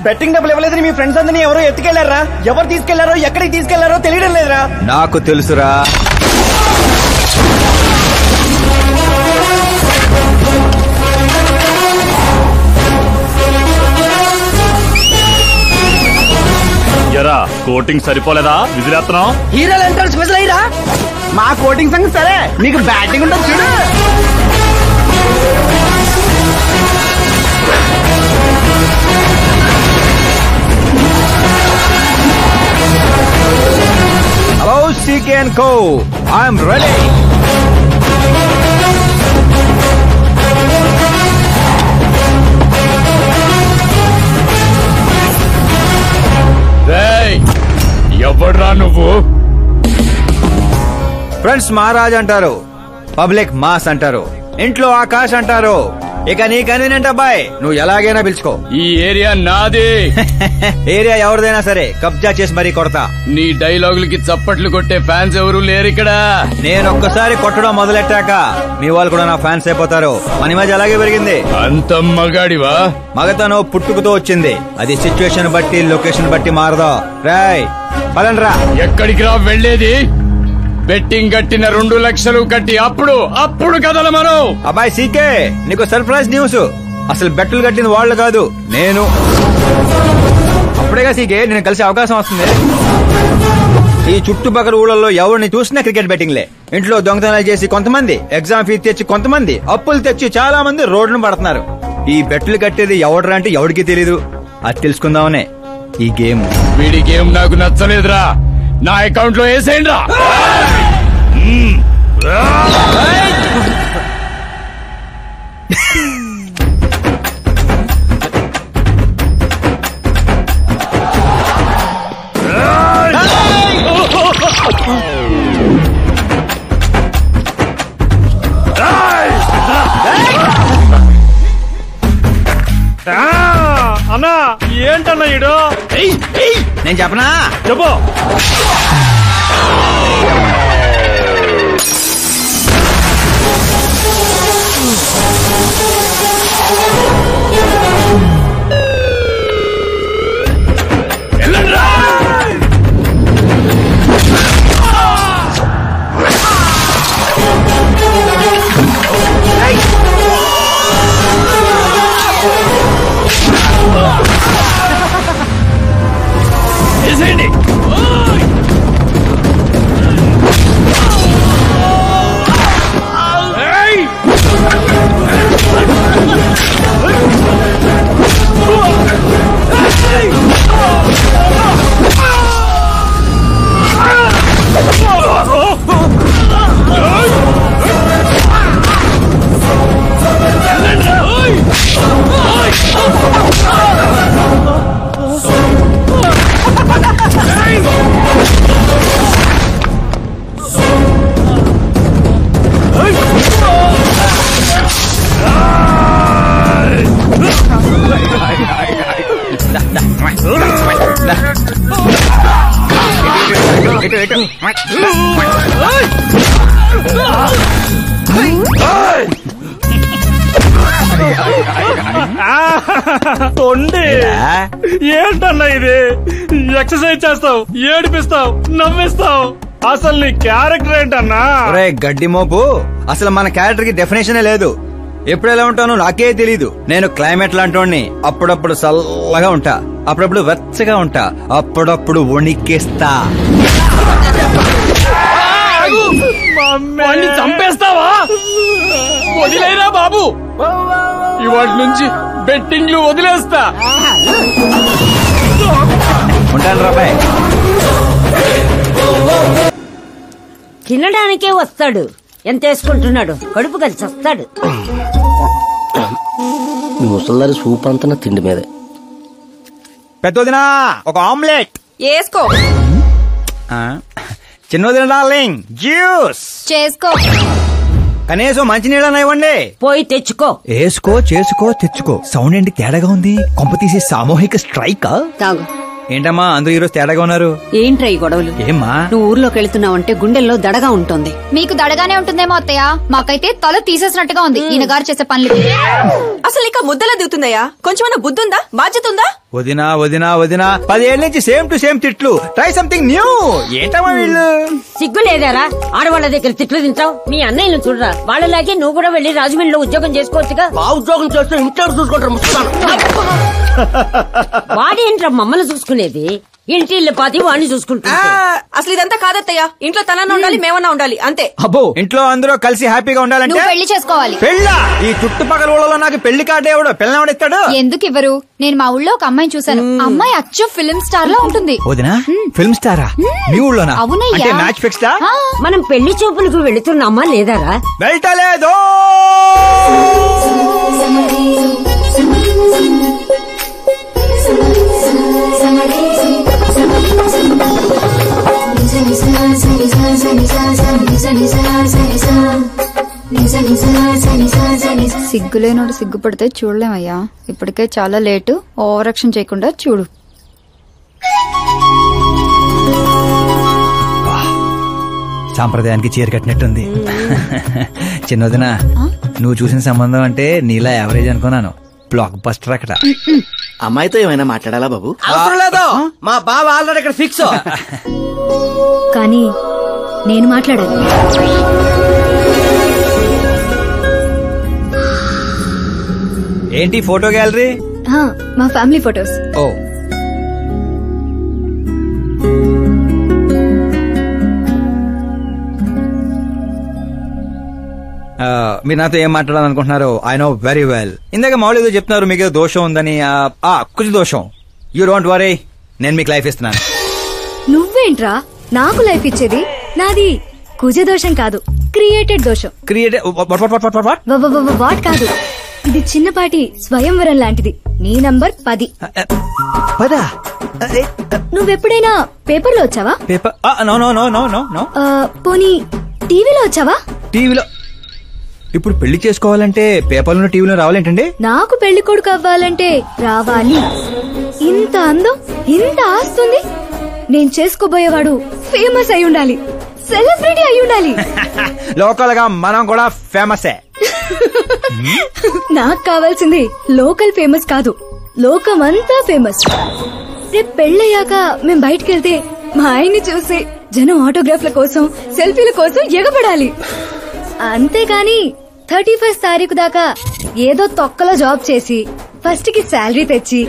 Betting డబ్బులు ఇవ్వలేదని మీ friends అందరినీ ఎవరో ఎత్తుకెళ్లారా? ఎవరు తీసుకెళ్లారో ఎక్కడికి తీసుకెళ్లారో తెలియడం లేదురా. నాకు తెలుసురా. ఎరా కోటింగ్ సరిపోలేదా? విజిలేస్తున్నావు. హీరోలు ఎంట్రన్స్ విజిల్ అయ్యరా? మా కోటింగ్ సంగతి సరే, నీకు బ్యాటింగ్ ఉంటుంది చూడు. Hello, CK & Co. I'm ready. ఎవడ్రా నువ్వు? ఫ్రెండ్స్ మహారాజ్ అంటారు, పబ్లిక్ మాస్ అంటారు, ఇంట్లో ఆకాశ్ అంటారు. ఇక నీ కన్వీనియంట్ అబ్బాయి, నువ్వు ఎలాగైనా పిలుచుకో. ఈ ఏరియా నాది. ఏరియా ఎవరిదైనా సరే కబ్జా చేసి మరీ కొడతా. నీ డైలాగులకి చప్పట్లు కొట్టే ఫ్యాన్స్ ఎవరు లేరు ఇక్కడ. నేను ఒక్కసారి కొట్టడం మొదలెట్టాక మీ వాళ్ళు కూడా నా ఫ్యాన్స్ అయిపోతారు. మన ఇమేజ్ అలాగే పెరిగింది. అంత మగాడివా? మగతను పుట్టుకుతో వచ్చింది, అది సిచ్యువేషన్ బట్టి లొకేషన్ బట్టి మారదా. రాయ్ పదండ్రా. ఎక్కడికి రా వెళ్లేది? బెట్టింగ్ కట్టిన 2 లక్షలు కట్టి అప్పుడు కదల మనం. అబ్బాయి సీకే, నీకు సర్ప్రైజ్ న్యూస్. అసలు బెట్టులు కట్టింది వాళ్ళు కాదు, నేను. అప్పుడేగా సీకే నేను కలిసే అవకాశం వస్తుంది. ఈ చుట్టుపక్కల ఊళ్ళల్లో ఎవరిని చూసినా క్రికెట్ బెట్టింగ్లే. ఇంట్లో దొంగతనాలు చేసి కొంతమంది, ఎగ్జామ్ ఫీజు తెచ్చి కొంతమంది, అప్పులు తెచ్చి చాలా మంది రోడ్లను పడుతున్నారు. ఈ బెట్లు కట్టేది ఎవడరా అంటే ఎవడికి తెలీదు. అది తెలుసుకుందామనే ఈ గేమ్. వీడి గేమ్ నాకు నచ్చలేదురా, నా అకౌంట్ లో వేసేయండి రా. అన్నా ఏంటన్నా ఈడు? నేను చెప్పనా? చెప్పు. ఏంటన్నా ఇది? ఎక్సర్సైజ్ చేస్తావు, ఏడిపిస్తావు, నవ్విస్తావు, అసలు నీ క్యారెక్టర్ ఏంటన్నా? గడ్డి మోపు, అసలు మన క్యారెక్టర్ కి డెఫినేషనే లేదు. ఎప్పుడు ఎలా ఉంటానో నాకే తెలీదు. నేను క్లైమేట్ లాంటి అప్పుడప్పుడు చల్లగా ఉంటా, అప్పుడప్పుడు వెచ్చగా ఉంటా, అప్పుడప్పుడు వణికేస్తా. చంపేస్తావా? వదిలేరా బాబు, ఇవాటి నుంచి బెట్టింగ్లు వదిలేస్తా. ఉంటాను రాబాయ్. తినడానికే వస్తాడు, ఎంత వేసుకుంటున్నాడు, కడుపు కలిసి వస్తాడు. ముసల్దారి సూప్ అంతా తిండి మీదే. పెద్దదినా ఒక ఆమ్లెట్ వేసుకో. చిన్నదిన డార్లింగ్ జ్యూస్ చేసుకో. కనీసం మంచినీళ్ళని ఇవ్వండి. పోయి తెచ్చుకో. వేసుకో, చేసుకో, తెచ్చుకో. సౌండ్ ఏంటి తేడాగా ఉంది? కొంప తీసి సామూహిక స్ట్రైక్? తాగు. ఏంటమ్మా అందరూ ఈరోజు తేడాగా ఉన్నారు? ఏంట్రా ఈ గొడవలు? ఏమ్మా నువ్వు ఊర్లోకి వెళ్తున్నావంటే గుండెల్లో దడగా ఉంటుంది. మీకు దడగానే ఉంటుందేమో అత్తయ్య, మాకైతే తల తీసేసినట్టుగా ఉంది ఈయన గారు చేసే పనులు. అసలు ఇక ముద్దలా దిగుతుందయ్యా, కొంచెమన్నా బుద్ధి ఉందా, బాధ్యత ఉందా? వదినా వదినా వదినా 10 ఏళ్ల నుంచి సేమ్ టు సేమ్ తిట్లు. Try something new. ఏంటమ్మా వీళ్ళు? సిగ్గు లేదారా ఆడవాళ్ళ దగ్గర తిట్లు తింటావు? మీ అన్నయ్యను చూడరా, వాళ్ళలాగే నువ్వు కూడా వెళ్లి రాజమండ్రిలో ఉద్యోగం చేసుకోవచ్చుగా. ఉద్యోగం చేస్తే ఇంట్లో చూసుకుంటారు. వాడేంట్రా మమ్మల్ని చూసుకునేది? ఇంటి ఇల్లు పాతి వాడిని చూసుకుంటా. అసలు ఇదంతా కాదత్తయ్యా, ఇంట్లో తనన్నా ఉండాలి, మేమన్నా ఉండాలి, అంతే. అబ్బో, ఇంట్లో అందరూ కలిసి హ్యాపీగా ఉండాలంటే నువ్వు పెళ్లి చేసుకోవాలి. పెళ్ళా? ఈ చుట్టుపక్కల ఊళ్ళలో నాకు పెళ్లి కార్డు ఎవడు పిల్లవాడిస్తాడు? ఎందుకు ఇవ్వరు? నేను మా ఊళ్ళో ఒక అమ్మాయిని చూశాను, అమ్మాయి అచ్చు ఫిల్మ్ స్టార్ లో ఉంటుంది. వదినా ఫిల్మ్ స్టారా? మీ ఊళ్ళోనా? అవునయ్యా. అంటే మ్యాచ్ ఫిక్స్డా? మనం పెళ్లి చూపులకు వెళుతున్నామా లేదారా? వెళ్ళలేదు. సిగ్గులేనోడు సిగ్గుపడితే చూడలేమయ్యా. ఇప్పటికే చాలా లేటు, ఓవర్ యాక్షన్ చేయకుండా చూడు. సాంప్రదాయానికి చీర కట్టినట్టుంది. చిన్నదినా నువ్వు చూసిన సంబంధం అంటే నీలా యావరేజ్ అనుకున్నాను. బ్లాక్ బస్టర్ అక్కడ. అమ్మాయితో ఏమైనా మాట్లాడాలా బాబు? అవసరం లేదు, మా బావ ఆల్రెడీ ఇక్కడ ఫిక్స్. కానీ నేను మాట్లాడాలి. ఏంటి ఫోటో గ్యాలరీ? మా ఫ్యామిలీ ఫొటోస్. ఓ మీరు నాతో ఏం మాట్లాడాలనుకుంటున్నారు? I know very well. ఇందాక మామూలు ఏదో చెప్తున్నారు, మీకు ఏదో దోషం ఉందని. కుజ దోషం. యూ డోంట్ వరీ, నేను మీకు లైఫ్ ఇస్తున్నాను. నువ్వేంట్రా నాకు లైఫ్ ఇచ్చేది? నాది కుజ దోషం కాదు, క్రియేటెడ్ దోషం. వాట్ కాదు, ఇది చిన్నపాటి స్వయంవరం లాంటిది. నీ నంబర్ 10. నువ్వెప్పుడైనా పేపర్లో వచ్చావా? Paper? No no no no no no. పోనీ టీవీలో వచ్చావా? టీవీలో? ఇప్పుడు పెళ్లి చేసుకోవాలంటే పేపర్లో టీవీలో రావాలేంటండి? నాకు పెళ్లి కొడుకు అవ్వాలంటే రావాలి. ఇంత అందం, ఇంత ఆస్తుంది. నేను చేసుకోబోయేవాడు ఫేమస్ అయి ఉండాలి, సెలబ్రిటీ అయి ఉండాలి. లోకల్ గా మనం కూడా ఫేమస్. నాకు కావాల్సింది లోకల్ ఫేమస్ కాదు, లోకమంతా ఫేమస్. రేపు పెళ్ళయ్యాక మేం బయటకెళ్తే మా ఆయన్ని చూసి జనం ఆటోగ్రాఫ్ల కోసం, సెల్ఫీల కోసం ఎగబడాలి. అంతేగాని 31st తారీఖు దాకా ఏదో తొక్కలో జాబ్ చేసి ఫస్ట్ కి శాలరీ తెచ్చి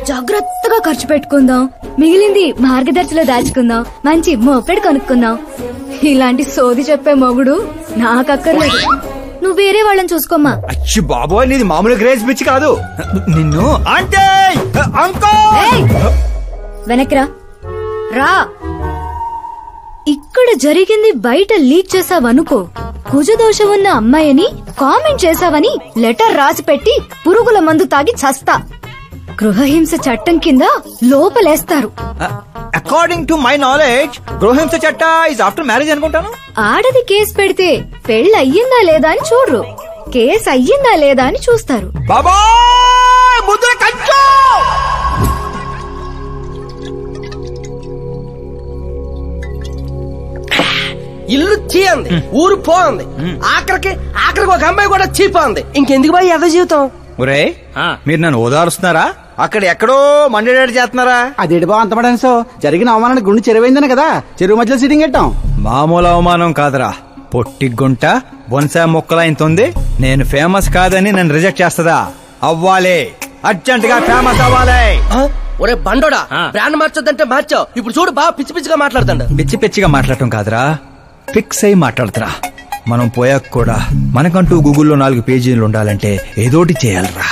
జాగ్రత్తగా ఖర్చు పెట్టుకుందాం, మిగిలింది మార్గదర్శిలో దాచుకుందాం, మంచి మోపెడు కొనుక్కుందాం. ఇలాంటి సోది చెప్పే మొగుడు నాకక్కర్లేదు. నువ్వు వేరే వాళ్ళని చూసుకోమ్మా. అచ్చి బాబోయ్, నీది మామూలు గ్రేజ్ పిచ్చి కాదు. నిన్ను వెనక్రా రా. ఇక్కడ జరిగింది బయట లీక్ చేసావనుకో, కుజదోషం ఉన్న అమ్మాయిని కామెంట్ చేసావని లెటర్ రాసి పెట్టి పురుగుల మందు తాగి చస్తా. గృహహింస చట్టం కింద లోపలేస్తారు. అకార్డింగ్ టు మై నాలెడ్జ్ గృహహింస చట్ట ఇస్ ఆఫ్టర్ మ్యారేజ్ అనుకుంటాను. ఆడది కేసు పెడితే పెళ్లి అయ్యిందా లేదా అని చూడరు, కేసు అయ్యిందా లేదా అని చూస్తారు. బాబా ముద్ర కంచు. ఇల్లు చీ అంది, ఊరు పో అంది, ఆఖరికి ఒక అమ్మాయి కూడా చీపోంది. ఇంకెందుకు బాయ్ ఎద జీవితం? ఒరే, మీరు నన్ను ఓదారుస్తున్నారా? అక్కడ ఎక్కడో మండేడాడు చేస్తున్నారా? అదేటి బా అంతమడాను సో జరిగిన అవమానానికి గుండె చెరువైందని కదా చెరువు మధ్యలో సిట్టింగ్ పెట్టాం. మామూలు అవమానం కాదురా, పొట్టి గుంట బొన్సా మొక్కలైంతుంది. నేను ఫేమస్ కాదని నన్ను రిజెక్ట్ చేస్తదా? అవ్వాలి, అర్జెంట్ గా ఫేమస్ అవ్వాలి. ఒరే బండోడా, బ్రాండ్ మార్చొద్దంటే మార్చావు. ఇప్పుడు చూడు బాగా పిచ్చి పిచ్చిగా మాట్లాడుతాడు. పిచ్చి పిచ్చిగా మాట్లాడటం కాదురా, ఫిక్స్ అయి మాట్లాడుతురా. మనం పోయాక కూడా మనకంటూ గూగుల్లో 4 పేజీలు ఉండాలంటే ఏదోటి చేయాలరా.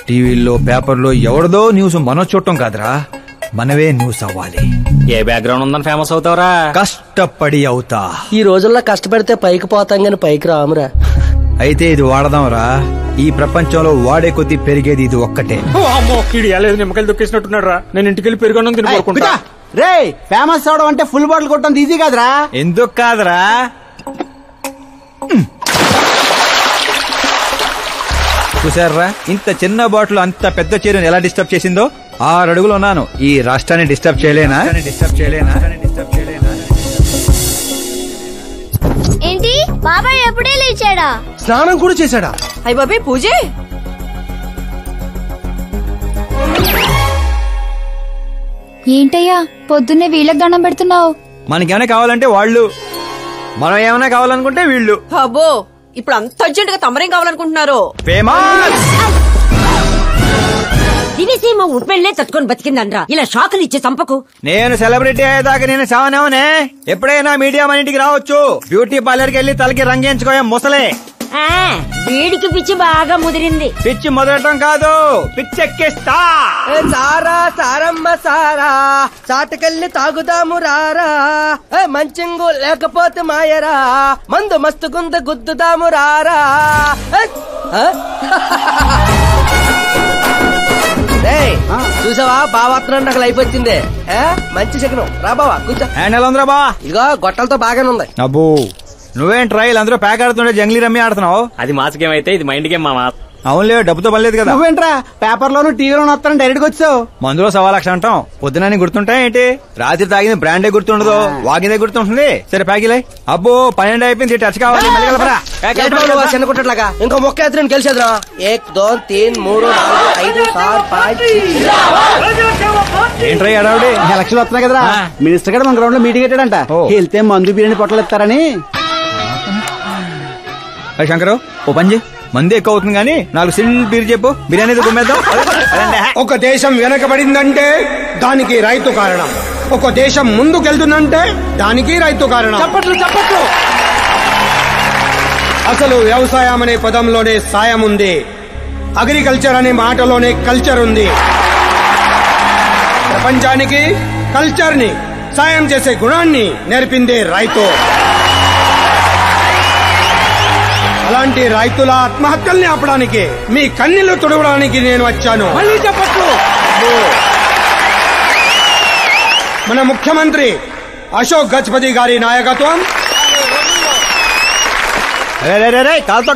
టీవీల్లో పేపర్లో ఎవరిదో న్యూస్ మనం చూడటం కాదురా, మనవే న్యూస్ అవ్వాలి. ఏ బ్యాక్గ్రౌండ్ ఉందని ఫేమస్ అవుతావురా? కష్టపడి అవుతా. ఈ రోజుల్లో కష్టపడితే పైకి పోతాం గాని పైకి రామురా. అయితే ఇది వాడదాంరా. ఈ ప్రపంచంలో వాడే కొద్దీ పెరిగేది ఇది ఒక్కటే. నిమ్మకాయలు దొక్కేసినట్టున్నాడు రా. నేను ఇంటికి వెళ్ళి పెరుగొన్నం తినుకుంటా. రే, ఫేమస్ అవడం అంటే ఫుల్ బాటిల్ కొట్టడం ఈజీ కాదురా. ఎందుకు కాదురా? చూసారా, ఇంత చిన్న బాటిల్ అంత పెద్ద చీరను ఎలా డిస్టర్బ్ చేసిందో. 6 అడుగులు ఉన్నాను, ఈ రాష్ట్రాన్ని డిస్టర్బ్ చేయలేనా? ఏంటి బాబాయ్ ఎప్పుడే లేచాడా? స్నానం కూడా చేశాడా? అయ్య బాబాయ్ పూజే. ఏంటయ్యా పొద్దున్నే వీళ్ళకి దండం పెడుతున్నావు? మనకేమైనా కావాలంటే వాళ్ళు, మనం ఏమైనా కావాలనుకుంటే వీళ్ళు. అబ్బో, ఇప్పుడు అంత అర్జెంట్ గా తమరేం కావాలనుకుంటున్నారు? ఫేమస్. దివిసీమ ఉప్పెళ్లే తట్టుకొని బతికిందనరా, ఇలా షాకులు ఇచ్చే చంపకు. నేను సెలబ్రిటీ అయ్యేదాకా నేను సావనేవనే. ఎప్పుడైనా మీడియా మన ఇంటికి రావచ్చు. బ్యూటీ పార్లర్కి వెళ్ళి తలకి రంగేయించుకోయా ముసలే. వీడికి పిచ్చి బాగా ముదిరింది. పిచ్చి మొదలటం కాదు, పిచ్చెక్కిస్తా. సారా సారమ్మ సారా, చాటకెళ్ళి తాగుదాము రారా. మంచింగు లేకపోతే మాయరా, మందు మస్తు గుంద గుద్దుదాము రారా. చూసావా బావాత్రం నాకు లైఫ్ వచ్చింది. మంచి శకనం. రా బావా కూర్చో. హ్యాండ్ ఎలా ఉందిరా బా? ఇదిగో గొట్టలతో బాగానే ఉంది. అబ్బో, నువ్వేం ట్రైల్ అందరూ ప్యాక్ ఆడుతుండే జంగ్లీ రమ్మి ఆడుతున్నావు. అది మాస్ గేమ్ అయితే ఇది మైండ్ గేమ్ మామా. అవునులే, డబ్బుతో పనిలేదు కదా. నువ్వేంట్రా పేపర్లోను టీవీలోను వస్తాను డైరెక్ట్ గా వచ్చావు. మందులో 1,00,000 అంటాం. పొద్దునని గుర్తుంటాయి ఏంటి? రాత్రి తాగింది బ్రాండే గుర్తుండదు, వాగిందే గుర్తుంటుంది. సరే ప్యాకిలే. అబ్బో 12 అయిపోయింది, టచ్ కావాలి. చిన్న కుట్టట్లాగా ఇంకో మొక్క ఎత్తుని గెలిచేద్రా. 1 2 3 4 5 6 5 ఏంట్రై అడావుడి? ఎలక్షన్లు వస్తున్నాయి కదరా, మినిస్టర్ గారు మన గ్రౌండ్ లో మీటింగ్ పెట్టాడంట. వెళ్తే మందు బిర్యానీ పొట్టలు ఇస్తారని. శంకరు ఓ పని చేయి, మంది ఎక్కువ అవుతుంది కానీ 4 సిల్ బీర్ చెప్పు, బిర్యానీ గుమ్మేద్దాం. ఒక దేశం వెనకబడిందంటే దానికి రైతు కారణం. ఒక దేశం ముందుకెళ్తుందంటే దానికి రైతు కారణం. చప్పట్లు చప్పట్లు. అసలు వ్యవసాయం అనే పదంలోనే సాయం ఉంది. అగ్రికల్చర్ అనే మాటలోనే కల్చర్ ఉంది. ప్రపంచానికి కల్చర్ ని, సాయం చేసే గుణాన్ని నేర్పిందే రైతు. అలాంటి రైతుల ఆత్మహత్యల్ని ఆపడానికి, మీ కన్నీళ్లు తుడవడానికి నేను వచ్చాను. మళ్ళీ చెప్పట్లు. మన ముఖ్యమంత్రి అశోక్ గజపతి గారి నాయకత్వం. కాలుతో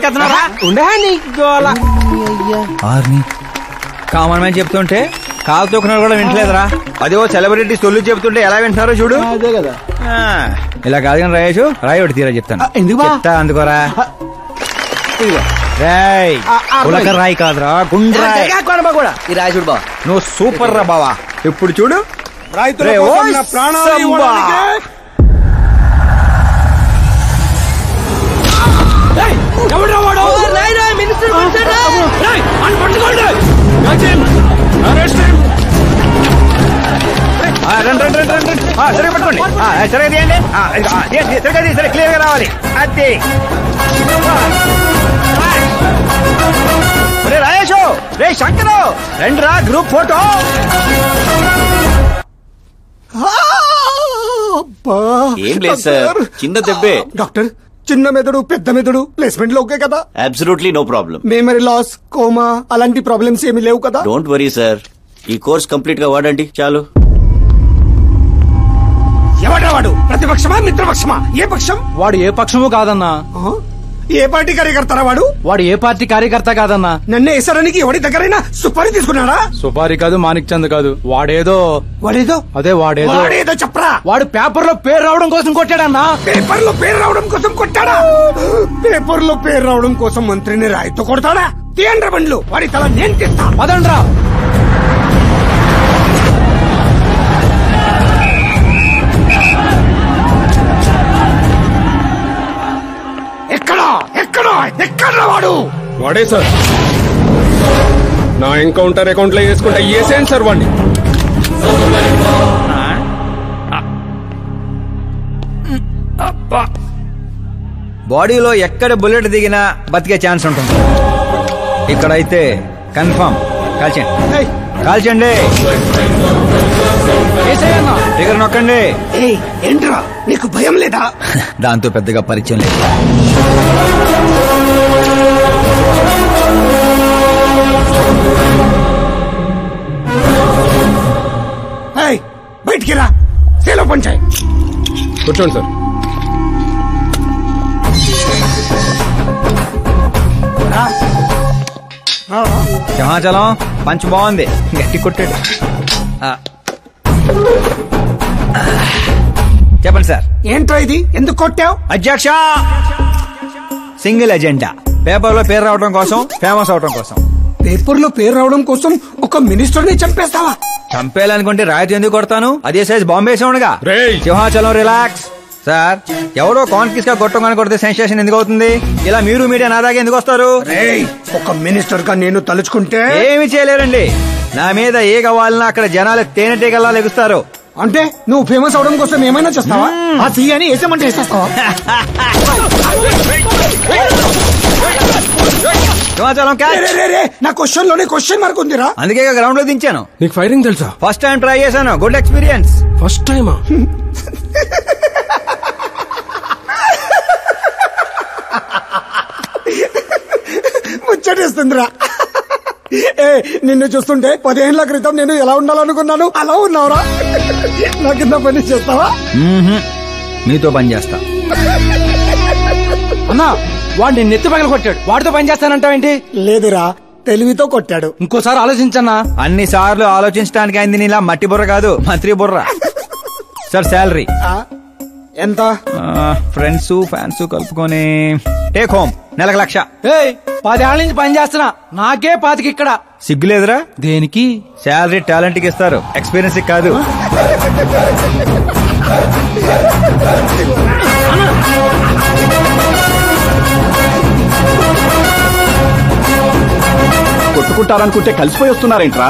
కామన్ మ్యాన్ చెప్తుంటే కాలు తొక్కున్నారు కూడా వింటలేదురా. అదే సెలబ్రిటీ సొల్లు చెప్తుంటే ఎలా వింటున్నారో చూడు. అదే కదా. ఇలా కాదు కానీ రాయేషు, రాయి ఒకటి తీరా చెప్తాను. చెప్తా అందుకోరా. రాయ్ ఉలక రాయి కాదురా, గుండ్రాయ్. ఈ రాజుడు బావ నువ్వు సూపర్ రా బావా. ఇప్పుడు చూడు, రైతుల కోసం నా ప్రాణాలు ఇవ్వడానికి. సరిగా పట్టుకోండి, సరిగా తీయండి, సరే క్లియర్ గా రావాలి. అది రే రాయేషు, రే శంకరు, రండి రా గ్రూప్ ఫోటో. ఏం లేదు సార్, చిన్న దెబ్బే. డాక్టర్, చిన్న మెదడు పెద్ద మెదడు ప్లేస్మెంట్ లో ఓకే కదా? Absolutely no problem. Memory loss, coma అలాంటి ప్రాబ్లమ్స్ ఏమి లేవు కదా? డోంట్ వరీ సార్, ఈ కోర్స్ కంప్లీట్ గా వాడండి చాలు. ఎవడా వాడు? ప్రతిపక్షమా మిత్రపక్షమా? ఏ పక్షం? వాడు ఏ పక్షము కాదన్నా. ఏ పార్టీ కార్యకర్తారా వాడు? వాడు ఏ పార్టీ కార్యకర్త కాదన్నా. నన్ను వేసడానికి ఎవడి దగ్గరైనా సుపారీ తీసుకున్నాడా? సుపారీ కాదు, మాణిక్ చంద్ కాదు. వాడేదో అదే వాడేదో చెప్పరా. వాడు పేపర్ లో పేరు రావడం కోసం కొట్టాడన్నా. పేపర్ లో పేరు రావడం కోసం కొట్టాడా? పేపర్ లో పేరు రావడం కోసం మంత్రిని రాయితో కొడతాడా? తీయండ్ర బండ్లు, వాడి తల నేను తీస్తా. పదండ్రా. ఎక్కడ వాడు? వాడే సార్. నా ఎన్కౌంటర్ అకౌంట్ లో వేసుకుంటా వేసేయండి సార్ వాడిని. బాడీలో ఎక్కడ బుల్లెట్ దిగినా బతికే ఛాన్స్ ఉంటుంది. ఇక్కడైతే కన్ఫర్మ్. కాల్చండి, కాల్చండి, దగ్గర నొక్కండి. ఏంట్రా నీకు భయం లేదా? దాంతో పెద్దగా పరిచయం లేదు. బయటికి రా, సేలో పంచాయి. కూర్చోండి సార్. సింహాచలం పంచ్ బాగుంది, గట్టి కొట్టాడు. చెప్పండి సార్. ఏంట్రా ఇది? ఎందుకు కొట్టావు? అధ్యక్ష, సింగిల్ ఎజెండా. పేపర్ లో పేరు రావడం కోసం, ఫేమస్ అవడం కోసం. పేపర్ లో పేరు రావడం కోసం ఒక మినిస్టర్ ని చంపేస్తావా? చంపేయాలనుకుంటే రాయితీ ఎందుకు కొడతాను? అదే సైజ్ బాంబే సౌండ్గా. సింహాచలం రిలాక్స్. సార్, ఎవడో కాన్ఫిస్ గా కొట్టగానే కొడితే సెన్సేషన్ ఎందుకు అవుతుంది? ఇలా మీరు మీడియా నా దాకా ఎందుకు వస్తారు? ఒక మినిస్టర్ గా నేను తలుచుకుంటే ఏమి చేయలేరండి. నా మీద ఏ కావాలన్నా అక్కడ జనాలు తేనెటీగల్లా లెగుస్తారు. అంటే నువ్వు ఫేమస్ అవడం కోసం ఏమైనా చేస్తావా? ఆ సీఎని వేసేమంటే వేసేస్తావా? నా క్వశ్చన్ లోనే క్వశ్చన్ మార్క్ ఉందిరా. అందుకే గ్రౌండ్ లో దించాను. నీకు ఫైరింగ్ తెలుసా? ఫస్ట్ టైం ట్రై చేశాను, గుడ్ ఎక్స్పీరియన్స్. ఫస్ట్ టైమా? ముచ్చటేస్తుందిరా. నిన్ను చూస్తుంటే 10 ఏళ్ల క్రితం నేను ఎలా ఉండాలనుకున్నాను అలా ఉన్నావురా. నా కింద పని చేస్తావా? మీతో పని చేస్తా. అన్నా, వాడిని నెత్తి పగల కొట్టాడు. వాడితో పని చేస్తానంటావేంటి? లేదురా, తెలివితో కొట్టాడు. ఇంకోసారి ఆలోచించన్నా. అన్ని సార్లు ఆలోచించడానికి అయింది నీలా మట్టి బుర్ర కాదు, మంత్రి బుర్ర. సార్, శాలరీ ఎంత? ఫ్రెండ్స్ ఫ్యాన్స్ కలుపుకొని టేక్ హోమ్ నెలకు 1,00,000. 10 ఏళ్ల నుంచి పని చేస్తున్నా, నాకే 25 ఇక్కడ. సిగ్గులేదురా? దేనికి? శాలరీ టాలెంట్ కి ఇస్తారు, ఎక్స్పీరియన్స్ కాదు. కొట్టుకుంటారనుకుంటే కలిసిపోయి వస్తున్నారేంట్రా?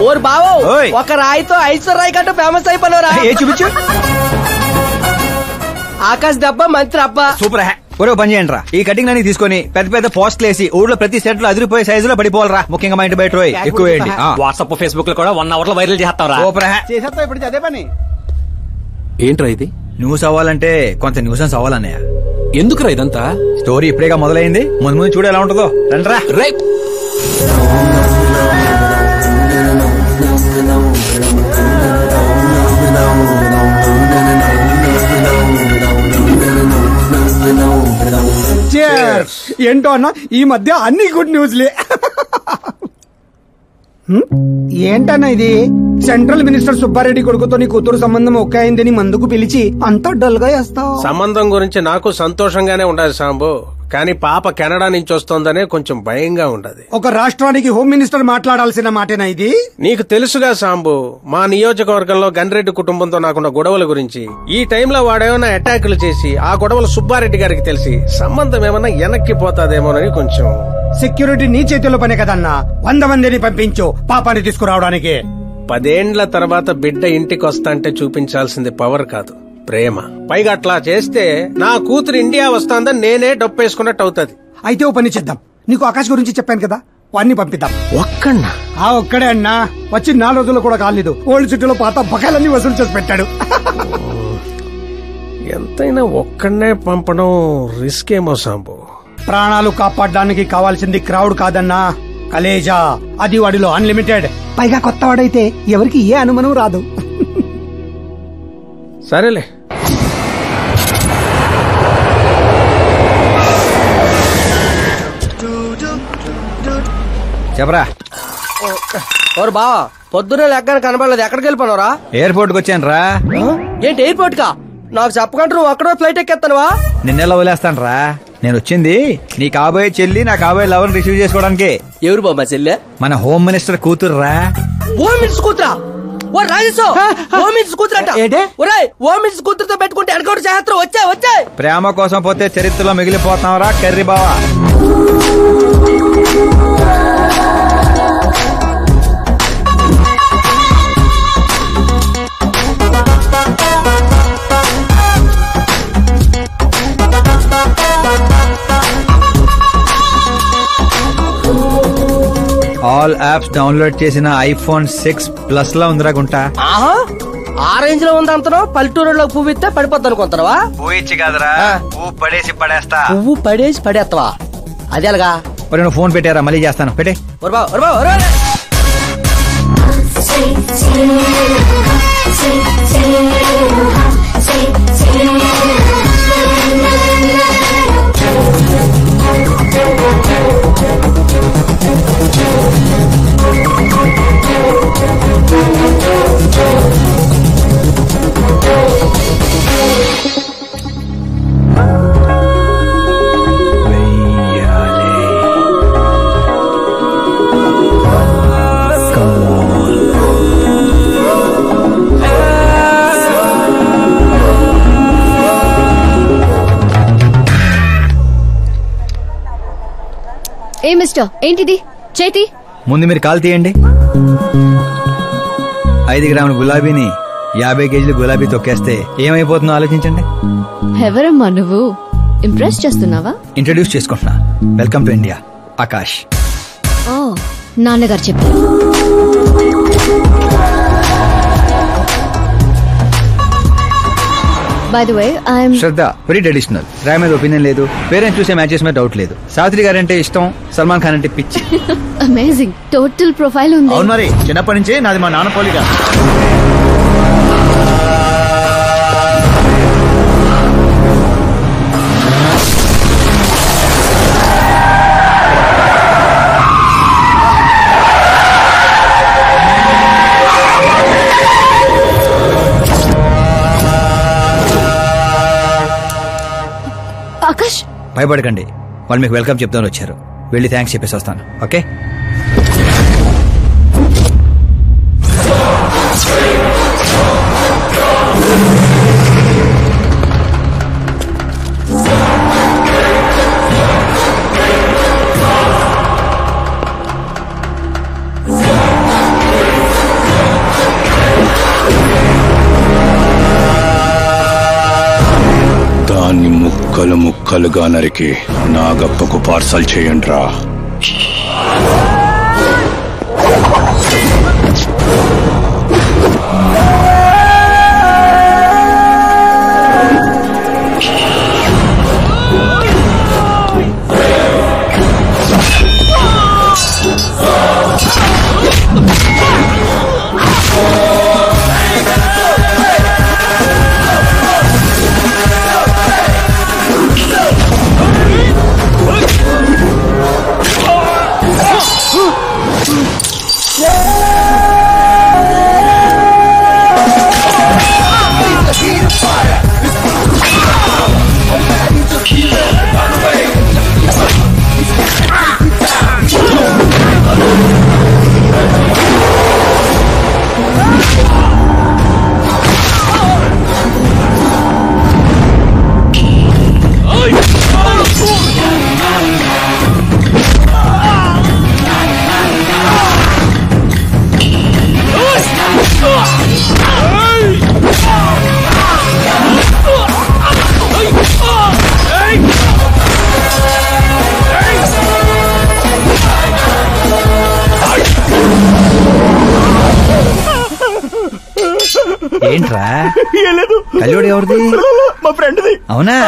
ఓరు బావో, ఓయ్. ఒక రాయితో ఐశ్వర్ రాయ్ కంటే ఫేమస్ అయిపోయినరా? ఏ చూపించు. ఆకాశ్ దెబ్బ మంత్రి అబ్బా. సూపర్ హ్యా. ఒరే పని చేయండి రా, ఈ కటింగ్ అన్ని తీసుకొని పెద్ద పెద్ద పోస్టులు వేసి ఊళ్ళో ప్రతి సెట్ లో అదిరిపోయే సైజులో పడిపోవాలరా. ముఖ్యంగా మా ఇంటి బయట ఎక్కువ వేయండి. వాట్సాప్ ఫేస్బుక్ లో కూడా 1 hour లో వైరల్ చేస్తారా? సూపర్ హ్యా. చేసేస్తా ఇప్పుడు అదే పని. ఏంట్రా ఇది? న్యూస్ అవ్వాలంటే కొంత న్యూసెన్స్ అవ్వాలన్నయ్య. ఎందుకురా ఇదంతా? స్టోరీ ఇప్పుడేగా మొదలైంది, ముందు ముందు చూడు ఎలా ఉంటుందో. రండిరా. రే ఏంటో అన్న ఈ మధ్య అన్ని గుడ్ న్యూస్లే. ఏంటన్నా ఇది? సెంట్రల్ మినిస్టర్ సుబ్బారెడ్డి కొడుకుతో నీ కూతురు సంబంధం ఒకే అయిందని మందుకు పిలిచి అంతా డల్ గా వేస్తావు. సంబంధం గురించి నాకు సంతోషంగానే ఉండదు సాంబు, కానీ పాప కెనడా నుంచి వస్తోందనే కొంచెం భయంగా ఉండదు. ఒక రాష్ట్రానికి హోమ్ మినిస్టర్ మాట్లాడాల్సిన మాటేనా ఇది? నీకు తెలుసుగా సాంబు, మా నియోజకవర్గంలో గన్రెడ్డి కుటుంబంతో నాకున్న గొడవల గురించి. ఈ టైంలో వాడేమన్నా అటాకులు చేసి ఆ గొడవలు సుబ్బారెడ్డి గారికి తెలిసి సంబంధం ఏమన్నా వెనక్కి పోతాదేమోనని కొంచెం. సెక్యూరిటీ నీ చేతిలో పనే కదన్నా, 100 మందిని పంపించు పాపాన్ని తీసుకురావడానికి. 10 ఏండ్ల తర్వాత బిడ్డ ఇంటికి వస్తాంటే చూపించాల్సింది పవర్ కాదు, ప్రేమ. పైగా అట్లా చేస్తే నా కూతురు ఇండియా వస్తాందని నేనే డప్పేసుకున్నట్టు అవుతుంది. అయితే ఓ పని చేద్దాం, నీకు ఆకాశ్ గురించి చెప్పాను కదా, వాడిని పంపిద్దాం. ఒక్కన్నా? ఆ ఒక్కడే అన్నా, వచ్చి 4 రోజులు కూడా కాలేదు, ఓల్డ్ సిటీలో పాత బకాయిలన్నీ వసూలు చేసి పెట్టాడు. ఎంతైనా ఒక్కడనే పంపడం రిస్క్ ఏమో సాంబు. ప్రాణాలు కాపాడడానికి కావాల్సింది క్రౌడ్ కాదన్నా, కలేజా. అది వాడిలో అన్లిమిటెడ్. పైగా కొత్త వాడైతే ఎవరికి ఏ అనుమానం రాదు. సరేలే. చెప్పరా. ఓరు బావా, పొద్దునే లెక్కన కనబడలేదు, ఎక్కడికి వెళ్ళిపోనరా? ఎయిర్పోర్ట్ కి వచ్చాను రా. ఏంటి ఎయిర్పోర్ట్ కా? నాకు చెప్పకుండా నువ్వు అక్కడ ఫ్లైట్ ఎక్కేస్తానువా? నిన్నెలా వదిలేస్తాను రా. నేను వచ్చింది నీ కాబోయే చెల్లి, నా కాబోయే లవర్ రిసీవ్ చేసుకోవడానికి. ఎవరు బాబా చెల్లె? మన హోమ్ మినిస్టర్ కూతురు రా. హోమ్ మినిస్టర్ కూతురా? ఓ రాజేశో, హోమ్ మినిస్టర్ కూతురట. ఒరేయ్, హోమ్ మినిస్టర్ కూతురుతో పెట్టుకుంటే ఎడగొడు చేస్తారు. వచ్చే ప్రేమ కోసం పోతే చరిత్రలో మిగిలిపోతాం రా కర్రీ బావా. ఆల్ యాప్స్ డౌన్లోడ్ చేసిన ఐఫోన్ 6 ప్లస్ లా ఉందిరా గుంట. ఆ రేంజ్ లో ఉంది అంతనో? పల్లెటూరులో పువ్వు ఇస్తే పడిపోద్ది అనుకుంటున్నావా? పోయిచ్చి కాదురా, పువ్వు పడేసి పడేస్తా. పువ్వు పడేసి పడేస్తావా? అది అలాగా. నువ్వు ఫోన్ పెట్టారా, మళ్ళీ చేస్తాను. పెట్టే. ఏ మిస్టర్, ఏంటిది? చేతి ముందు మీరు కాల్ తీయండి. 5 గ్రాముల గులాబీని 50 కేజీలు గులాబీ తొక్కేస్తే ఏమైపోతుందో ఆలోచించండి. ఎవరమ్మా నువ్వు? ఇంప్రెస్ చేస్తున్నావా? ఇంట్రడ్యూస్ చేసుకుంటున్నా. Welcome to India, Akash. Oh, నాన్నగారు చెప్పారు. By the way, I'm Shraddha. Very traditional. Rai మీద ఒపీనియన్ లేదు, పేరెంట్స్ చూసే మ్యాచెస్ మీద డౌట్ లేదు. సావిత్రి గారు అంటే ఇష్టం, సల్మాన్ ఖాన్ అంటే పిచ్చి. అమేజింగ్ టోటల్ ప్రొఫైల్ ఉంది. అవును మరి, చిన్నప్పటి నుంచే నాది మా నాన్న పోలిక. ఆకాష్, భయపడకండి, వాళ్ళు మీకు వెల్కమ్ చెప్తాను వచ్చారు. వెళ్ళి థ్యాంక్స్ చెప్పేసి వస్తాను. ఓకే. దాన్ని ముక్కలు ముక్కలుగా నరికి నాగప్పకు పార్సల్ చేయండి రా. ఏంట్రా కల్లుడు ఎవరిది? మా ఫ్రెండ్ది. అవునా?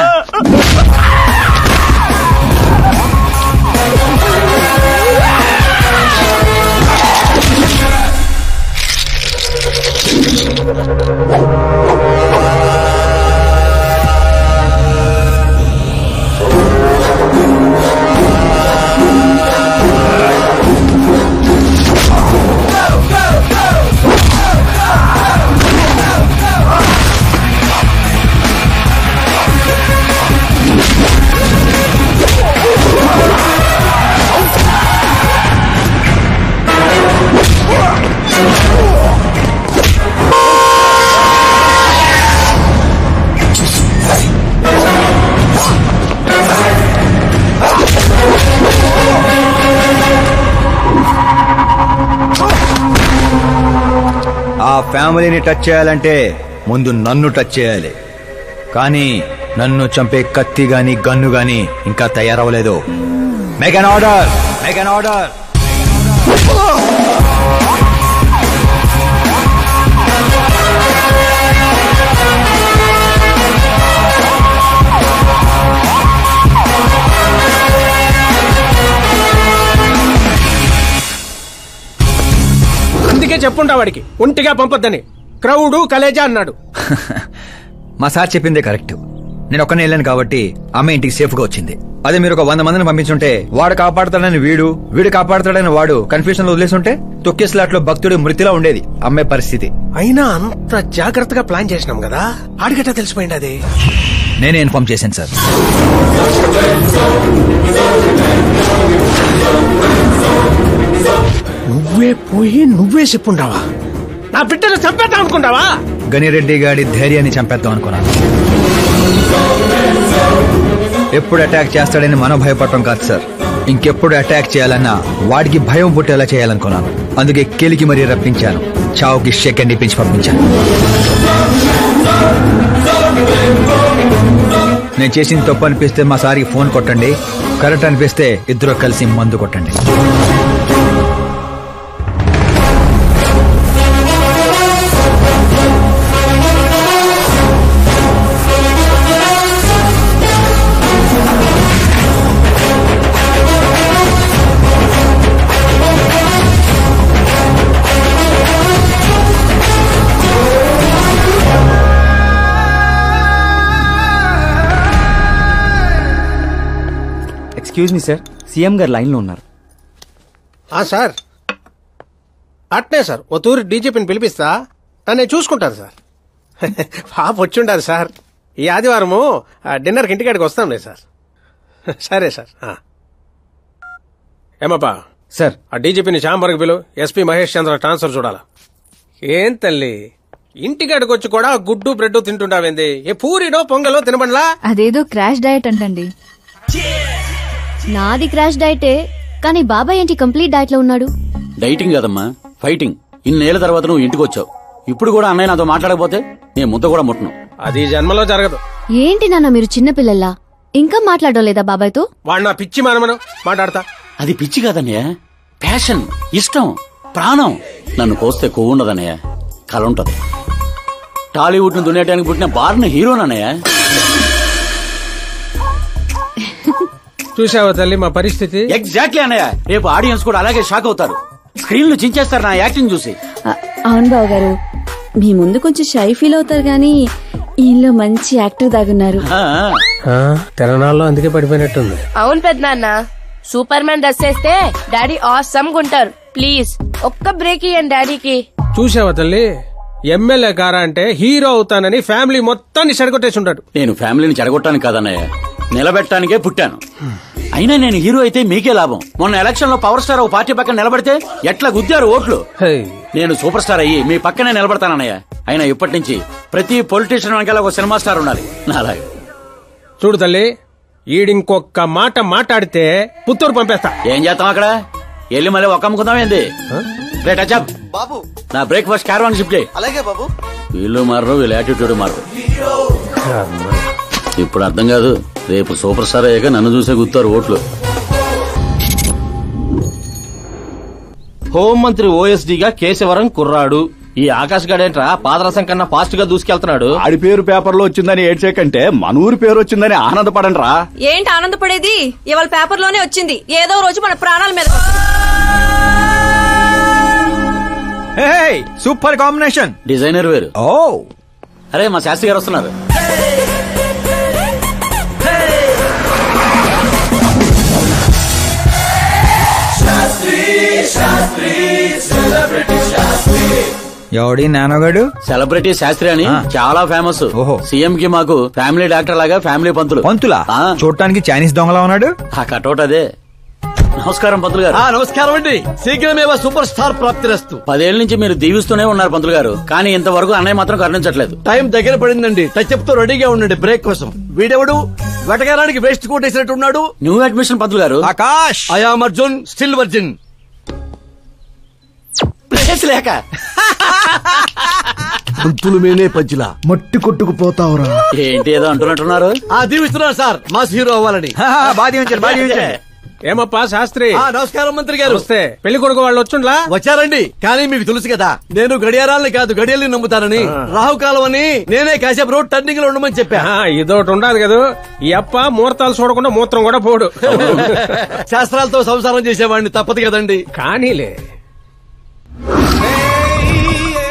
ఆ ఫ్యామిలీని టచ్ చేయాలంటే ముందు నన్ను టచ్ చేయాలి. కానీ నన్ను చంపే కత్తి గాని గన్ను గాని ఇంకా తయారవలేదు. Make an order, make an order. అందుకే చెప్పుంటా వాడికి ఒంటిగా పంపొద్దని. క్రౌడు కలేజా అన్నాడు. మా సార్ చెప్పిందే కరెక్ట్. నేను ఒక్కనే వెళ్ళాను కాబట్టి అమ్మ ఇంటికి సేఫ్ గా వచ్చింది. అదే మీరు ఒక 100 మందిని పంపించుంటే వాడు కాపాడతాడని వీడు కాపాడతాడని వాడు కన్ఫ్యూజన్ లో వదిలేసుంటే తొక్కేస్లాట్ లో భక్తుడి మృతిలా ఉండేది అమ్మాయి పరిస్థితి. అయినా అంత జాగ్రత్తగా ప్లాన్ చేసినాం కదా, ఆడిగట్టా తెలిసిపోయింది. అది నేనే ఇన్ఫార్మ్ చేశాను సార్. నువ్వే పోయి నువ్వే చెప్పుంటావా? నా బిడ్డను చంపేద్దాం అనుకుంటావా? గనిరెడ్డి గాడి ధైర్యాన్ని చంపేద్దాం అనుకున్నాను. ఎప్పుడు అటాక్ చేస్తాడని మనం భయపడటం కాదు సార్, ఇంకెప్పుడు అటాక్ చేయాలన్నా వాడికి భయం పుట్టేలా చేయాలనుకున్నాను. అందుకే కెలికి మరీ రప్పించాను. చావుకి సెకండ్ ఇప్పించి పంపించాను. నేను చేసిన తప్పు అనిపిస్తే మా సారికి ఫోన్ కొట్టండి, కరెక్ట్ అనిపిస్తే ఇద్దరు కలిసి మందు కొట్టండి. ఎక్స్క్యూజ్ మీ సార్, సీఎం గారు లైన్ లో ఉన్నారు. సార్ అట్నే సార్, ఓ తూరి డీజీపీని పిలిపిస్తా, నన్ను చూసుకుంటారు సార్. పాప వచ్చిండారు సార్. ఈ ఆదివారము డిన్నర్కి ఇంటికాడికి వస్తాంలే సార్. సరే సార్. ఏమప్పా సార్, ఆ డీజీపీని చాంబర్కి పిలు, ఎస్పీ మహేష్ చంద్ర ట్రాన్స్ఫర్ చూడాలా. ఏం తల్లి ఇంటికాడికి వచ్చి కూడా గుడ్డు బ్రెడ్ తింటుంటావేంది? ఏ పూరినో పొంగలో తినబండ్లా? అదేదో క్రాష్ డయట్ అంటండి. నాది క్రాష్ డైటే, కానీ బాబాయ్ ఏంటి కంప్లీట్ డైట్ లో ఉన్నాడు? డైటింగ్ కదమ్మా, ఫైటింగ్. ఇన్నేళ్ల తర్వాత నువ్వు ఇంటికి వచ్చావు, ఇప్పుడు కూడా అన్నయ్య నాతో మాట్లాడకపోతే నేను ముద్ద కూడా ముట్టను. అది జన్మలో జరగదు. ఏంటి నాన్న మీరు చిన్నపిల్లల్లా ఇంకా మాట్లాడలేదా బాబాయ్తో? వాడు నా పిచ్చి మనమను మాట్లాడతా. అది పిచ్చి కాదన్నయ్య, ప్యాషన్, ఇష్టం, ప్రాణం. నన్ను కోస్తే కొవ్వు ఉండదన్నయ్య, కళ ఉంటది. టాలీవుడ్ ను దున్నేయడానికి పుట్టిన బార్న హీరోనన్నయ్య. చూసావా తల్లి మా పరిస్థితి? ఎగ్జాక్ట్లీ అన్నయ్య. రేపు ఆడియన్స్ కూడా అలాగే షాక్ అవుతారు. స్క్రీన్ లో చించేస్తారు నా యాక్టింగ్ చూసి. అవును బావ గారు, మీ ముందు కొంచెం షై ఫీల్ అవుతారు గానీ ఈయనలో మంచి యాక్టర్ దాగున్నారు. తెలంగాణలో అందుకే పడిపోయినట్టుంది. అవును పెద్దనాన్న, సూపర్ మ్యాన్ డ్రెస్ వేస్తే డాడీ ఆసమ్ గుంటారు. ప్లీజ్ ఒక్క బ్రేక్ ఇయ్యండి డాడీకి. చూసావా తల్లి, ఎమ్మెల్యే కారా అంటే హీరో అవుతానని ఫ్యామిలీ మొత్తాన్ని చెడగొట్టేసి ఉంటాడు. నేను ఫ్యామిలీని చెడగొట్టాను కాదన్నయ్య, నిలబెట్టడానికే పుట్టాను. అయినా నేను హీరో అయితే మీకే లాభం. మొన్న ఎలక్షన్ లో పవర్ స్టార్ ఒక పార్టీ పక్కన నిలబడితే ఎట్లా గుద్దారు ఓట్లు. నేను సూపర్ స్టార్ అయ్యి మీ పక్కనే నిలబడతానన్నయ్య. అయినా ఇప్పటి నుంచి ప్రతి పొలిటీషియన్ వెనకాల ఒక సినిమా స్టార్ ఉండాలి నాలాగే. చూడు తల్లి, ఈడింకొక్క మాట మాట్లాడితే పుత్తూరు పంపేస్తా. ఏం చేస్తాం అక్కడ? వెళ్ళి మళ్ళీ ఒక్క అమ్ముకుందాం ఏంది? బాబు నా బ్రేక్ఫాస్ట్ క్యారవాన్ షిఫ్ట్ చేయి. అలాగే బాబు. వీళ్ళు మారరు, వీళ్ళ యాటిట్యూడ్ మారరు. ఇప్పుడు అర్థం కాదు, రేపు సూపర్ స్టార్ అయ్యాక నన్ను చూసే గుర్తారు ఓట్లు. హోంమంత్రి ఓఎస్డీగా కేశవరం కుర్రాడు. ఈ ఆకాశ్ గడేంట్రా పాదరసం కన్నా ఫాస్ట్ గా దూసుకెళ్తున్నాడు. ఆడి పేరు పేపర్ లో వచ్చిందని ఏడ్చేకంటే మన ఊరి పేరు వచ్చిందని ఆనందపడండి రా. ఏంటి ఆనందపడేది? ఇవాళ పేపర్ లోనే వచ్చింది. ఏదో రోజు మన ప్రాణాల మీద. Super combination. డిజైనర్ వేరు. ఓ అరే మా శాస్త్రి గారు వస్తున్నారు. ఎవడి నానోగాడు? సెలబ్రిటీ శాస్త్రి అని చాలా ఫేమస్. సీఎం కి మాకు ఫ్యామిలీ డాక్టర్ లాగా ఫ్యామిలీ పంతులు. పంతులా? చూడటానికి చైనీస్ దొంగలా ఉన్నాడు. ఆ కటౌట్ అదే. నమస్కారం పంతులు గారు. నమస్కారం అండి. శీఘ్రమేవో సూపర్ స్టార్ ప్రాప్తిరస్తు. 10 ఏళ్ల నుంచి మీరు దీవిస్తూనే ఉన్నారు పంతులు గారు, కానీ ఇంతవరకు అన్నయ్య మాత్రం కరుణించట్లేదు. టైం దగ్గర పడిందండి. టచ్అప్ తో రెడీగా ఉండండి బ్రేక్ కోసం. వీడెవడు వెటకారానికి వేస్ట్ కోట్ వేసినట్టు ఉన్నాడు? న్యూ అడ్మిషన్ పంతులు గారు. Akash. I'm Arjun, still virgin. Place లేక పంతులు మేనే పంచులా మట్టి కొట్టుకుపోతావురా. ఏంటి ఏదో అంటున్నట్టున్నారు? దీవిస్తున్నారు సార్, మాస్ హీరో అవ్వాలని. ఏమప్పా శాస్త్రి? నమస్కారం మంత్రి గారు. వస్తే పెళ్లి కొడుకు వాళ్ళు వచ్చుండ్లా? వచ్చారండి. కానీ మీకు తెలుసు కదా, నేను గడియారాలని కాదు గడియల్ని నమ్ముతానని. రాహుకాలం అని నేనే కాసేపు రోడ్ టర్నింగ్ లో ఉండమని చెప్పా. ఇదొకటి ఉండాలి కదా. ఈ అప్ప ముహూర్తాలు చూడకుండా మూత్రం కూడా పోడు. శాస్త్రాలతో సంసారం చేసేవాడిని, తప్పదు కదండి. కానీలే.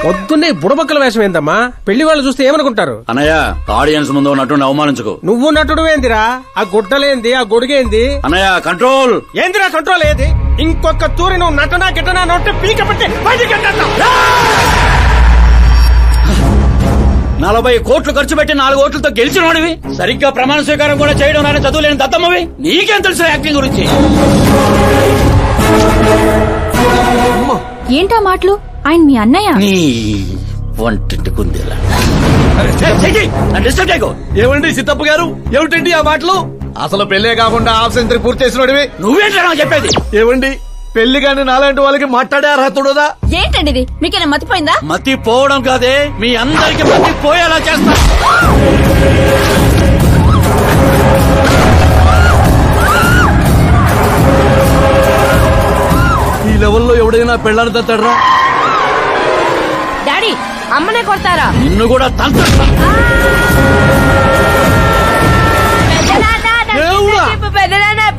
పొద్దున్నే బుడబక్కల వేషం ఏందమ్మా? పెళ్లి వాళ్ళు చూస్తే ఏమనుకుంటారు? అన్నయ్య, ఆడియన్స్ ముందు నటుడిని అవమానించుకో. నువ్వు నటుడు ఏందిరా? ఆ గుడ్డలేంది, ఆ గొడుగేంది? అన్నయ్య కంట్రోల్. ఏందిరా కంట్రోల్ ఏది? ఇంకొక తూరి నువ్వు నటనా గిట్టనా నొట్టే పీక పెట్టి బయటికి 40 కోట్లు ఖర్చు పెట్టి 4 ఓట్లతో గెలిచిన వాడివి, సరిగ్గా ప్రమాణ స్వీకారం కూడా చేయడం రాని చదువు లేని దత్తమ్మవి, నీకేం తెలుసు యాక్టింగ్ గురించి? ఏంటా మాటలు? ఆయన మీ అన్నయ్య. నీ వంటింటి కుందేలా. ఏమండి సిద్ధప్ప గారు, ఏమిటండి ఆ మాటలు? అసలు పెళ్లే కాకుండా హాఫ్ సెంచరీ పూర్తి చేసినోడివి నువ్వేంటా చెప్పేది? ఏమండి, పెళ్లి కానీ నాలాంటి వాళ్ళకి మాట్లాడే అర్హతుడుదా? ఏంటండి ఇది? మీకేనా మతిపోయిందా? మతి పోవడం కాదే, మీ అందరికి మతి పోయేలా చేస్తా. ఈ లెవెల్లో ఎవడైనా పెళ్ళాన్ని తట్టడరా? డాడీ అమ్మనే కొడతారా? నిన్ను కూడా తంత్ర.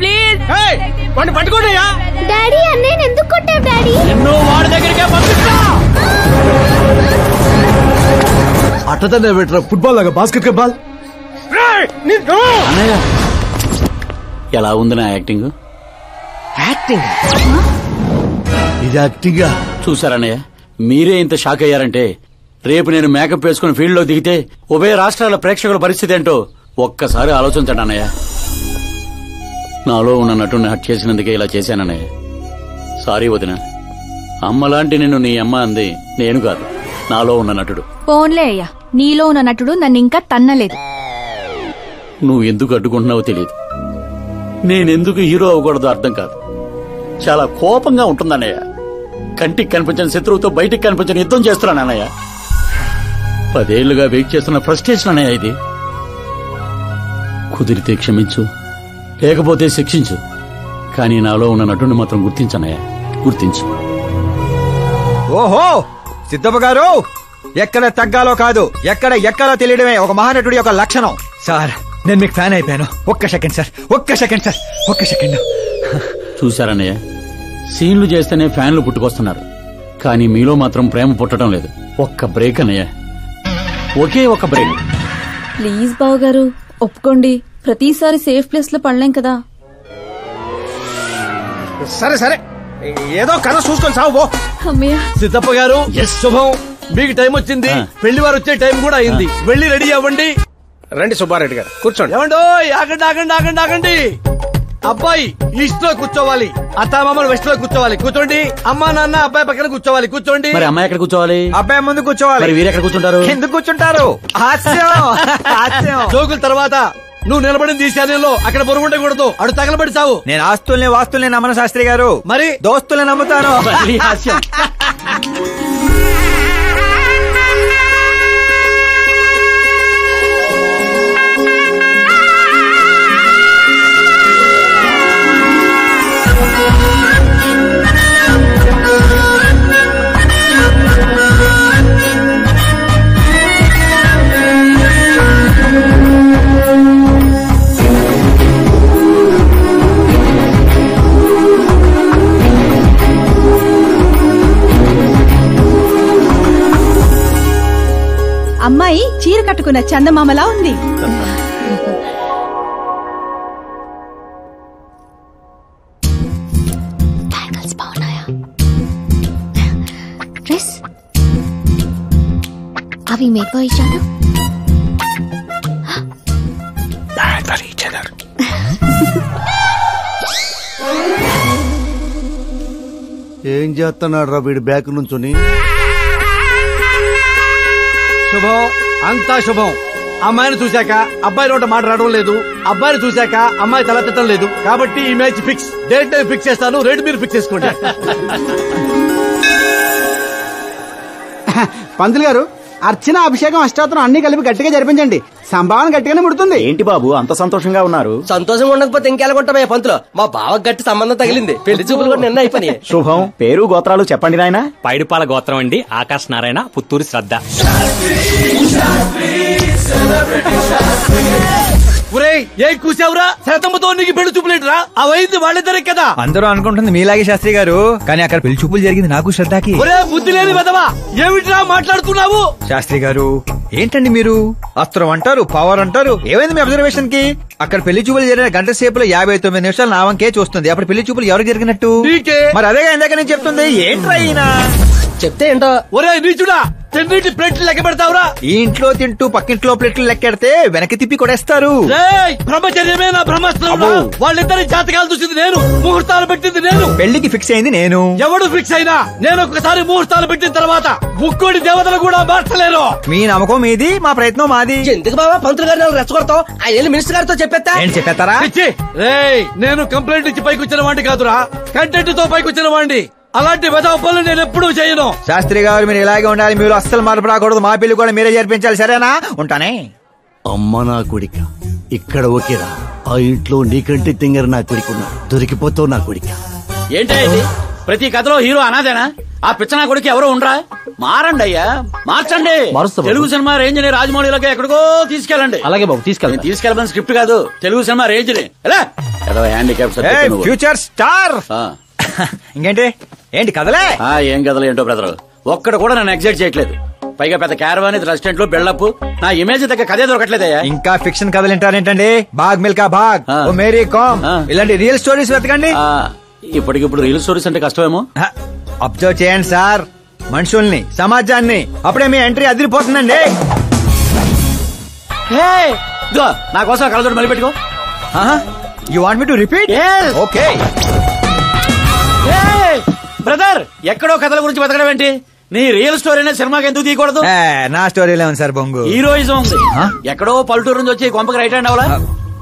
ప్లీజ్ పట్టుకోండియా. డాడీ అన్నయ్య ఎందుకు కొట్టావు డాడీ? నిన్ను వాడి దగ్గరికే పంపిస్తా. అట్టదనే పెట్టరా, ఫుట్బాల్ లాగా బాస్కెట్ బాల్. అన్నయ్య, ఎలా ఉంది నా యాక్టింగ్? యాక్టింగ్ ఇది యాక్టింగ్. చూసారన్నయ్య, మీరే ఇంత షాక్ అయ్యారంటే రేపు నేను మేకప్ వేసుకుని ఫీల్డ్ లో దిగితే ఉభయ రాష్ట్రాల ప్రేక్షకుల పరిస్థితి ఏంటో ఒక్కసారి ఆలోచించండి అన్నయ్య. నాలో ఉన్న నటుని హట్ చేసినందుకే ఇలా చేశానన్నయ్య. సారీ వదిన. అమ్మలాంటి నిన్ను నీ అమ్మ అంది నేను కాదు, నాలో ఉన్న నటుడు. పోన్లే అయ్యా, నీలో ఉన్న నటుడు నన్ను ఇంకా తన్నలేదు. నువ్వు ఎందుకు అడ్డుకుంటున్నావో తెలియదు. నేనెందుకు హీరో అవ్వకూడదో అర్థం కాదు. చాలా కోపంగా ఉంటుందన్నయ్య. కంటికి కనిపించిన శత్రువుతో బయటికి కనిపించిన యుద్ధం చేస్తున్నాను అన్నయ్య. 10 ఏళ్లుగా వెయిట్ చేస్తున్న ఫ్రస్ట్రేషన్ అనే ఇది. కుదిరితే క్షమించు, లేకపోతే శిక్షించు, కానీ నాలో ఉన్న నటుని మాత్రం గుర్తించనయ్యా, గుర్తించు. ఓహో సిద్ధప్ప గారు, ఎక్కడ తగ్గాలో కాదు, ఎక్కడ ఎక్కాలో తెలియడమే ఒక మహానటుడి యొక్క లక్షణం. సార్ నేను మీకు ఫ్యాన్ అయిపోయాను. ఒక్క సెకండ్ సార్, ఒక్క సెకండ్ సార్, ఒక్క సెకండ్. చూశారన్నయ్య, సీన్లు చేస్తేనే ఫ్యాన్లు పుట్టుకొస్తున్నారు, కానీ మీలో మాత్రం ప్రేమ పుట్టడం లేదు. ఒక్క బ్రేక్ అన్నయ్య, ఒకే ఒక బ్రేక్. ప్లీజ్ బావగారు ఒప్పుకోండి. ప్రతిసారి సేఫ్ ప్లేస్ లో పడలేం కదా. సరే సరే, ఏదో కథ చూసుకొని సాగు. సిద్ధప్ప గారు శుభం, మీకు టైం వచ్చింది. పెళ్లి వారు వచ్చే టైం కూడా అయింది. వెళ్ళి రెడీ అవ్వండి. రండి సుబ్బారెడ్డి గారు, కూర్చోండి. ఏమండో, ఆగండి ఆగండి ఆగండి ఆగండి. అబ్బాయి ఈస్ట్ లో కూర్చోవాలి, అత్తామామలు వెస్ట్ లో కూర్చోవాలి. కూర్చోండి. అమ్మా నాన్న అబ్బాయి పక్కన కూర్చోవాలి. కూర్చోండి. మరి అమ్మాయి ఎక్కడ కూర్చోవాలి? అబ్బాయి ముందు కూర్చోవాలి. మరి వీరు ఎక్కడ కూర్చుంటారు? ఎందుకు కూర్చుంటారు? హాస్యం హాస్యం. జోకుల తర్వాత నువ్వు నిలబడింది ఈ శానంలో, అక్కడ బరువు ఉండకూడదు. అడు తగలబడి సావు. నేను ఆస్తుల్ని వాస్తుల్ని నమ్మను శాస్త్రి గారు, మరి దోస్తుల్ని నమ్ముతాను. హాస్యం. అమ్మాయి చీర కట్టుకున్న చందమామలా ఉంది. డ్రెస్ అవి made for each other. Bad for each other. ఏం చేస్తున్నాడు రా వీడి బ్యాక్ నుంచుని? శుభం, అంతా శుభం. అమ్మాయిని చూశాక అబ్బాయి నోట మాట రావడం లేదు, అబ్బాయిని చూశాక అమ్మాయి తల తిట్టడం లేదు. కాబట్టి ఈ మ్యాచ్ ఫిక్స్. డేట్ నేను ఫిక్స్ చేస్తాను, రేట్ మీరు ఫిక్స్ చేసుకోండి. పంతులు గారు, అర్చన అభిషేకం అష్టాత్రం అన్ని కలిపి గట్టిగా జరిపించండి. సంభావన గట్టిగానే ముడుతుంది. ఏంటి బాబు అంత సంతోషంగా ఉన్నారు? సంతోషంగా ఉండకపోతే ఇంకెలాగుంటామయ్యా పంతులు. మా బావ గట్టి సంబంధం తగిలింది. పెళ్లి చూపులు కూడా నిన్న అయిపోయి. శుభం. పేరు గోత్రాలు చెప్పండి నాయన. పైడిపాల గోత్రం అండి, ఆకాశ్ నారాయణ, పుత్తూరు శ్రద్ధ. ఏం కూసావురా? శతమ్మతో నీకు పెళ్లి చూపులేట్రా? అవైంది వాళ్ళిద్దరే కదా. అందరూ అనుకుంటుంది మీలాగే శాస్త్రి గారు, కానీ అక్కడ పెళ్లి చూపులు జరిగింది నాకు శ్రద్ధకి. బుద్ధి లేని వెదవా, ఏమిట్రా మాట్లాడుతున్నావు? శాస్త్రి గారు ఏంటండి మీరు? అస్త్రం అంటారు, పవర్ అంటారు. ఏమైంది మీ అబ్జర్వేషన్ కి? అక్కడ పెళ్లి చూపులు జరిగిన గంట సేపులో 59 నిమిషాలు నా వంకే చూస్తుంది. అప్పుడు పెళ్లి చూపులు ఎవరికి జరిగినట్టు? మరి అదేగా ఇందాక నేను చెప్తుంది. ఏంట్రా ఈయన చెప్తే ఏంటో. ఒరే నీచుడా, తిన్నింటి ప్లేట్లు లెక్క పెడతావురా? ఈ ఇంట్లో తింటూ పక్కింట్లో ప్లేట్లు లెక్కెడితే వెనక్కి తిప్పి కొడేస్తారు. బ్రహ్మచర్యమే నా బ్రహ్మాస్త్రం. వాళ్ళిద్దరి జాతకాలు చూసింది నేను, ముహూర్తాలు పెట్టింది నేను, పెళ్లికి ఫిక్స్ అయింది నేను. ఎవడు ఫిక్స్ అయినా నేను ఒక్కసారి ముహూర్తాలు పెట్టిన తర్వాత ముక్కోడి దేవతలు కూడా మార్చలేరు. మీ నమ్మకం మీది, మా ప్రయత్నం మాది. ఎందుకు బాబా పంతులు గారిని రెచ్చగొడతావు? ఆయన మినిస్టర్ గారితో చెప్పేస్తా. ఏం చెప్పేస్తారా? నేను కంప్లైంట్ ఇచ్చి పైకి వచ్చిన వాడిని కాదురా, కంటెంట్ తో పైకి వచ్చిన వాడిని. అలాంటి వెదవ పనులు నేను ఎప్పుడూ చేయను. శాస్త్రి గారు మీరు ఇలాగే ఉండాలి. మీరు అస్సలు మార్పు రాకూడదు. మా పెళ్లి కూడా మీరే జరిపించాలి, సరేనా? ఉంటానే. అమ్మ నా కొడిక, ఇక్కడ ఓకేరా. ఆ ఇంట్లో నీకంటే తింగర నా కొడుకున్నా, దొరికిపోతావు నా కొడిక. ఏంటో ఇది? ప్రతి కథలో హీరో అనాదేనా? ఆ పిచ్చనా కొడుకు ఎవరో ఉండరా? మారండి అయ్యా, మార్చండి. తెలుగు సినిమా రేంజ్ ని రాజమౌళిలోకి ఎక్కడికో తీసుకెళ్ళండి. అలాగే బాబు, తీసుకెళ్ళమని స్క్రిప్ట్ కాదు, తెలుగు సినిమా రేంజ్ ని. Handicap future star. ఇంకేంటి? ఏంటి కథలే? ఏం కథలు ఏంటో బ్రదర్, ఒక్కడ కూడా నన్ను ఎగ్జైట్ చేయట్లేదు. పైగా పెద్ద క్యారవాన్, రెస్టారెంట్ లో బిల్డప్, నా ఇమేజ్ దగ్గర కథే దొరకట్లేదయ్యా. ఇంకా ఫిక్షన్ కథలు వింటారేంటండి? బాగ్ మిల్కా బాగ్, ఓ మేరీ కామ్, ఇలాంటి రియల్ స్టోరీస్ వెతకండి. ఇప్పటికిప్పుడు రియల్ స్టోరీస్ అంటే కష్టమేమో. అబ్జర్వ్ చేయండి సార్ మనుషుల్ని, సమాజాన్ని, అప్పుడే మీ ఎంట్రీ అదిరిపోతుందండి. నా కోసం కలదోడు మళ్ళీ పెట్టుకో. You want me to repeat? Okay. Brother, ఎక్కడో కథల గురించి బతకడం ఏంటి? నీ రియల్ స్టోరీనే సినిమాకి ఎందుకు తీయకూడదు? నా స్టోరీలే ఉంది సార్ బొంగు. హీరోయిజం ఉంది. ఎక్కడో పల్లెటూరు నుంచి వచ్చి కొంపకి రైట్ హ్యాండ్ అవలా?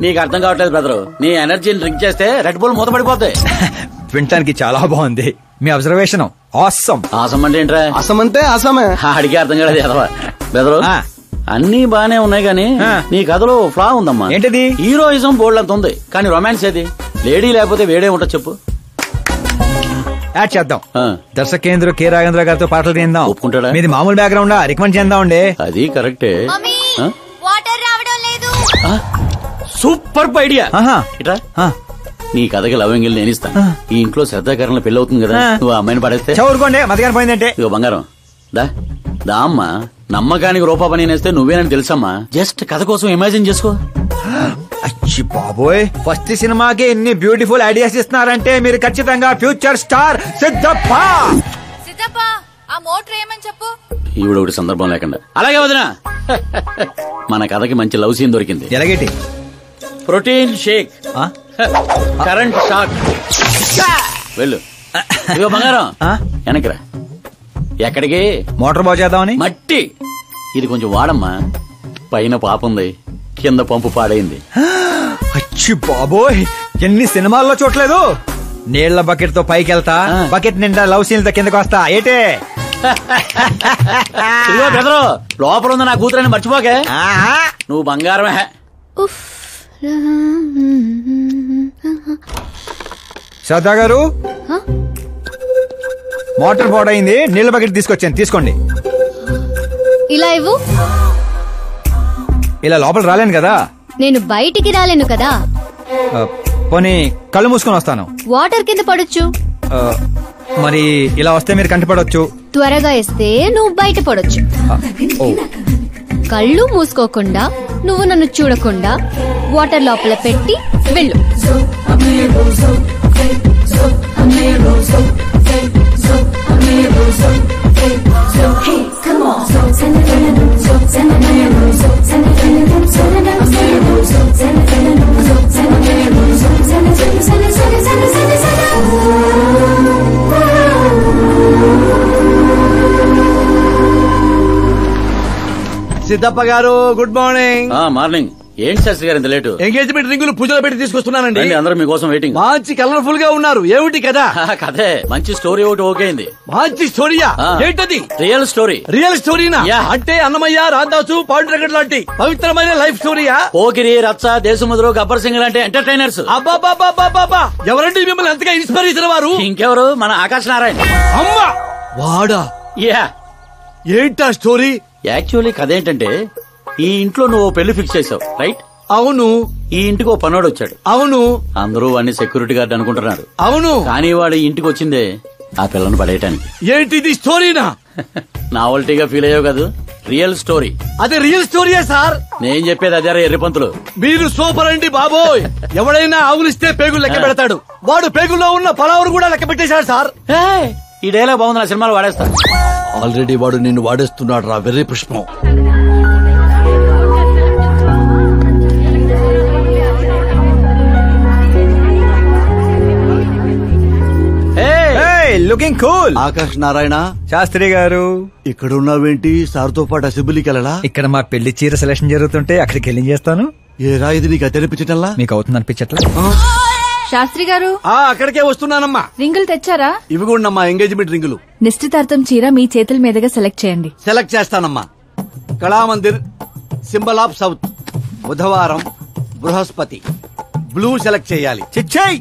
నీకు అర్థం కావట్లేదు బ్రదర్. నీ ఎనర్జీని డ్రింక్ చేస్తే రెడ్ బుల్ మూతపడిపోతాయి. వినటానికి చాలా బాగుంది మీ అబ్జర్వేషన్. ఆసమ్. ఆసమ్ అంటే ఏంట్రా? అసమ్ అంటే అసమే. అడిగే అర్థం కాలేదు ఎదవా. బెదరు అన్ని బానే ఉన్నాయి గానీ నీ కథలో ఫ్లా ఉందమ్మా. ఏంటది? హీరోయిజం బోల్డ్ అంత ఉంది కానీ రొమాన్స్ ఏది? లేడీ లేకపోతే వేడే ఉంటా చెప్పు. యాడ్ చేద్దాం. దర్శకేంద్ర కె రాఘవేంద్ర గారితో పాటలు తీద్దాం. ఒప్పుకుంటాడా? మీది మామూలు బ్యాక్గ్రౌండ్ రికమెండ్ చేద్దాం అండి. అది కరెక్టే. వాటర్ రావడం లేదు. Super idea. ఇట్రా నీ కథకి లవంగిల్ నేను ఇస్తాను. ఈ ఇంట్లో శ్రద్ధాకరణ పెళ్లి అవుతుంది కదా, నువ్వు ఆ అమ్మాయిని పడేస్తే చదువుకోండి మధ్యాహ్నం పోయిందంటే. ఇగో బంగారం దా అమ్మా, నమ్మకానికి రూపా పని నేస్తే నువ్వేనని తెలుసమ్మా. జస్ట్ కథ కోసం ఇమాజిన్ చేసుకో. అచ్చి బాబోయ్, ఫస్ట్ సినిమాకి ఎన్ని బ్యూటిఫుల్ ఐడియాస్ ఇస్తున్నారంటే మీరు ఖచ్చితంగా ఫ్యూచర్ స్టార్ సిద్ధప్ప. ఆ మోటర్ ఏమని చెప్పు. ఈవిడ ఒకటి సందర్భం లేకుండా. అలాగే వదినా, మన కథకి మంచి లవ్ సీన్ దొరికింది. ఎలాగేటి? Protein shake, current shock. వెళ్ళు. ఇదిగో బంగారం వెనకరా. ఎక్కడికి? మోటార్ బాగు చేద్దామని. మట్టి ఇది కొంచెం వాడమ్మా. పైన పాపుంది, కింద పంపు పాడైంది. అచ్చి బాబోయ్, ఎన్ని సినిమాల్లో చూడలేదు. నీళ్ల బకెట్ తో పైకి వెళ్తా, బకెట్ నిండా లవ్ సీన్లతో కిందకి వస్తా. ఏటే బెదరు, లోపల ఉంది నా కూతురని మర్చిపోకే. నువ్వు బంగారమే. శ్రద్ధా గారు, మోటార్ పాడైంది, నీళ్ల బకెట్ తీసుకొచ్చాను, తీసుకోండి. ఇలా ఇవ్వు. ఇలా లోపల రాలేను కదా. నేను బయటికి రాలేను కదా. పోనీ కళ్ళు మూసుకొని వస్తాను. వాటర్ కింద పడొచ్చు. మరి ఇలా వస్తే మీరు కంటిపడవచ్చు. త్వరగా ఇస్తే నువ్వు బయట పడొచ్చు. కళ్ళు మూసుకోకుండా, నువ్వు నన్ను చూడకుండా వాటర్ లోపల పెట్టి వెళ్ళు. సిద్ధప్ప గారు, గుడ్ మార్నింగ్. మార్నింగ్. ఏంటి శాస్త్రి గారు ఇంత లేటు? ఎంగేజ్మెంట్ రింగులు పూజలో పెట్టి తీసుకొస్తున్నానండి. అందరూ మీకోసం వెయిటింగ్. మంచి కలర్ఫుల్ గా ఉన్నారు. ఏమిటి కదా? కథే మంచి స్టోరీ ఒకటి ఓకే అయింది. మంచి స్టోరీయా? ఏంటది? Real story. రియల్ స్టోరీనా? అంటే అన్నమయ్య, రాధాసు, పాండురంగడ్ లాంటి పవిత్రమైన లైఫ్ స్టోరీయా? పోకిరి, రచ్చ, దేశముద్రు, గబ్బర్ సింగ్ లాంటి ఎంటర్టైనర్స్. అబ్బాబాబాబాబా, ఎవరండి మిమ్మల్ని అంతగా ఇన్స్పైర్ చేసిన వారు? ఇంకెవరు, మన ఆకాశ్ నారాయణ. అమ్మా వాడా? ఏంటా స్టోరీ? యాక్చువల్లీ కథ ఏంటంటే, ఈ ఇంట్లో నువ్వు పెళ్లి ఫిక్స్ చేసావు, రైట్? అవును. ఈ ఇంటికి ఓ పనోడు వచ్చాడు. అవును. అందరూ వాడిని సెక్యూరిటీ గార్డ్ అనుకుంటున్నారు. అవును. కానీ వాడు ఇంటికి వచ్చిందే ఆ పిల్లను పడేయటానికి. ఏంటిది స్టోరీనా? నావల్టీగా ఫీల్ అయ్యావు కదా. Real story. అదే రియల్ స్టోరీయా సార్? నేను చెప్పేది అదే ఎర్రిపంతులు. మీరు సూపర్ అండి బాబోయ్. ఎవడైనా ఆవులిస్తే పేగులు లెక్క పెడతాడు. వాడు పేగుల్లో ఉన్న పలావురు కూడా లెక్క పెట్టేశాడు సార్. ఈ డైలాగ్ బాగుంది, నా సినిమాలో వాడేస్తా. ఆల్రెడీ వాడు నిన్ను వాడేస్తున్నాడు రా వెర్రి పుష్పం. Looking cool. ఆకాశ్ నారాయణ శాస్త్రి గారు, ఇక్కడ ఉన్నావేంటి? సార్తో పాటు అసెంబ్లీకి వెళ్ళలా? ఇక్కడ మా పెళ్లి చీర సెలక్షన్ జరుగుతుంటే అక్కడికి వెళ్ళి చేస్తాను. ఏ రా ఇది నీకు అనిపించటల్లా? మీకు అవుతుంది అనిపించట్లా? శాస్త్రి గారు, అక్కడికే వస్తున్నానమ్మా. రింగులు తెచ్చారా? ఇవి కూడా అమ్మా, ఎంగేజ్మెంట్ రింగులు. నిశ్చితార్థం చీర మీ చేతుల మీదుగా సెలెక్ట్ చేయండి. సెలెక్ట్ చేస్తానమ్మా. కళామందిర్, సింబల్ ఆఫ్ సౌత్, బుధవారం, బృహస్పతి. బ్లూ సెలెక్ట్ చేయాలి. చిచ్చాయి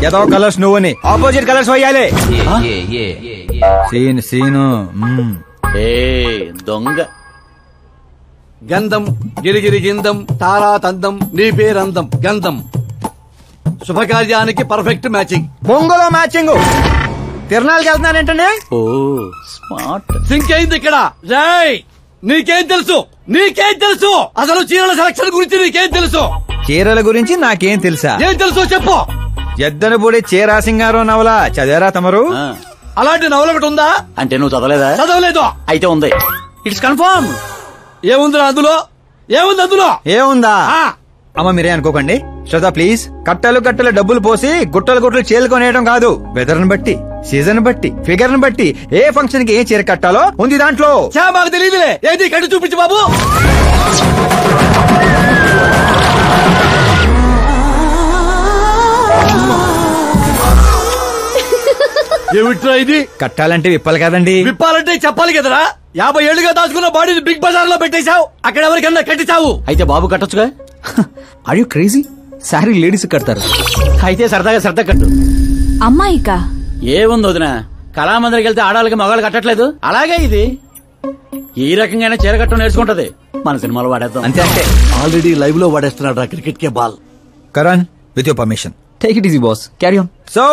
ఏదో కలర్స్ నువ్వుని ఆపోజిట్ కలర్స్ వేయాలి. సీను దొంగ. గంధం, గిరిగిరి గిందం, తారా తందం, నీ పేరందం. గంధం శుభకార్యానికి పర్ఫెక్ట్ మ్యాచింగ్. బొంగులో మ్యాచింగ్. తిరణాలకి వెళ్తున్నానంటే ఓ స్మార్ట్. సింక్ అయింది ఇక్కడ. రాయ్, నీకేం తెలుసు? నీకేం తెలుసు? అసలు చీరల సెలక్షన్ గురించి నీకేం తెలుసు? చీరల గురించి నాకేం తెలుసా? ఏం తెలుసో చెప్పు. ఎద్దనపూడి చీరా సింగారం నవల చదివారా తమరు? అలాంటి నవల ఒకటి ఉందా? అంటే నువ్వు చదవలేదా? చదవలేదు. అయితే ఉంది. It's confirm. ఏముందిరా అందులో? ఏముంది అందులో? ఏముందా? అమ్మ మీరే అనుకోకండి. శ్రద్ధ ప్లీజ్. కట్టలు కట్టలు డబ్బులు పోసి గుట్టలు గుట్టలు చీరకొనేయడం కాదు. వెదర్ ని బట్టి, సీజన్ బట్టి, ఫిగర్ ని బట్టి ఏ ఫంక్షన్ కి ఏ చీర కట్టాలో ఉంది దాంట్లో. మాకు తెలియదులే. ఏది కట్టి చూపించు బాబు. ఏమిట్రా ఇది? కట్టాలంటే విప్పాలి కదండి. విప్పాలంటే చెప్పాలి కదరా. 50 ఏళ్లుగా దాచుకున్న బాడీని బిగ్ బజార్ లో పెట్టేశావు. అక్కడ ఎవరికన్నా కట్టించావు. అయితే బాబు కట్టొచ్చుగా. Are you crazy? Sorry ladies కడతారు. అయితే సరదాగా శ్రద్ధ కట్టు. అమ్మాయికా? ఏముంది వదినా, కళామందిరికి వెళ్తే ఆడాలకి మగాళ్ళు కట్టట్లేదు, అలాగే ఇది ఈ రకంగానే చీర కట్టడం నేర్చుకుంటది. మన సినిమాలో వాడేద్దాం. అంతే అంతే. ఆల్రెడీ లైవ్ లో వాడేస్తున్నాడు రా క్రికెట్ కే ball. Karan, with your permission. Take it easy boss, carry on. So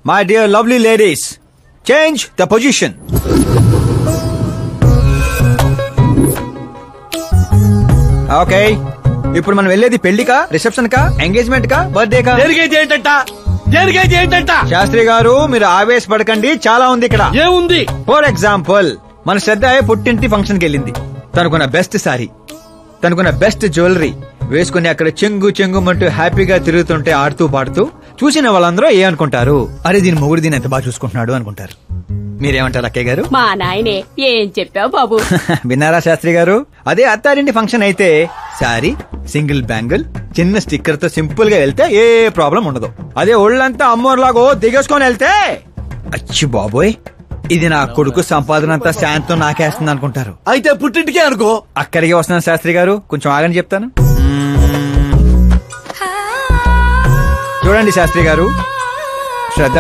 my dear lovely ladies, change the position. Okay, ఇప్పుడు మనం వెళ్ళేది పెళ్లికా, రిసెప్షన్ కా, ఎంగేజ్మెంట్ కా, బర్త్డే కా? శాస్త్రి గారు మీరు ఆవేశపడకండి, చాలా ఉంది ఇక్కడ. ఏముంది? ఫర్ ఎగ్జాంపుల్, మన శ్రద్ధ పుట్టింటి ఫంక్షన్ కి వెళ్ళింది. తనకున్న బెస్ట్ సారీ, తనకున్న బెస్ట్ జ్యువెలరీ వేసుకుని అక్కడ చెంగు చెంగుమంటూ హ్యాపీగా తిరుగుతుంటే ఆడుతూ పాడుతూ చూసిన వాళ్ళందరూ ఏ అనుకుంటారు? అరే దీని మొగుడు దీని ఎంత బాగా చూసుకుంటున్నాడు అనుకుంటారు. మీరేమంటారు అక్కయ్య గారు? మా నాయనే ఏం చెప్పావు బాబు. విన్నారా శాస్త్రి గారు? అదే అత్తారింటి ఫంక్షన్ అయితే సారీ, సింగిల్ బ్యాంగిల్, చిన్న స్టిక్కర్ తో సింపుల్ గా వెళ్తే ఏ ప్రాబ్లం ఉండదు. అదే ఒళ్ళంతా అమ్మోర్లాగో దిగేసుకొని వెళ్తే అచ్చి బాబోయ్ ఇది నా కొడుకు సంపాదన అంతా శాంతం నాకేస్తుంది అనుకుంటారు. అయితే పుట్టింటికే అనుకో. అక్కడికి వస్తున్నాను శాస్త్రి గారు, కొంచెం ఆగని చెప్తాను. చూడండి శాస్త్రి గారు, శ్రద్ధ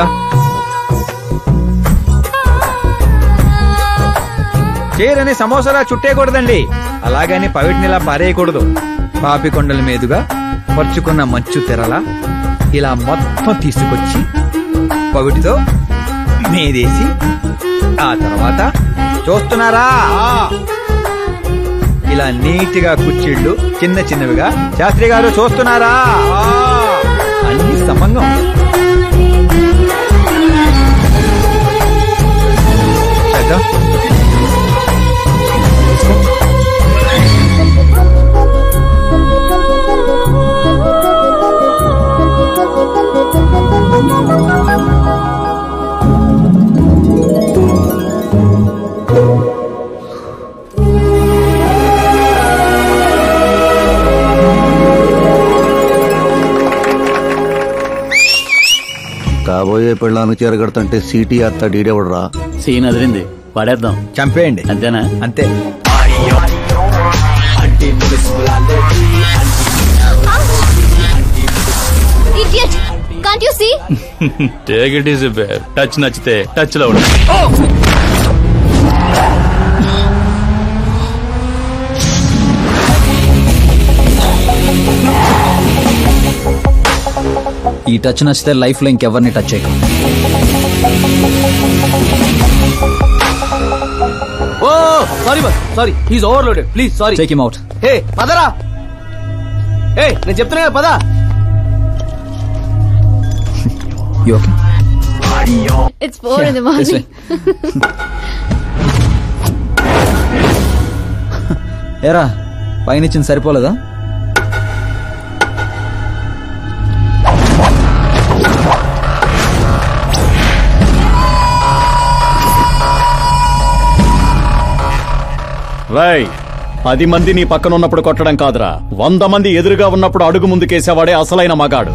చీరని సమోసాలా చుట్టేయకూడదండి, అలాగని పవిటినిలా పారేయకూడదు. పాపికొండల మీదుగా పరుచుకున్న మంచు తెరలా ఇలా మొత్తం తీసుకొచ్చి పవిటితో మీదేసి ఆ తర్వాత చూస్తున్నారా ఇలా నీట్గా కుర్చీళ్ళు చిన్న చిన్నవిగా. శాస్త్రి గారు చూస్తున్నారా? అన్ని సమంగా ఉంది. కాబోయే పెళ్ళాను చేరగడుతుంటే సీటీ అత్త డీడేవడరా. సీన్ అదిరింది, వాడేద్దాం. చంపేయండి. అంతేనా? అంతే. Idiot! Can't you see? Take it easy babe. Touch నచ్చితే టచ్ లో ఉండు. ఈ టచ్ నచ్చితే లైఫ్ లో ఇంకెవరిని టచ్ చేయకు. Oh sorry boss, sorry, he's overloaded, please sorry. Take him out. Hey పదరా, హే నేను చెప్తున్నా కదా పదా. You okay? It's 4 in the morning. ఏరా పైనిచ్చింది సరిపోలేదా? రై 10 మంది నీ పక్కన ఉన్నప్పుడు కొట్టడం కాదురా, 100 మంది ఎదురుగా ఉన్నప్పుడు అడుగు ముందుకేసేవాడే అసలైన మగాడు.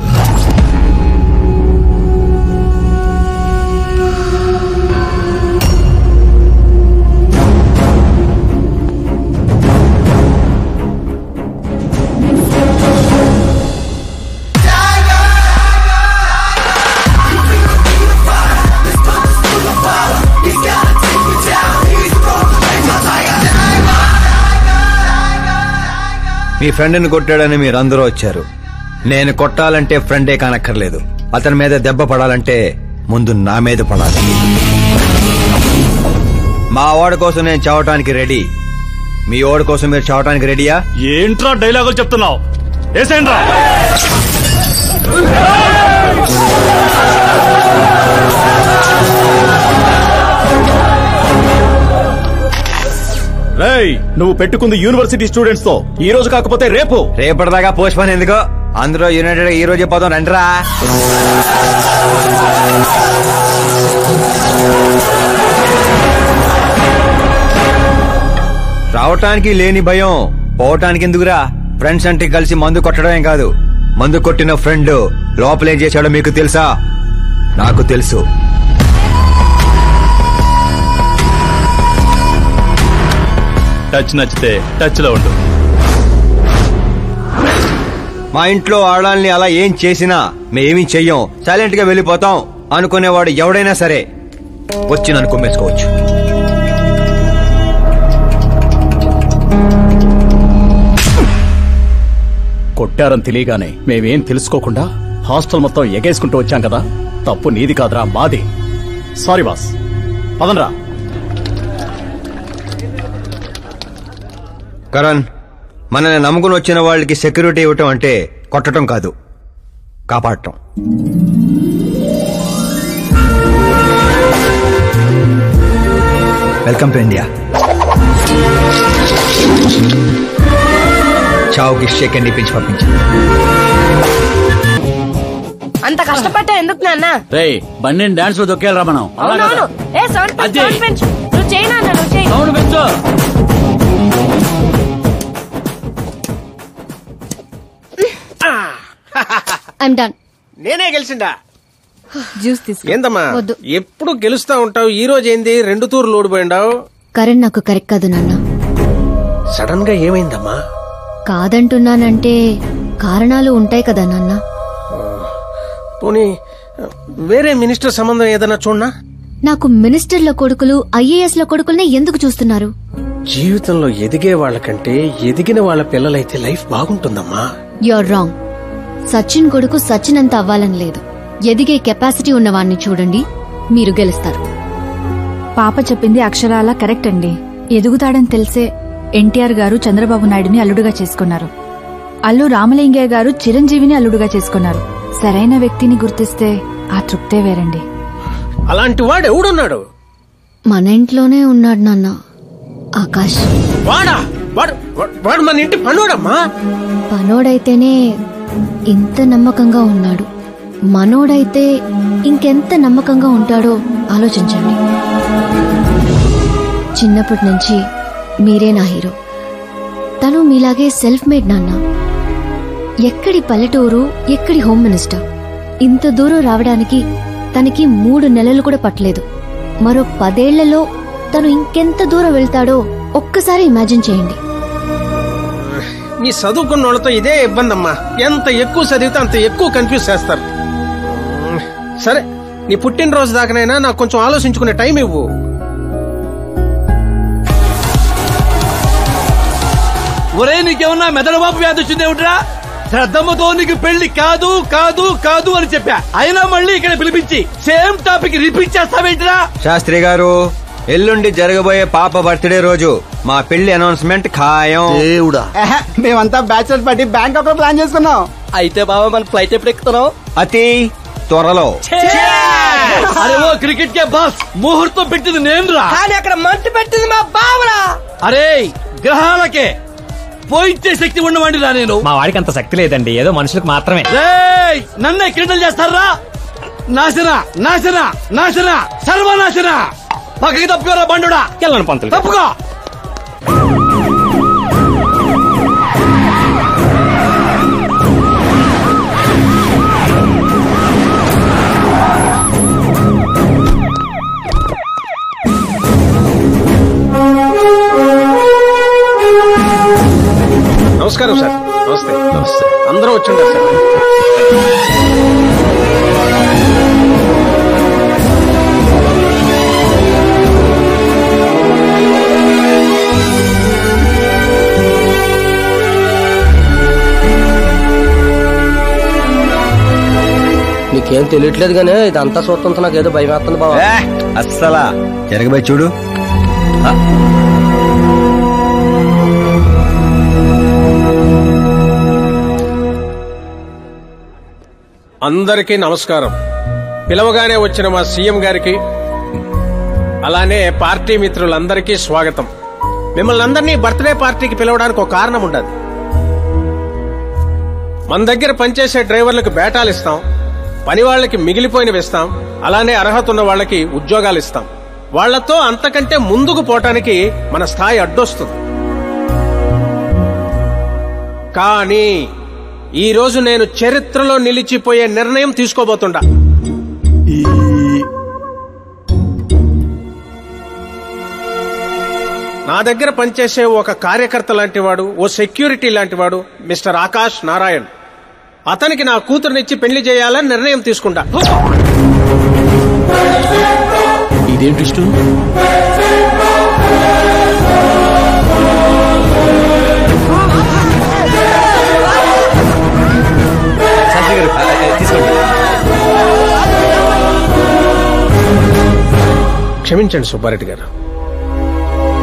మీ ఫ్రెండ్ని కొట్టాడని మీరందరూ వచ్చారు. నేను కొట్టాలంటే ఫ్రెండే కానక్కర్లేదు, అతని మీద దెబ్బ పడాలంటే ముందు నా మీద పడాలి. మా వాడి కోసం నేను చావటానికి రెడీ, మీ వాడి కోసం మీరు చావటానికి రెడీయా? ఏంట్రా డైలాగులు చెప్తున్నావు? ఏసేంట్రా. రేయ్ నువ్వు పెట్టుకుంది యూనివర్సిటీ స్టూడెంట్స్ తో, ఈ రోజు కాకపోతే రేపు. రేపటిదాకా పోస్ట్ పోన్ ఎందుకో, అందరూ యునైటెడ్ ఈ రోజే పోదాం రండిరా. రావటానికి లేని భయం పోవటానికి ఎందుకురా? ఫ్రెండ్స్ అంటే కలిసి మందు కొట్టడమే కాదు, మందు కొట్టిన ఫ్రెండ్ లోపలేం చేశాడో మీకు తెలుసా? నాకు తెలుసు. టచ్ నచ్చితే టచ్ లో ఉండు. మా ఇంట్లో ఆడాలని అలా ఏం చేసినా మేమేమీ చెయ్యం, సైలెంట్ గా వెళ్ళిపోతాం అనుకునేవాడు ఎవడైనా సరే వచ్చి నన్ను కుమ్మేసుకోవచ్చు. కొట్టారని తెలియగానే మేమేం తెలుసుకోకుండా హాస్టల్ మొత్తం ఎగేసుకుంటూ వచ్చాం కదా, తప్పు నీది కాదురా, మాది. Sorry boss, పదనరా. కరణ్, మనల్ని నమ్ముకుని వచ్చిన వాళ్ళకి సెక్యూరిటీ ఇవ్వటం అంటే కొట్టడం కాదు, కాపాడటం. Welcome to India. చావుకి షేక్ అండ్ ఇప్పించి పంపించాను. అంత కష్టపడ్డా ఎందుకు నాన్న? రే బండి డాన్స్ లో దొక్కేయాలరా మనం. అవునవును. ఏ సౌండ్ పెంచు. నువ్వు చేయి నాన్న, నువ్వు చేయి. సౌండ్ పెంచు. I'm done. నేనే గెలిచిండా? జ్యూస్ తీసుకో. ఏందమ్మా ఎప్పుడు గెలుస్తా ఉంటావు, ఈ రోజు ఏంది 2 తూర్లు ఓడిపోయిండావు? కరణ్ నాకు కరెక్ట్ కాదు నాన్న. సడన్ గా ఏమైందమ్మా? కాదంటున్నానంటే కారణాలు ఉంటాయి కదా నాన్న. పోనీ వేరే మినిస్టర్ సంబంధం ఏదైనా చూడనా? నాకు మినిస్టర్ల కొడుకులు ఐఏఎస్ ల కొడుకుల్నే ఎందుకు చూస్తున్నారు? జీవితంలో ఎదిగే వాళ్ళకంటే ఎదిగిన వాళ్ళ పిల్లలైతే లైఫ్ బాగుంటుందమ్మా. You're wrong. సచిన్ కొడుకు సచిన్ అంత అవ్వాలని లేదు. ఎదిగే కెపాసిటీ ఉన్నవాణ్ణి చూడండి, మీరు గెలుస్తారు. పాప చెప్పింది అక్షరాలా కరెక్ట్ అండి. ఎదుగుతాడని తెలిసే ఎన్టీఆర్ గారు చంద్రబాబు నాయుడుని అల్లుడుగా చేసుకున్నారు. అల్లు రామలింగయ్య గారు చిరంజీవిని అల్లుడుగా చేసుకున్నారు. సరైన వ్యక్తిని గుర్తిస్తే ఆ తృప్తే వేరండి. అలాంటి వాడు ఎవడున్నాడు? మన ఇంట్లోనే ఉన్నాడు నాన్న, ఆకాష్. వాడా? వాడు మన ఇంటి పనోడమ్మా. పనోడైతేనే ఇంత నమ్మకంగా ఉన్నాడు. మనోడైతే ఇంకెంత నమ్మకంగా ఉంటాడో ఆలోచించండి. చిన్నప్పటి నుంచి మీరే నా హీరో. తను మీలాగే సెల్ఫ్ మేడ్ నాన్న. ఎక్కడి పల్లెటూరు, ఎక్కడి హోమ్ మినిస్టర్. ఇంత దూరం రావడానికి తనకి 3 నెలలు కూడా పట్టలేదు. మరో 10 ఏళ్లలో తను ఇంకెంత దూరం వెళ్తాడో ఒక్కసారి ఇమాజిన్ చేయండి. నీ చదువుకున్న వాళ్ళతో ఇదే ఇబ్బంది అమ్మా. ఎంత ఎక్కువ చదివితే అంత ఎక్కువ కన్ఫ్యూజ్ చేస్తారు. సరే, నీ పుట్టినరోజు దాకానైనా నాకు కొంచెం ఆలోచించుకునే టైం ఇవ్వు. ఒరే నీకేమన్నా మెదడుబాబు వ్యాధి వచ్చిందేమిట్రా? శ్రద్ధమ్మతో నీకు పెళ్లి కాదు కాదు కాదు అని చెప్పా, అయినా మళ్ళీ ఇక్కడ పిలిపించి సేమ్ టాపిక్ రిపీట్ చేస్తావేంటిరా? శాస్త్రి గారు, ఎల్లుండి జరగబోయే పాప బర్త్డే రోజు మా పెళ్లి అనౌన్స్మెంట్ ఖాయం. దేవుడా, మేమంతా బ్యాచులర్ పార్టీ బ్యాంకాక్ లో ప్లాన్ చేసుకున్నాం. అయితే బాబా మన ఫ్లైట్ ఎప్పుడు ఎక్కుతున్నావు? అతి త్వరలో. అరే ఓ క్రికెట్ కే బాస్, ముహూర్తం పెట్టింది నేను రా. కానీ అక్కడ మంట పెట్టింది మా బావరా. అరే గ్రహాలకే పోయించే శక్తి ఉన్నవాడిని రా నేను. మా వాడికి అంత శక్తి లేదండి, ఏదో మనుషులకు మాత్రమే. నన్నే క్రీడలు చేస్తారా? నాశన నాశన నాశన సర్వనాశన. పక్కకి తప్పుకోరా బండుడా. వెళ్ళను పంతులు. తప్పుకో. నమస్కారం సార్. నమస్తే. నమస్తే. అందరూ వచ్చిండారు సార్. నీకేం తెలియట్లేదు గానీ ఇదంతా చూస్తుంటే నాకు ఏదో భయం వేస్తుంది బాబా. అస్సలా జరగబోయి చూడు. అందరికీ నమస్కారం. పిలవగానే వచ్చిన మా సీఎం గారికి, అలానే పార్టీ మిత్రులందరికీ స్వాగతం. మిమ్మల్ని అందరినీ బర్త్డే పార్టీకి పిలవడానికి ఒక కారణం ఉండదు. మన దగ్గర పనిచేసే డ్రైవర్లకు బేటాలు ఇస్తాం, పని వాళ్ళకి మిగిలిపోయినవి ఇస్తాం, అలానే అర్హత ఉన్న వాళ్ళకి ఉద్యోగాలు ఇస్తాం. వాళ్లతో అంతకంటే ముందుకు పోవటానికి మన స్థాయి అడ్డొస్తుంది. కానీ ఈ రోజు నేను చరిత్రలో నిలిచిపోయే నిర్ణయం తీసుకోబోతుండా. నా దగ్గర పనిచేసే ఒక కార్యకర్త లాంటి వాడు, ఓ సెక్యూరిటీ లాంటి వాడు మిస్టర్ ఆకాష్ నారాయణ్. అతనికి నా కూతురునిచ్చి పెళ్లి చేయాలని నిర్ణయం తీసుకుంటా. ఇదేంటి క్షమించండి సుబ్బారెడ్డి గారు.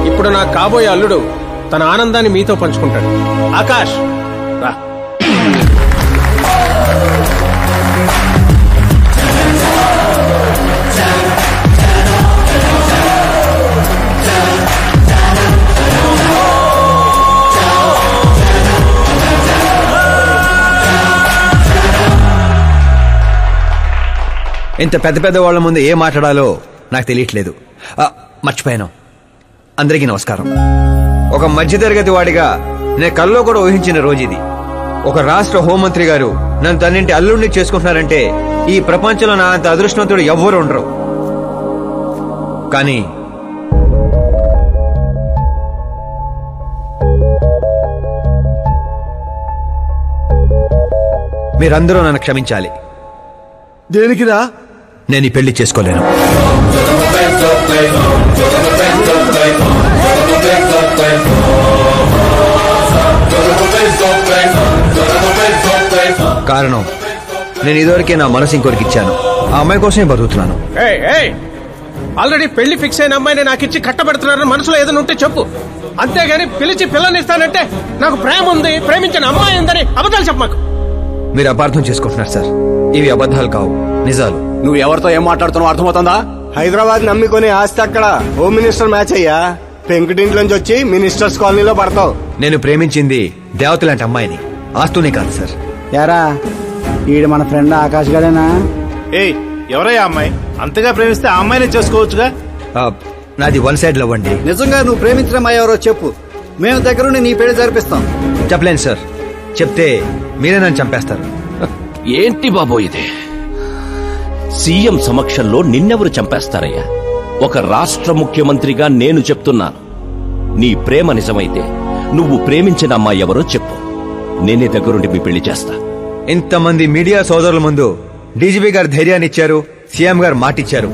ఇప్పుడు నా కాబోయే అల్లుడు తన ఆనందాన్ని మీతో పంచుకుంటాడు. ఆకాష్ రా. ఇంత పెద్ద పెద్ద వాళ్ళ ముందు ఏం మాట్లాడాలో నాకు తెలియట్లేదు. మర్చిపోయాను. అందరికీ నమస్కారం. ఒక మధ్యతరగతి వాడిగా నేను కల్లో కూడా ఊహించిన రోజు ఇది. ఒక రాష్ట్ర హోంమంత్రి గారు నన్ను తన్నింటి అల్లుడిని చేసుకుంటున్నారంటే ఈ ప్రపంచంలో నా అంత అదృష్టవంతుడు ఎవ్వరూ ఉండరు. కానీ మీరందరూ నన్ను క్షమించాలి. దేనికిరా? నేను ఈ పెళ్లి చేసుకోలేను. కారణం నేను ఇదివరకే నా మనసు ఇంకొరికి ఇచ్చాను. ఆ అమ్మాయి కోసమే బతుకుతున్నాను. ఆల్రెడీ పెళ్లి ఫిక్స్ అయిన అమ్మాయిని నాకు ఇచ్చి కట్టబెడుతున్నారని మనసులో ఏదైనా ఉంటే చెప్పు. అంతేగాని పిలిచి పిల్లనిస్తానంటే నాకు ప్రేమ ఉంది, ప్రేమించిన అమ్మాయి ఉందని అబద్ధాలు చెప్పమాకు. మీరు అపార్థం చేసుకుంటున్నారు సార్. ఇవి అబద్ధాలు కావు, నిజాలు. నువ్వు ఎవరితో ఏం మాట్లాడుతున్నావు అర్థమవుతుందా? హైదరాబాద్ నమ్మికొని ఆస్తి అక్కడ హోమ్ మినిస్టర్ మ్యాచ్ అయ్యా. పెంకుటింట్లోంచి వచ్చి మినిస్టర్స్ కాలనీలో పడతావు. నేను ప్రేమించింది దేవత లాంటి అమ్మాయిని, ఆస్తూనే కాదు సార్. యారా ఈడు మన ఫ్రెండ్ ఆకాష్ గారేనా? ఎవరయ్యా అమ్మాయి? అంతగా ప్రేమిస్తే ఆ అమ్మాయినే చేసుకోవచ్చుగా. నాది వన్ సైడ్ లవ్ అండి. నిజంగా నువ్వు ప్రేమించిన అమ్మాయి ఎవరో చెప్పు, మేము దగ్గరుండి నీ పెళ్లి జరిపిస్తాం. చెప్పలేను సార్. చెప్తే మీరే నన్ను చంపేస్తారు. ఏంటి బాబో ఇది? సీఎం సమక్షంలో నిన్నెవరు చంపేస్తారయ్యా? ఒక రాష్ట్ర ముఖ్యమంత్రిగా నేను చెప్తున్నాను, నీ ప్రేమ నిజమైతే నువ్వు ప్రేమించిన అమ్మాయి ఎవరో చెప్పు, నేనే దగ్గరుండి మీ పెళ్లి చేస్తా. ఇంతమంది మీడియా సోదరుల ముందు డీజీపీ గారు ధైర్యాన్ని ఇచ్చారు, సీఎం గారు మాటిచ్చారు.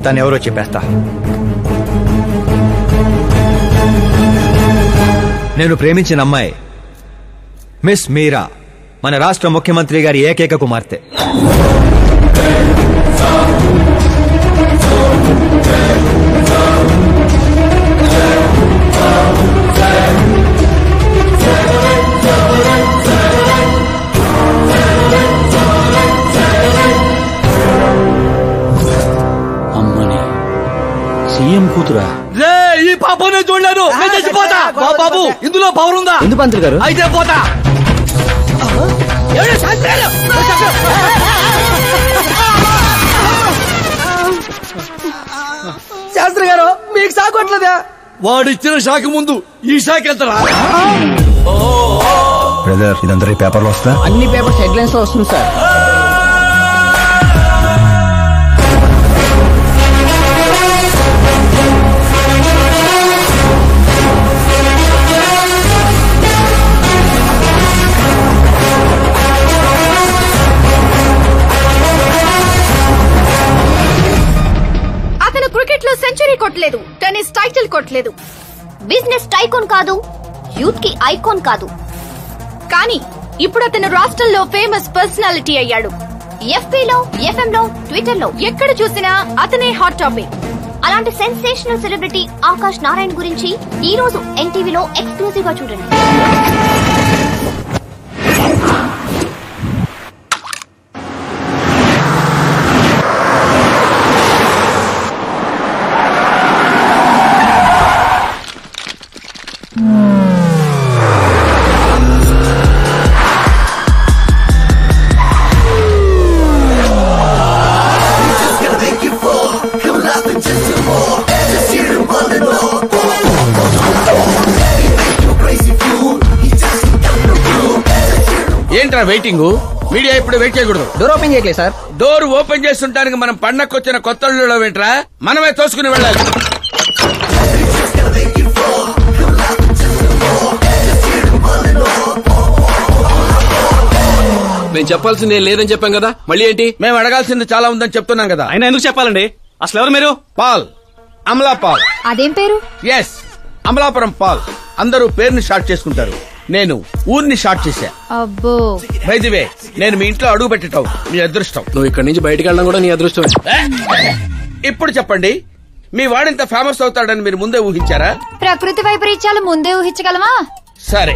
తను ఎవరో చెప్పేస్తా. నేను ప్రేమించిన అమ్మాయి మిస్ మీరా, మన రాష్ట్ర ముఖ్యమంత్రి గారి ఏకైక కుమార్తె. అమ్మని సీఎం కూతురా? ఈ పాప నేను చూడలేను. నేను చచ్చిపోతా. బాబు ఇందులో పవర్ ఉందా? ఎందుకు మంత్రి గారు? అయితే పోతా. శాస్త్రి గారు మీకు సాగొట్లేదా? వాడిచ్చిన షాక్ ముందు ఈ షాక్ ఎంతరా? బ్రదర్, ఇదంతా పేపర్లో వస్తా. అన్ని పేపర్స్ హెడ్లైన్స్ లో వస్తుంది సార్. క్రికెట్ లో సెంచరీ కొట్టలేదు, టెన్నిస్ టైటిల్ కొట్టలేదు, బిజినెస్ టైకోన్ కాదు, యూత్ కి ఐకాన్ కాదు. కానీ ఇప్పుడు అతను రాష్ట్రంలో ఫేమస్ పర్సనాలిటీ అయ్యాడు. ఎఫ్బీలో, ఎఫ్ఎం లో, ట్విట్టర్ లో ఎక్కడ చూసినా అతనే హాట్ టాపిక్. అలాంటి సెన్సేషనల్ సెలబ్రిటీ ఆకాష్ నారాయణ్ గురించి ఈ రోజు ఎన్టీవీలో ఎక్స్క్లూజివ్ గా చూడండి. ఏంట్రా వెయిటింగ్? మీడియా ఇప్పుడు వెయిట్ చేయకూడదు. డోర్ ఓపెన్ చేయట్లేదు సార్. డోర్ ఓపెన్ చేస్తుంటానికి మనం పండక్కొచ్చిన కొత్త ఇళ్ళలో ఏంట్రా? మనమే తోసుకుని వెళ్ళాలి. మేము చెప్పాల్సింది లేదని చెప్పాం కదా, మళ్ళీ ఏంటి? మేము అడగాల్సింది చాలా ఉందని చెప్తున్నాం కదా. అయినా ఎందుకు చెప్పాలండి? అసలు ఎవరు మీరు? పాల్, అమలా పాల్. అదేం పేరు? ఎస్, అమలాపురం పాల్. అందరూ పేరుని షార్ట్ చేసుకుంటారు, నేను ఊరిని షార్ట్ చేశా. అబ్బో. బై ది వే, నేను మీ ఇంట్లో అడుగు పెట్టటం మీ అదృష్టం. నువ్వు ఇక్కడి నుంచి బయటకు వెళ్ళడం కూడా నీ అదృష్టం. ఇప్పుడు చెప్పండి, మీ వాడింత ఫేమస్ అవుతాడని మీరు ముందే ఊహించారా? ప్రకృతి వైపరీత్యాలు ముందే ఊహించగలమా? సరే,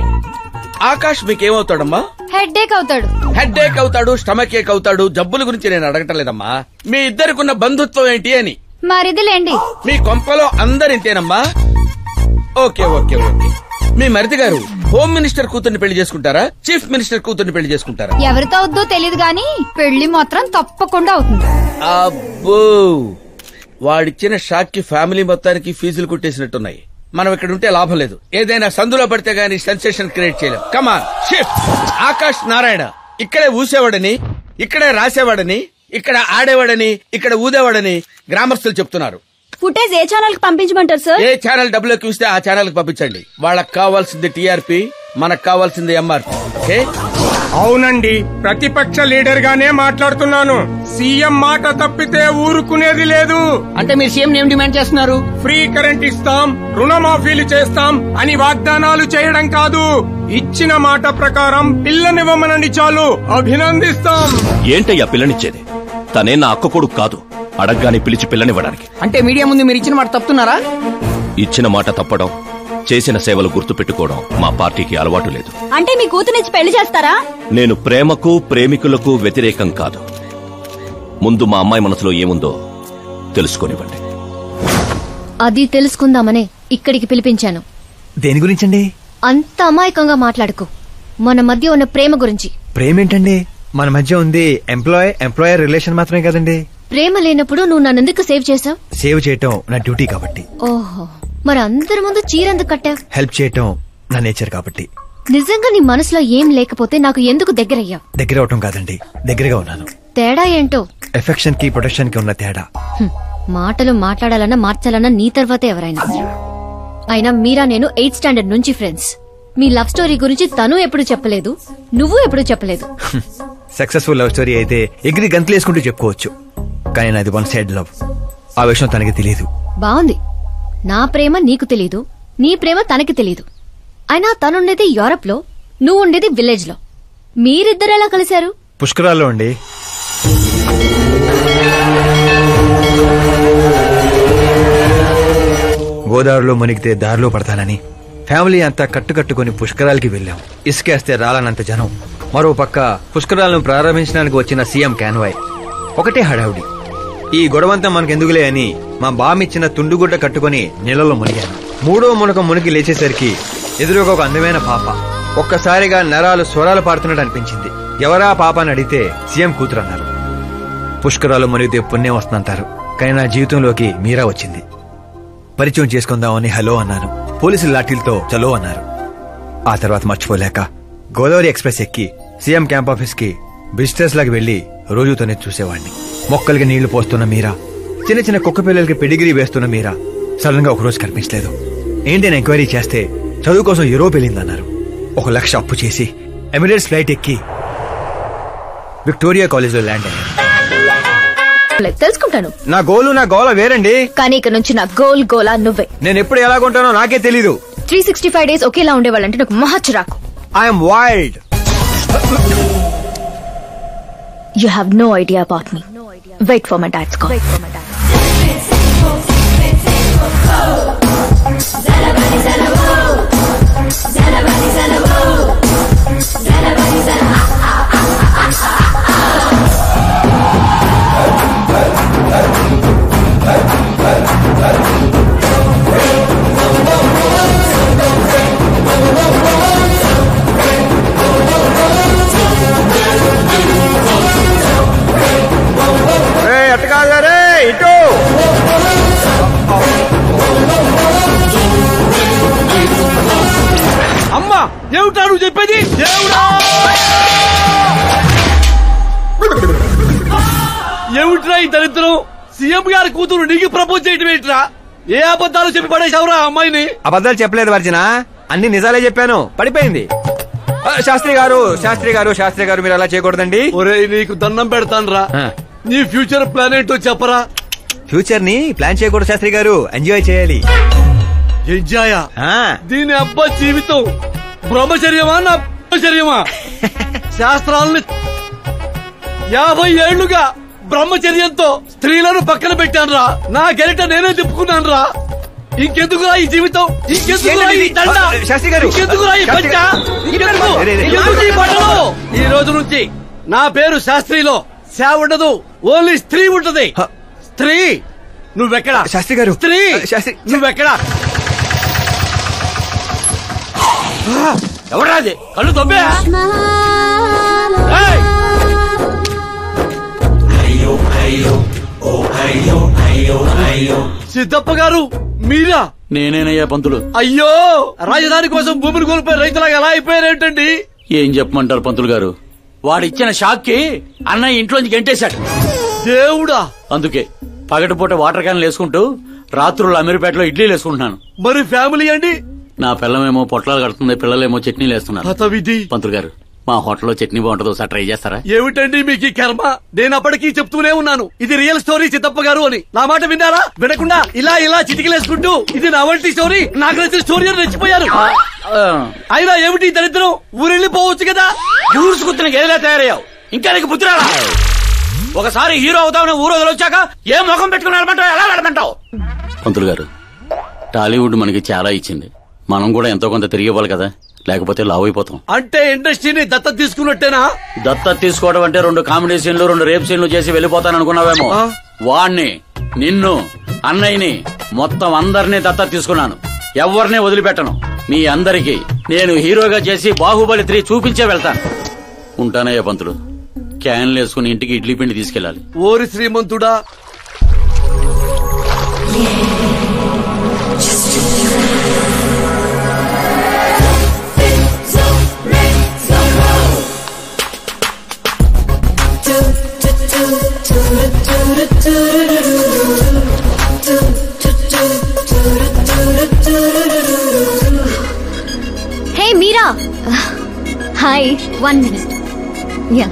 ఆకాష్ మీకేమవుతాడమ్మా? హెడ్ఏక్ అవుతాడు. హెడ్ఏక్ అవుతాడు, స్టమక్ ఏక్ అవుతాడు. జబ్బుల గురించి నేను అడగటం లేదమ్మా, మీ ఇద్దరికున్న బంధుత్వం ఏంటి అని. మరిదిలేండి. మీ కొంపలో అందరింతేనమ్మా? Okay okay okay. మీ మరిది గారు హోమ్ మినిస్టర్ కూతుర్ని పెళ్లి చేసుకుంటారా, చీఫ్ మినిస్టర్ కూతుర్ని పెళ్లి చేసుకుంటారా? ఎవరితో అవుద్దో తెలియదు గాని పెళ్లి మాత్రం తప్పకుండా అవుతుంది. అబ్బో, వాడిచ్చిన షాక్ కి ఫ్యామిలీ మొత్తానికి ఫీజులు కుట్టేసినట్టున్నాయి. మనం ఇక్కడ ఉంటే లాభం లేదు, ఏదైనా సందులో పడితే గానీ సెన్సేషన్ క్రియేట్ చేయలేం. Come on shift. ఆకాష్ నారాయణ ఇక్కడే ఊసేవాడని, ఇక్కడే రాసేవాడని, ఇక్కడ ఆడేవాడని, ఇక్కడ ఊదేవాడని గ్రామస్తులు చెప్తున్నారు. ఫుటేజ్ ఏ ఛానల్ కి పంపించమంటారు సార్? ఏ ఛానల్ డబ్బులు ఎక్కువ ఇస్తే ఆ ఛానల్ కి పంపించండి. వాళ్ళకి కావాల్సింది టీఆర్పీ, మనకు కావాల్సింది ఎంఆర్పీ. ఓకే? అవునండి, ప్రతిపక్ష లీడర్ గానే మాట్లాడుతున్నాను. సీఎం మాట తప్పితే ఊరుకునేది లేదు. అంటే మీరు సీఎం ఏం డిమాండ్ చేస్తున్నారు? ఫ్రీ కరెంట్ ఇస్తాం, రుణమాఫీలు చేస్తాం అని వాగ్దానాలు చేయడం కాదు, ఇచ్చిన మాట ప్రకారం పిల్లనివ్వమనండి చాలు, అభినందిస్తాం. ఏంటయ్యా పిల్లనిచ్చేది? తనే నా అక్క కొడుకు కాదు, అడగ్గాని పిలిచి పిల్లనివ్వడానికి. అంటే మీడియా ముందు మీరు ఇచ్చిన మాట తప్పుతున్నారా? ఇచ్చిన మాట తప్పడం, చేసిన సేవలు గుర్తు పెట్టుకోవడం మా పార్టీకి అలవాటు లేదు. అంటే మీ కూతురిచ్చి పెళ్లి చేస్తారా? నేను ప్రేమకు ప్రేమికులకు వ్యతిరేకం కాదు. ముందు మా అమ్మాయి మనసులో ఏముందో తెలుసుకోనివ్వండి. అది తెలుసుకుందామనే ఇక్కడికి పిలిపించాను. దేని గురించండి? అంత అమాయకంగా మాట్లాడుకో. మన మధ్య ఉన్న ప్రేమ గురించి. ప్రేమేంటండి? మన మధ్య ఉంది ఎంప్లాయర్ రిలేషన్ మాత్రమే కదండి. ప్రేమ లేనప్పుడు నువ్వు నన్నెందుకు సేవ్ చేసావు? సేవ్ చేయటం నా డ్యూటీ కాబట్టి. ఓహో, మరి అందరి ముందు చీరెందుకు కట్టావు? హెల్ప్ చేయటం నా నేచర్ కాబట్టి. నిజంగా నీ మనసులో ఏం లేకపోతే నాకు ఎందుకు దగ్గరయ్యావు? దగ్గర అవటం కాదండి, దగ్గరగా ఉన్నాను. తేడా ఏంటో? ఎఫెక్షన్ కి ప్రొటెక్షన్ కి ఉన్న తేడా. మాటలు మాట్లాడాలన్నా మార్చాలన్నా నీ తర్వాతే ఎవరైనా. అయినా మీరా నేను 8th స్టాండర్డ్ నుంచి ఫ్రెండ్స్. మీ లవ్ స్టోరీ గురించి తను ఎప్పుడు చెప్పలేదు, నువ్వు ఎప్పుడు చెప్పలేదు. సక్సెస్ఫుల్ లవ్ స్టోరీ అయితే ఎగిరి గంతులు వేసుకుంటూ చెప్పుకోవచ్చు, కానీ నాది వన్ సైడ్ లవ్. ఆ విషయం తనకి తెలియదు. బాగుంది, నా ప్రేమ నీకు తెలీదు, నీ ప్రేమ తనకి తెలీదు. అయినా తనుండేది యూరప్ లో, నువ్వు ఉండేది విలేజ్ లో. మీరిద్దరు ఎలా కలిశారు? పుష్కరాల్లో అండి. గోదావరిలో మునిగితే దారిలో పడతానని ఫ్యామిలీ అంతా కట్టుకట్టుకుని పుష్కరాలకి వెళ్ళాం. ఇసుకేస్తే రాలనంత జనం. మరో పక్క పుష్కరాలను ప్రారంభించడానికి వచ్చిన సీఎం కాన్వాయ్. ఒకటే హడావుడి. ఈ గొడవంతా మనకెందుకులే అని మా బామిచ్చిన తుండుగుడ్డ కట్టుకుని నీళ్ళలో మునిగాను. మూడో మునక మునిగి లేచేసరికి ఎదురుగా ఒక అందమైన పాప. ఒక్కసారిగా నరాలు స్వరాలు పాడుతున్నట్టు అనిపించింది. ఎవరా పాప అని అడిగితే సీఎం కూతురు అన్నారు. పుష్కరాలు మునిగితే పుణ్యం వస్తుందంటారు, కానీ నా జీవితంలోకి మీరా వచ్చింది. పరిచయం చేసుకుందామని హలో అన్నాను. పోలీసులు లాఠీలతో చలో అన్నారు. ఆ తర్వాత మర్చిపోలేక గోదావరి ఎక్స్ప్రెస్ ఎక్కి సీఎం క్యాంప్ ఆఫీస్ కి విజిటర్స్ లాగా వెళ్లి రోజుతోనే చూసేవాడిని. మొక్కలకి నీళ్లు పోస్తున్న మీరా, చిన్న చిన్న కుక్క పిల్లలకి పెడిగిరీ వేస్తున్న మీరా సడన్ గా ఒకరోజు కనిపించలేదు. ఏంటని ఎంక్వైరీ చేస్తే చదువు కోసం యూరోప్ వెళ్ళిందన్నారు. 1 లక్ష అప్పు చేసి ఎమిరేట్స్ ఫ్లైట్ ఎక్కి విక్టోరియా కాలేజ్ లో ల్యాండ్ అయ్యాను. తెలుసుకుంటాను. నా గోలు నా గోల వేరండి, కానీ ఇక నుంచి నా గోలా నువ్వే. నేను ఎప్పుడు ఎలాగుంటానో నాకే తెలీదు. 365 days ఒకేలా ఉండేవాళ్ళంటే నాకు మహా చిరాకు. I'm wild. You have no idea about me. Wait for my dad's call. అమ్మా ఏమిటా నువ్వు చెప్పేది? ఏమిట్రా ఈ దరిద్రం? సీఎం గారి కూతురు నీకు ప్రపోజ్ చేయటం ఏంట్రా? ఏ అబద్ధాలు చెప్పి పడేశావురా అమ్మాయిని? అబద్ధాలు చెప్పలేదు వర్జన, అన్ని నిజాలే చెప్పాను. పడిపోయింది. శాస్త్రి గారు మీరు అలా చేయకూడదండి. ఒరేయ్ నీకు దండం పెడతాను రా, నీ ఫ్యూచర్ ప్లాన్ ఏంటో చెప్పరా. ఫ్యూచర్ ని ప్లాన్ చేయకూడదు శాస్త్రి గారు, ఎంజాయ్ చేయాలి. ఎంజాయా? దీని అబ్బా జీవితం బ్రహ్మచర్యమా నా బ్రహ్మచర్యమా? శాస్త్రాలని 50 ఏళ్లుగా బ్రహ్మచర్యంతో స్త్రీలను పక్కన పెట్టాను రా. నా గెరిట నేనే తిప్పుకున్నాను రా. ఇంకెందుకురా ఈ జీవితం, ఇంకెందుకురా ఈ దండ, ఇంకెందుకురా ఈ పంచ, ఇంకెందుకు ఈ బట్టలు? ఈ రోజు నుంచి నా పేరు శాస్త్రిలో శా ఉండదు, ఓన్లీ స్త్రీ ఉంటది. స్త్రీ నువ్వెక్కడా శాస్త్రి గారు? స్త్రీ నువ్వెక్కడా? ఎవరా అది? కళ్ళు తొబ్బే. సిద్ధప్ప గారు మీరా? నేనేనయ్యా పంతులు. అయ్యో, రాజధాని కోసం భూమిని కోల్పోయి రైతులాగా ఎలా అయిపోయారేంటండి? ఏం చెప్పమంటారు పంతులు గారు, వాడిచ్చిన షాక్ కి అన్నయ్య ఇంట్లోంచి గెంటేశాడు. దేవుడా! అందుకే పగటిపూట వాటర్ క్యాన్లు వేసుకుంటూ రాత్రులు అమీర్పేటలో ఇడ్లీలు వేసుకుంటున్నాను. మరి ఫ్యామిలీ అండి? నా పిల్లమేమో పొట్లాలు కడుతుంది, పిల్లలేమో చట్నీలు వేస్తున్నారు. పంతులు గారు, మా హోటల్లో చట్నీ బాగుంటుందో ఒకసారి ట్రై చేస్తారా? ఏమిటండి మీకు ఈ కర్మ? నేను అప్పటికీ చెప్తూనే ఉన్నాను ఇది రియల్ స్టోరీ సిద్ధప్ప గారు అని. నా మాట విన్నారా? వినకుండా ఇలా చిటికలేసుకుంటూ ఇది నా వంటి స్టోరీ, నాకు నచ్చిన స్టోరీ అని రెచ్చిపోయారు. అయినా ఏమిటి దరిద్రం? ఊరెళ్ళిపోవచ్చు కదా. ఊరుసుకుతున్న గేదెలా తయారయ్యావు, ఇంకా నీకు బుద్ధి రాలా? ఒకసారి హీరో అవుతామని ఊరు వదిలొచ్చాక ఏ ముఖం పెట్టుకుని వెళ్ళమంటావు, ఎలా వెళ్ళమంటావు? పంతులు గారు, టాలీవుడ్ మనకి చాలా ఇచ్చింది, మనం కూడా ఎంతో కొంత తిరిగి ఇవ్వాలి కదా, లేకపోతే లావ్ అయిపోతాం. అంటే ఇండస్ట్రీని దత్తత తీసుకున్నట్టేనా? దత్తత తీసుకోవడం అంటే 2 కామెడీ సీన్లు 2 రేప్ సీన్లు చేసి వెళ్ళిపోతాను అనుకున్నావేమో. వాణ్ణి, నిన్ను, అన్నయ్యని, మొత్తం అందరినీ దత్తత తీసుకున్నాను. ఎవరిని వదిలిపెట్టను. మీ అందరికీ నేను హీరోగా చేసి బాహుబలి 3 చూపించే వెళ్తాను. ఉంటానయ్యా పంతులు. క్యాన్లు వేసుకుని ఇంటికి ఇడ్లీ పిండి తీసుకెళ్ళాలి. ఓరి శ్రీమంతుడా! హే మీరా, హాయ్. 1 minute. యా.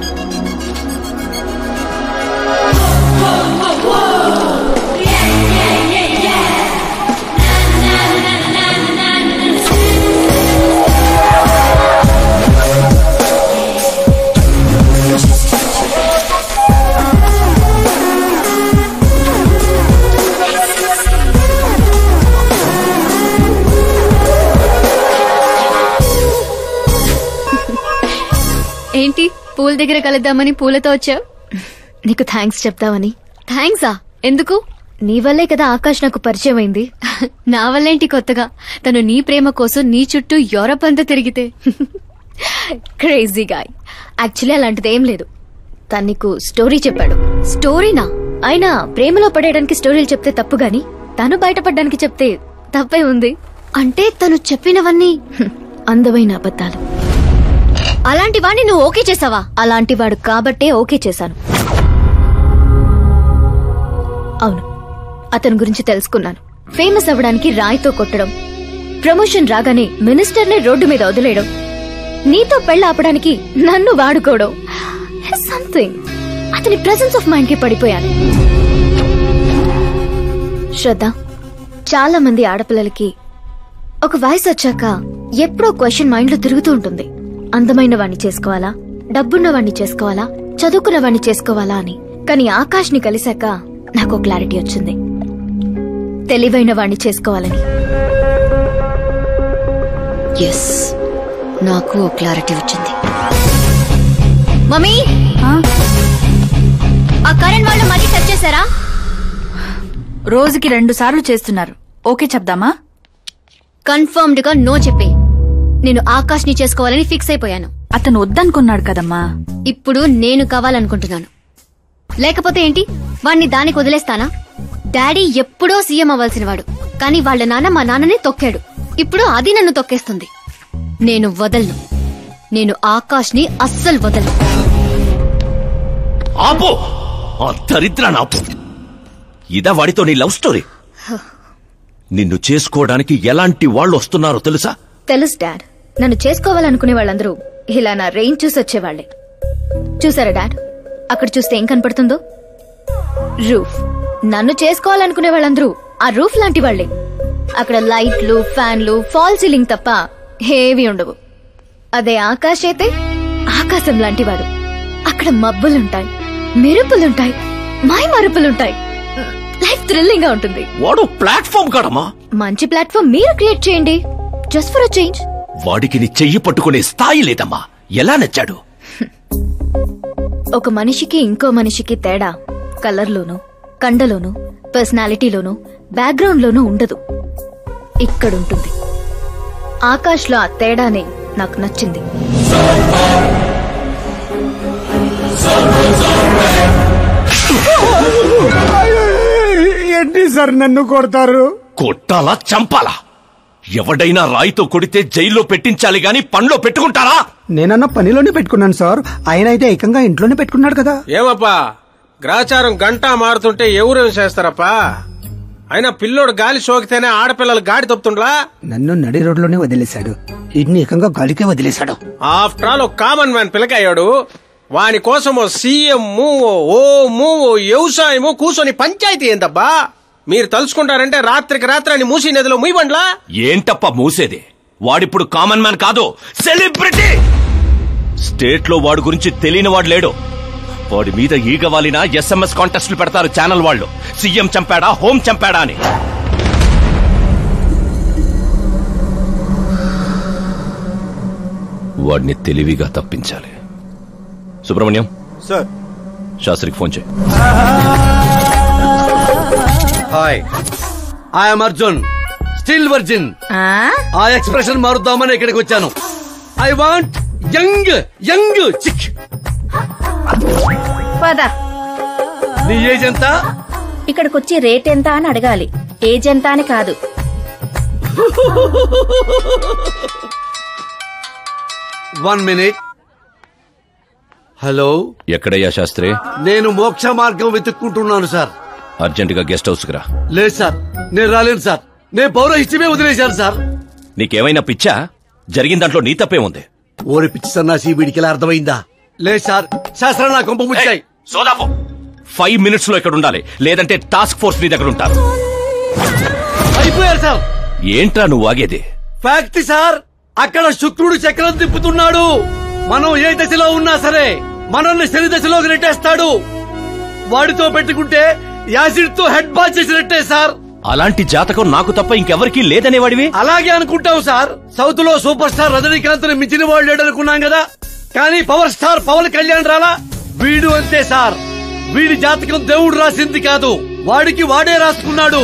ఏంటి పూల దగ్గర కలుద్దామని పూలతో వచ్చావు? నీకు థ్యాంక్స్ చెప్తావని. థ్యాంక్సా? ఎందుకు? నీ వల్లే కదా ఆకాష్ నాకు పరిచయం అయింది. నా వల్లేంటి కొత్తగా? తను నీ ప్రేమ కోసం నీ చుట్టూ యూరప్ అంతా తిరిగితే. Crazy guy. యాక్చువల్లీ అలాంటిది ఏం లేదు. తను నీకు స్టోరీ చెప్పాడు. స్టోరీనా? అయినా ప్రేమలో పడేయడానికి స్టోరీలు చెప్తే తప్పు గాని తను బయటపడడానికి చెప్తే తప్పే ఉంది. అంటే తను చెప్పినవన్నీ అందమైన అబద్ధాలు. అలాంటి వాడిని నువ్వు ఓకే చేసావా? అలాంటి వాడు కాబట్టే ఓకే చేశాను. అవును, అతని గురించి తెలుసుకున్నాను. ఫేమస్ అవ్వడానికి రాయితో కొట్టడం, ప్రమోషన్ రాగానే మినిస్టర్ని రోడ్డు మీద వదిలేయడం, నీతో పెళ్లి ఆపడానికి నన్ను వాడుకోవడం. సంథింగ్. అతని ప్రెసెన్స్ ఆఫ్ మైండ్ కి పడిపోయాను. శ్రద్ధ, చాలా మంది ఆడపిల్లలకి ఒక వయసు వచ్చాక ఎప్పుడో క్వశ్చన్ మైండ్ లో తిరుగుతూ ఉంటుంది. అందమైన వాణ్ణి చేసుకోవాలా, డబ్బున్న వాణ్ణి చేసుకోవాలా, చదువుకున్న వాణ్ణి చేసుకోవాలా అని. కానీ ఆకాష్ ని కలిశాక నాకు క్లారిటీ వచ్చింది. తెలివైన వాణ్ణి చేసుకోవాలని. ఎస్, నాకు క్లారిటీ వచ్చింది. మమ్మీ, ఆ కరెంట్ వాళ్ళు మళ్ళీ టచ్ చేశారా? రోజుకి 2 సార్లు చేస్తున్నారు. ఓకే చెప్దామా? కన్ఫర్మ్డ్ గా నో చెప్పే. నేను ఆకాష్ ని చేసుకోవాలని ఫిక్స్ అయిపోయాను. అతను వద్దనుకున్నాడు కదమ్మా. ఇప్పుడు నేను కావాలనుకుంటున్నాను. లేకపోతే ఏంటి, వాణ్ణి దానికి వదిలేస్తానా? డాడీ ఎప్పుడో సీఎం అవ్వాల్సిన వాడు, కానీ వాళ్ళ నాన్న మా నాన్ననే తొక్కాడు. ఇప్పుడు అది నన్ను తొక్కేస్తుంది. నేను వదలను. నేను ఆకాష్ ని అస్సలు వదలను. ఆపో, ఆ దరిద్రాన్ని ఆపు. ఇదా వాడితో నీ లవ్ స్టోరీ? నిన్ను చేసుకోవడానికి ఎలాంటి వాళ్ళు వస్తున్నారో తెలుసా? తెలుసు డాడ్. నన్ను చేసుకోవాలనుకునే వాళ్ళందరూ ఇలా నా రేంజ్ చూసి వచ్చేవాళ్లే. చూసారా డాడ్, అక్కడ చూస్తే ఏం కనపడుతుందో? రూఫ్. నన్ను చేసుకోవాలనుకునే వాళ్ళందరూ ఆ రూఫ్ లాంటి వాళ్లే. అక్కడ లైట్లు, ఫ్యాన్లు, ఫాల్ సీలింగ్ తప్ప హేవీ ఉండవు. అదే ఆకాశ్ అయితే ఆకాశం లాంటివాడు. అక్కడ మబ్బులుంటాయి, మెరుపులుంటాయి, మాయ మరుపులుంటాయి. లైఫ్ థ్రిల్లింగ్ గా ఉంటుంది. వాడు ప్లాట్ఫామ్ కాడమ్మా. మంచి ప్లాట్ఫామ్ మీరు క్రియేట్ చేయండి, జస్ట్ ఫర్ అ చేంజ్. వాడికి నీ చెయ్యి పట్టుకునే స్థాయి లేదమ్మా. ఎలా నచ్చాడు? ఒక మనిషికి ఇంకో మనిషికి తేడా కలర్లోనూ, కండలోనూ, పర్సనాలిటీలోనూ, బ్యాక్గ్రౌండ్ లోనూ ఉండదు. ఇక్కడుంటుంది. ఆకాశ్ లో ఆ తేడానే నాకు నచ్చింది. ఏంటి సార్ నన్ను కొడతారు? కొట్టాలా చంపాలా? ఎవడైనా రాయితో కొడితే జైల్లో పెట్టించాలి గాని పనిలో పెట్టుకుంటారా? నేనన్న పనిలోనే పెట్టుకున్నాను సార్. ఆయన అయితే ఏకంగా ఇంట్లోనే పెట్టుకున్నాడు కదా. ఏమప్పా గ్రాచారం గంట మారుతుంటే ఎవరేం చేస్తారప్పా? అయినా పిల్లోడు గాలి సోకితేనే ఆడపిల్లలు గాడి తప్పుతుండ్లా? నన్ను నడి రోడ్లోనే వదిలేశాడు, ఇన్ని ఏకంగా గాలికే వదిలేశాడు. ఆఫ్టర్ ఆల్ ఒక కామన్ మ్యాన్ పిల్లకయ్యాడు. వాని కోసమో సీఎం ఓ వ్యవసాయము కూర్చొని పంచాయతీ ఏందబ్బా? మీరు తలుచుకుంటారంటే రాత్రికి రాత్రి అని మూసి నదిలో ముయ్యబండ్లా? ఏంటప్ప మూసేది? వాడిప్పుడు కామన్ మ్యాన్ కాదు, సెలబ్రిటీ. స్టేట్ లో వాడి గురించి తెలియని వాడు లేడు. వాడి మీద ఈగ వాలినా SMS కాంటెస్ట్లు పెడతారు ఛానల్ వాళ్ళు. సీఎం చంపాడా, హోం చంపాడా అని. వాడిని తెలివిగా తప్పించాలి. సుబ్రహ్మణ్యం సార్, శాస్త్రికి ఫోన్ చేయి. Hi, I'm Arjun, still virgin. ఆ ఎక్స్ప్రెషన్ మారుద్దామని ఇక్కడికి వచ్చాను. I want young young chick. పద. నీ ఏజ్ ఎంత? ఇక్కడికి వచ్చి రేట్ ఎంత అని అడగాలి, ఏజ్ ఎంత అని కాదు. One minute. హలో, ఎక్కడయ్యా శాస్త్రి? నేను మోక్ష మార్గం వెతుక్కుంటున్నాను సార్. అర్జెంటుగా గెస్ట్ హౌస్ కు రా. లేదు సార్, నేను రాలేను సార్. నేను పౌరహిత్యమే వదిలేశాను సార్. నీకేమైనా పిచ్చా? జరిగిన దాంట్లో నీ తప్పే ఉంది. ఓరి పిచ్చి సన్నాసి, వీడికి ఎలా అర్థమైందా? లేదు సార్, శాస్త్రం నా కొంప ముచ్చాయి. సోదాపు 5 minutes లో ఇక్కడ ఉండాలి, లేదంటే టాస్క్ ఫోర్స్ నీ దగ్గర ఉంటారు. అయిపోయారు సార్. ఏంట్రా నువ్వు ఆగేది? ఫ్యాక్ట్ సార్, అక్కడ శుక్రుడు చక్రం తిప్పుతున్నాడు. మనం ఏ దశలో ఉన్నా సరే మనల్ని శని దశలోకి నెట్టేస్తాడు. వాడితో పెట్టుకుంటే యాసిడ్ తో హెడ్ బాత్ చేసినట్టే సార్. అలాంటి జాతకం నాకు తప్ప ఇంకెవరికీ లేదనేవాడివి. అలాగే అనుకుంటాం సార్. సౌత్ లో సూపర్ స్టార్ రజనీకాంత్ ని మించిన వాడు లేడనుకున్నాం కదా, కానీ పవర్ స్టార్ పవన్ కళ్యాణ్ రాలా? వీడు అంతే సార్. వీడి జాతకం దేవుడు రాసింది కాదు, వాడికి వాడే రాసుకున్నాడు.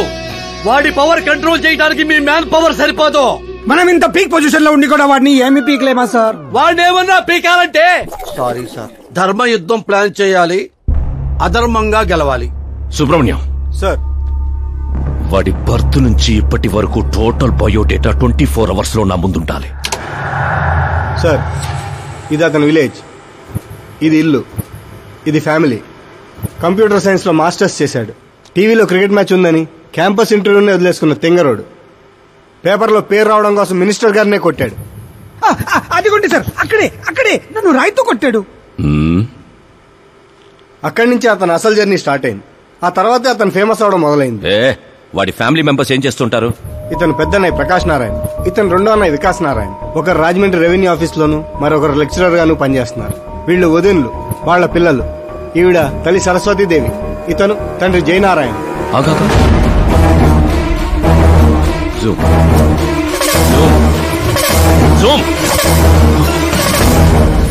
వాడి పవర్ కంట్రోల్ చేయడానికి మీ మ్యాన్ పవర్ సరిపోదు. మనం ఇంత పీక్ పొజిషన్ లో ఉండి కూడా వాడిని ఏమి పీక్లేమా సార్? వాడినేమన్నా పీకాలంటే సారీ సార్, ధర్మ యుద్ధం ప్లాన్ చేయాలి, అధర్మంగా గెలవాలి. సుబ్రహ్మణ్యం సార్, వాడి బర్త్ నుంచి ఇప్పటి వరకు టోటల్ బయోడేటా 24 hours లో నా ముందుండాలి. సార్, ఇది అతని విలేజ్, ఇది ఇల్లు, ఇది ఫ్యామిలీ. కంప్యూటర్ సైన్స్ లో మాస్టర్స్ చేశాడు. టీవీలో క్రికెట్ మ్యాచ్ ఉందని క్యాంపస్ ఇంటర్వ్యూనే వదిలేసుకున్న తెంగరోడు. పేపర్లో పేరు రావడం కోసం మినిస్టర్ గారినే కొట్టాడు. అదిగోండి సార్, అక్కడే నన్ను రాయితో కొట్టాడు. అక్కడి నుంచి అతను అసలు జర్నీ స్టార్ట్ అయింది. ఆ తర్వాతే అతను ఫేమస్ అవడం మొదలైంది. వాడి ఫ్యామిలీ మెంబర్స్ ఏం చేస్తుంటారు? ఇతను పెద్దన్నయ్య ప్రకాష్ నారాయణ, ఇతను రెండో అన్నయ్య వికాస్ నారాయణ. ఒకరు రాజమండ్రి రెవెన్యూ ఆఫీస్ లోను, మరొకరు లెక్చరర్ గాను పనిచేస్తున్నారు. వీళ్ళు వదినులు, వాళ్ల పిల్లలు. ఈవిడ తల్లి సరస్వతీదేవి, ఇతను తండ్రి జయనారాయణ.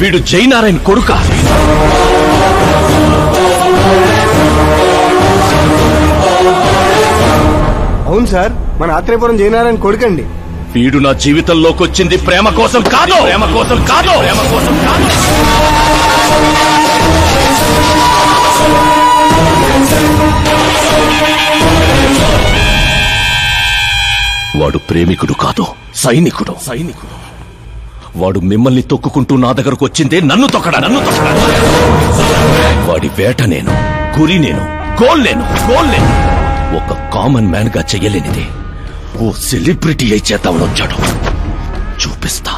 వీడు జయనారాయణ కొడుక? అవును సార్, మన ఆత్రేయపురం జయనారాయణ కొడుకండి. వీడు నా జీవితంలోకి వచ్చింది ప్రేమ కోసం కాదు, ప్రేమ కోసం కాదు, ప్రేమ కోసం కాదు. వాడు ప్రేమికుడు కాదు, సైనికుడు. వాడు మిమ్మల్ని తొక్కుకుంటూ నా దగ్గరకు వచ్చిందే నన్ను తొక్కడా. వాడి వేట నేను, గురి నేను, గోల్ నేను. ఒక కామన్ మ్యాన్ గా చెయ్యలేనిది ఓ సెలబ్రిటీ అయి చేద్దామని వచ్చాడు. చూపిస్తా.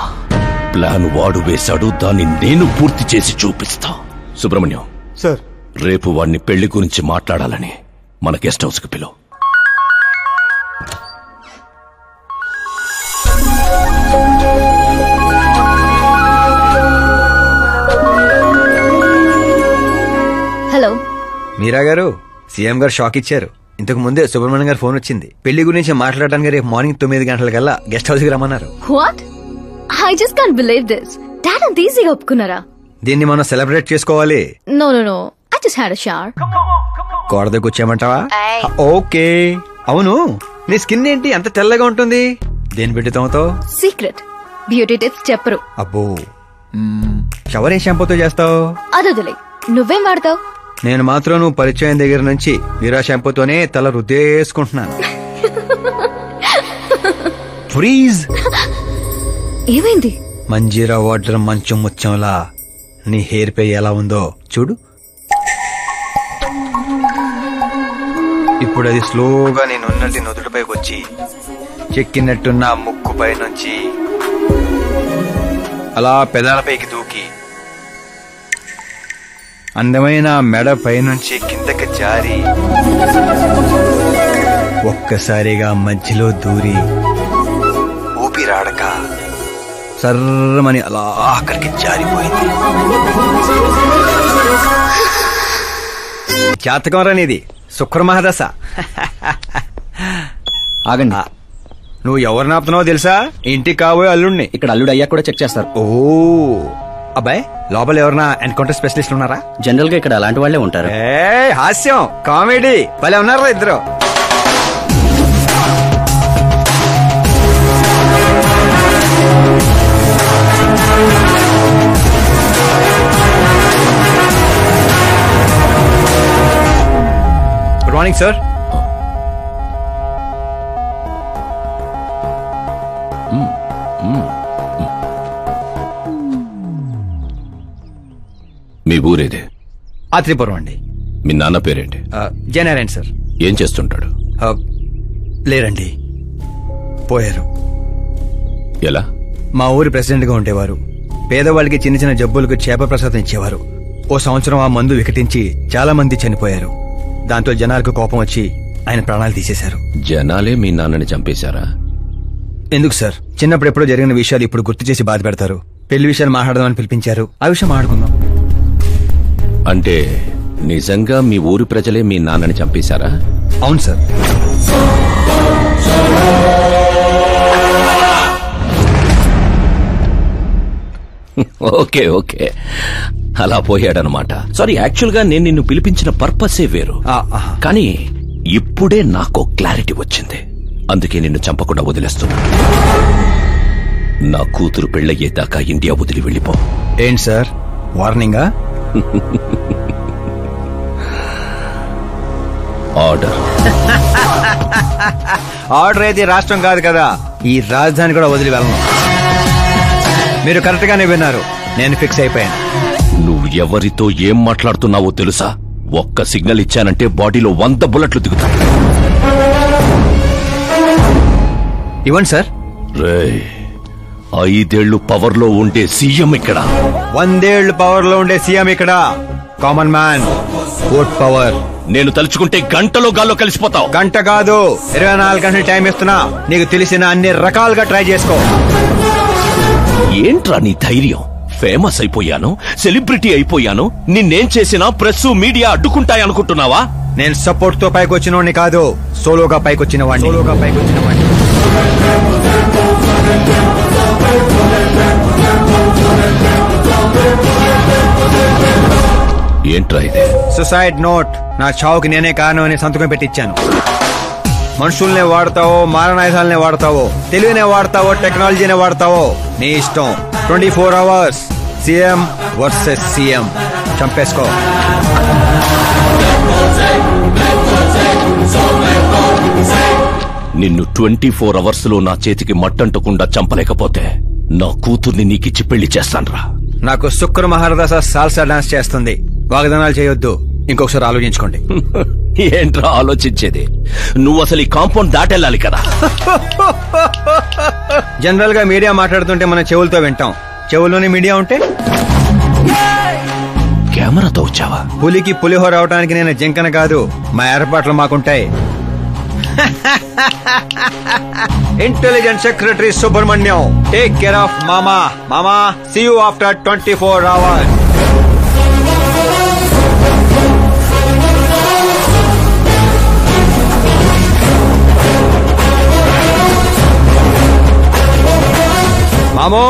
ప్లాన్ వాడు వేశాడు, దాన్ని నేను పూర్తి చేసి చూపిస్తా. సుబ్రహ్మణ్యం సార్, రేపు వాడిని పెళ్లి గురించి మాట్లాడాలని మన గెస్ట్ హౌస్ కి పిలువు. హలో మీరా గారు, సీఎం గారు షాక్ ఇచ్చారు. ఇంతకు ముందే సుబ్రహ్మణ్యం గారు ఫోన్ వచ్చింది. పెళ్లి గురించి మాట్లాడడానికి రేపు మార్నింగ్ 9 గంటలకల్లా గెస్ట్ హౌస్ కి రమ్మన్నారు. What? I just can't believe this. Dad అంత ఈజీగా ఒప్పుకున్నారా? దీన్ని మనం సెలబ్రేట్ చేసుకోవాలి. No no no, I just had a shower. కోడ దగ్గర వచ్చామంటావా? ఓకే. అవును, నీ స్కిన్ ఏంటి అంత తెల్లగా ఉంటుంది? దేని పెట్టుతావుతో? సీక్రెట్ బ్యూటీ టిప్స్ చెప్పరు. అబ్బో, షవర్ ఏ షాంపూతో చేస్తావు? అదొదిలే, నువ్వేం వాడతావు? నేను మాత్రం నువ్వు పరిచయం దగ్గర నుంచి మీరా షాంపూతోనే తల రుద్దేసుకుంటున్నాను. ఫ్రీజ్. ఏమైంది? మంజీరా వాటర్ మంచం ముచ్చంలా నీ హెయిర్ పై ఎలా ఉందో చూడు. ఇప్పుడు అది స్లోగా నేను ఉన్నట్టు నుదుటిపైకి వచ్చి చెక్కినట్టున్న ముక్కు పై నుంచి అలా పెదాలపైకి దూకి అందమైన మెడ పైనుంచి కిందకి జారి ఒక్కసారిగా మధ్యలో దూరి ఊపిరాడక సర్రమని అలా అక్కడికి జారిపోయింది. జాతకం రానిది, శుక్ర మహాదశ. ఆగండి, నువ్వు ఎవరు నాపుతున్నావో తెలుసా? ఇంటికి కాబోయే అల్లుడిని. ఇక్కడ అల్లుడు అయ్యాక కూడా చెక్ చేస్తారు. ఓ అబ్బాయి, లోపల ఎవరన్నా ఎన్కౌంటర్ స్పెషలిస్ట్ ఉన్నారా? జనరల్ గా ఇక్కడ అలాంటి వాళ్లే ఉంటారు. హాస్యం, కామెడీ భలే ఉన్నారా ఇద్దరు? Good morning sir. మీ ఊరేదే? ఆత్రిపురం అండి. మీ నాన్న పేరేంటి? జయనారాయణ సార్. ఏం చేస్తుంటాడు? లేరండి, పోయారు. ఎలా? మా ఊరి ప్రెసిడెంట్ గా ఉండేవారు. పేదవాళ్ళకి చిన్న చిన్న జబ్బులకు చేప ప్రసాదం ఇచ్చేవారు. ఓ సంవత్సరం ఆ మందు వికటించి చాలా మంది చనిపోయారు. దాంతో జనాలకు కోపం వచ్చి ఆయన ప్రాణాలు తీసేశారు. జనాలే మీ నాన్నని చంపేశారా? ఎందుకు సార్, చిన్నప్పుడు ఎప్పుడో జరిగిన విషయాలు ఇప్పుడు గుర్తు చేసి బాధ పెడతారు. పెళ్లి విషయాలు మాట్లాడదామని పిలిపించారు, ఆ విషయం మాట్లాడుకుందాం. అంటే నిజంగా మీ ఊరి ప్రజలే మీ నాన్నని చంపేశారా? అవును సార్. ఓకే ఓకే, అలా పోయాడనమాట. సారీ, యాక్చువల్ గా నేను నిన్ను పిలిపించిన పర్పసే వేరు. కానీ ఇప్పుడే నాకు క్లారిటీ వచ్చింది. అందుకే నిన్ను చంపకుండా వదిలేస్తున్నా. నా కూతురు పెళ్ళయ్యేదాకా ఇండియా వదిలి వెళ్ళిపో. ఏంటి సార్, వార్నింగా? ఆర్డర్. ఆర్డర్ అయితే రాష్ట్రం కాదు కదా, ఈ రాజధాని కూడా వదిలి వెళ్ళను. మీరు కరెక్ట్ గానే విన్నారు, నేను ఫిక్స్ అయిపోయాను. నువ్వు ఎవరితో ఏం మాట్లాడుతున్నావో తెలుసా? ఒక్క సిగ్నల్ ఇచ్చానంటే బాడీలో 100 బుల్లెట్లు దిగుతాయి. ఇవ్వండి సార్. రే, 5 ఏళ్లు పవర్ లో ఉండే సీఎం ఇక్కడ. 100 ఏళ్లు పవర్ లో ఉండే సీఎం ఇక్కడ. Common man, vote power. నేను తలుచుకుంటే గంటలో గాల్లో కలిసిపోతావు. గంట కాదు, 24 గంటలు టైం ఇస్తున్నా. నీకు తెలిసిన అన్ని రకాలుగా ట్రై చేసుకో. ఏంట్రా నీ ధైర్యం? ఫేమస్ అయిపోయాను, సెలబ్రిటీ అయిపోయాను, నిన్నేం చేసినా ప్రెస్ మీడియా అడ్డుకుంటాయనుకుంటున్నావా? నేను సపోర్ట్ తో పైకి వచ్చిన వాడిని కాదు, సోలోగా పైకి వచ్చిన వాడిని. ఏంట్రా ఇదే? Suicide note. నా చావుకి నేనే కారణం అని సంతకం పెట్టించాను. మనుషుల్నే వాడతావో, మారణాయుధాలనే వాడతావో, తెలివినే వాడతావో, టెక్నాలజీనే వాడతావో, నీ ఇష్టం. 24 అవర్స్ సీఎం వర్సెస్ సీఎం. చంపేసుకో. నిన్ను 24 అవర్స్ లో నా చేతికి మట్టంటకుండా చంపలేకపోతే నా కూతుర్ని నీకిచ్చి పెళ్లి చేస్తాన్రా. నాకు శుక్ర మహారదశ సాల్సా డాన్స్ చేస్తుంది. వాగ్దానాలు చేయొద్దు, ఇంకొకసారి ఆలోచించుకోండి. ఏంట్రా ఆలోచించేది? నువ్వు అసలు ఈ కాంపౌండ్ దాటెళ్ళాలి కదా. జనరల్ గా మీడియా మాట్లాడుతుంటే మన చెవులతో వింటాం, చెవుల్లోని మీడియా ఉంటే కెమెరాతో వచ్చావా? పులికి పులిహోర అవడానికి నేను జింకన కాదు, మా ఏర్పాట్లు మాకుంటాయి. Intelligence secretary Subrahmanyam, take care of మామా. మామా, సీ యూ ఆఫ్టర్ 24 hours. మామో,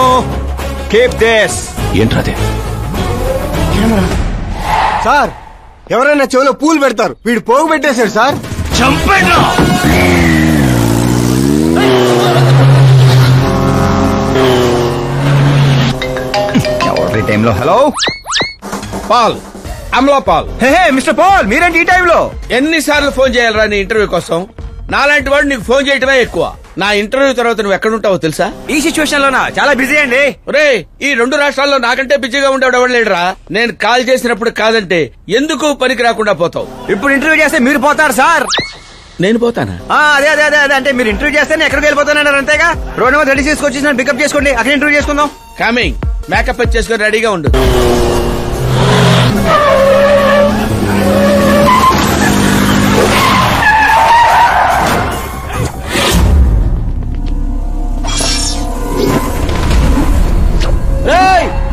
కీప్ దిస్. ఏంట్రాదే? సార్, ఎవరైనా చెవిలో పూలు పెడతారు, వీడు పోగు పెట్టేశాడు సార్. చంపేనా? ఎవరి టైంలో? Hello Paul, Amala Paul. Hey mister Paul, మీరేంటి ఈ టైంలో? ఎన్నిసార్లు ఫోన్ చేయాలరా నీ ఇంటర్వ్యూ కోసం? నాలాంటి వాడు నీకు ఫోన్ చేయటమే ఎక్కువ. నా ఇంటర్వ్యూ తర్వాత నువ్వు ఎక్కడుంటావో తెలుసా? ఈ సిచ్యువేషన్ లోనా? చాలా బిజీ అండి. రే, ఈ 2 రాష్ట్రాల్లో నాకంటే బిజీగా ఉండేవాడు ఎవడలేడురా. నేను కాల్ చేసినప్పుడు కాదంటే ఎందుకు పనికి రాకుండా పోతావు? ఇప్పుడు ఇంటర్వ్యూ చేస్తే మీరు పోతారు సార్. నేను పోతానా? అదే అదే అదే అదే అంటే మీరు ఇంటర్వ్యూ చేస్తే ఎక్కడికి వెళ్ళిపోతానన్నారు అంతేగా. రోడ్ మీద రెడీ చేసుకొచ్చి నన్ను పికప్ చేసుకోండి, అక్కడ ఇంటర్వ్యూ చేసుకుందాం. కమింగ్. మేకప్ చేసుకొని రెడీగా ఉండు.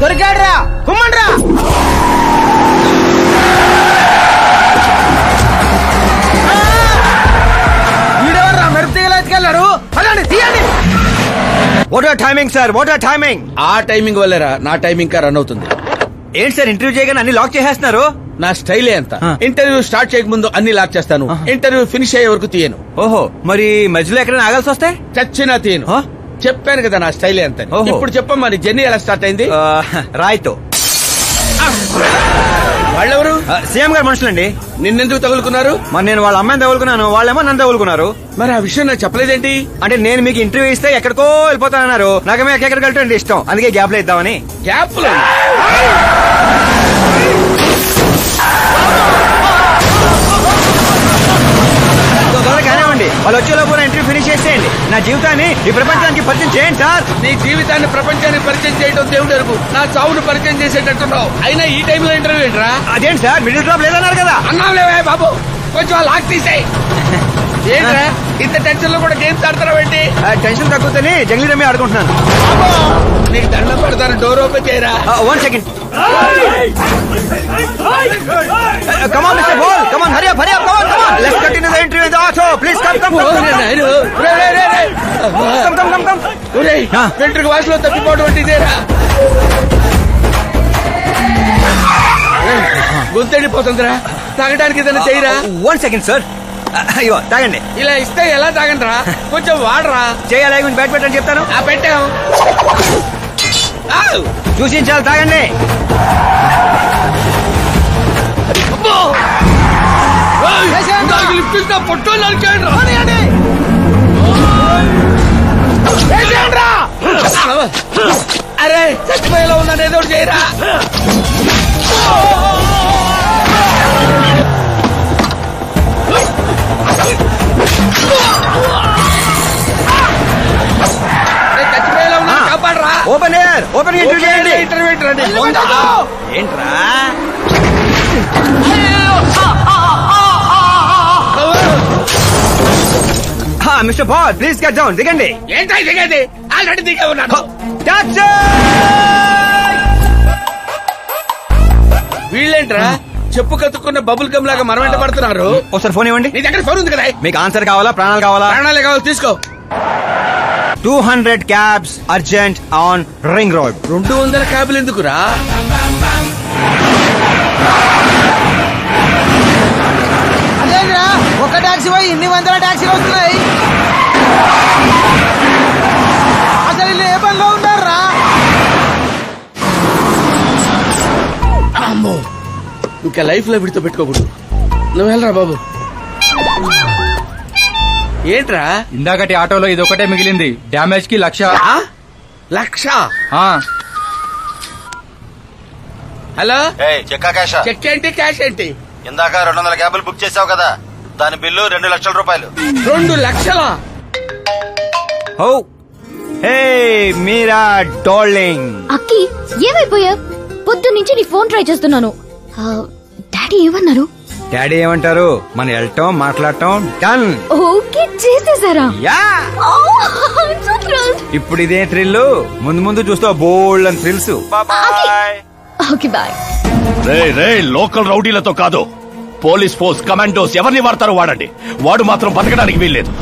దొరికాడ్రా, కుమ్మండ్రా. వీడెవర్రా మెరుపు తీగలు ఎత్తుకెళ్ళారు? అలాంటి తీయండి. What are timing sir, what are timing? ఆ టైమింగ్ వల్లేరా నా టైమింగ్ కా రన్ అవుతుంది. ఏంటి సార్, ఇంటర్వ్యూ చేయగానే అన్ని లాక్ చేసేస్తున్నారు? నా స్టైలే అంత. ఇంటర్వ్యూ స్టార్ట్ చేయక ముందు అన్ని లాక్ చేస్తాను, ఇంటర్వ్యూ ఫినిష్ అయ్యే వరకు తీయను. ఓహో, మరి మధ్యలో ఎక్కడైనా ఆగాల్సి వస్తే? చచ్చినా తీయను. చెప్పాను కదా నా స్టైలే అంత. ఇప్పుడు చెప్పమ్మా, నీ జర్నీ ఎలా స్టార్ట్ అయింది? రాయ్తో. వాళ్ళెవరు? సీఎం గారు మనుషులండి. నిన్నెందుకు తగులుకున్నారు? మరి నేను వాళ్ళ అమ్మాయిని తగులుకున్నాను, వాళ్ళేమో నన్ను తగులుకున్నారు. మరి ఆ విషయం నాకు చెప్పలేదేంటి? అంటే నేను మీకు ఇంటర్వ్యూ ఇస్తే ఎక్కడికో వెళ్ళిపోతానన్నారు, నాకేమో ఎక్కడికి వెళ్ళటం ఇష్టం, అందుకే గ్యాప్ లో ఇద్దామని. గ్యాప్ లో? కానివ్వండి, వాళ్ళు వచ్చేలోపు ఇంటర్వ్యూ ఫినిష్ చేసేయండి. నా జీవితాన్ని ఈ ప్రపంచానికి పరిచయం చేయండి సార్. నీ జీవితాన్ని ప్రపంచానికి పరిచయం చేయడం దేవుడు ఎరుగు. నా చావును పరిచయం చేసేటట్టున్నావు. అయినా ఈ టైంలో ఇంటర్వ్యూ ఏంట్రా? అదేంటి సార్, మిడిల్ డ్రాప్ లేదన్నారు కదా? అన్నావులేవే బాబు, కొంచెం లాక్ తీసేయి. ఏంట్రా ఇంత టెన్షన్ లో కూడా గేమ్స్ ఆడతారా? టెన్షన్ తగ్గుతుంది, జంగ్లీ రమ్మి ఆడుకుంటున్నాను. నీకు దండం పెడతాను, డోర్ ఓపెన్ చేయరా. 1 second. Come on, Mr. Ball. Come on, hurry up, come on. Let's continue the interview in the auto. Please come. Come. వెంట్రుక వాసులో తప్పిపోవడం వంటి ఇదేరా. గొంతెండిపోతుందిరా, తాగడానికి ఏదైనా చేయరా. 1 second, sir. అయ్యో, తాగండి. ఇలా ఇస్తే ఎలా తాగండిరా? కొంచెం వాడరా. చేయాలి, కొంచెం బ్యాట్ పెట్టని చెప్తాను. పెట్టాం. చూసించాలి, తాగండి. అరే చచ్చిపోయేలా ఉన్నాను, ఏదో చేయరా. చచ్చిపోయేలా ఉన్నా, కాపాడరా. ఓపెన్ ఇంటర్వ్యూ చేయండి. ఇంటర్వ్యూ ఏంట్రా? Mister Paul, please get down. దిగండి. ఏంటో దిగేది? ఆల్రెడీ దిగే ఉన్నాను. వీళ్ళేంట్రా చెప్పు కత్తుకున్న బబుల్ గమ్ లాగా మనం వెంట పడుతున్నారు? ఒకసారి ఫోన్ ఇవ్వండి. నీ దగ్గర ఫోన్ ఉంది కదా? మీకు ఆన్సర్ కావాలా, ప్రాణాలు కావాలా? ప్రాణాలే కావాలి, తీసుకో. 200 cabs urgent on ring road. 200 క్యాబులు ఎందుకురా? అదేరా, ఒక టాక్సీ పోయి ఇన్ని 100 టాక్సీలు వస్తున్నాయి. అసలు వీళ్ళు ఏ పనిలో ఉన్నారా? అమ్మో, ఇంకా లైఫ్ లో విడితో పెట్టుకోకూడదు. నువ్వు వెళ్ళరా బాబు. ఏంట్రా? ఇందాకటి ఆటోలో ఇదొకటే మిగిలింది. డ్యామేజ్ కి 1,00,000. 1,00,000? హలో, చెక్ ఏంటి, క్యాష్ ఏంటి? ఇందాక 200 క్యాబులు బుక్ చేసావు కదా, దాని బిల్లు 2 లక్షల రూపాయలు. 2 లక్షలా? హే మీరా డార్లింగ్. అక్కి ఏమైపోయా? పొద్దు నుంచి నీ ఫోన్ ట్రై చేస్తున్నాను. డాడీ ఏమన్నారు? డాడీ ఏమంటారు? మన వెళ్ళటం మాట్లాడటం డన్. ఓకే చేసేసారా? ఇప్పుడు ఇదే థ్రిల్, ముందు ముందు చూస్తావు బోల్డ్ అని థ్రిల్స్. Okay boy. రే లోకల్ రౌడీలతో కాదు, పోలీస్ ఫోర్స్ కమాండోస్ ఎవరిని వాడతారో వాడండి. వాడు మాత్రం బతకడానికి వీల్లేదు.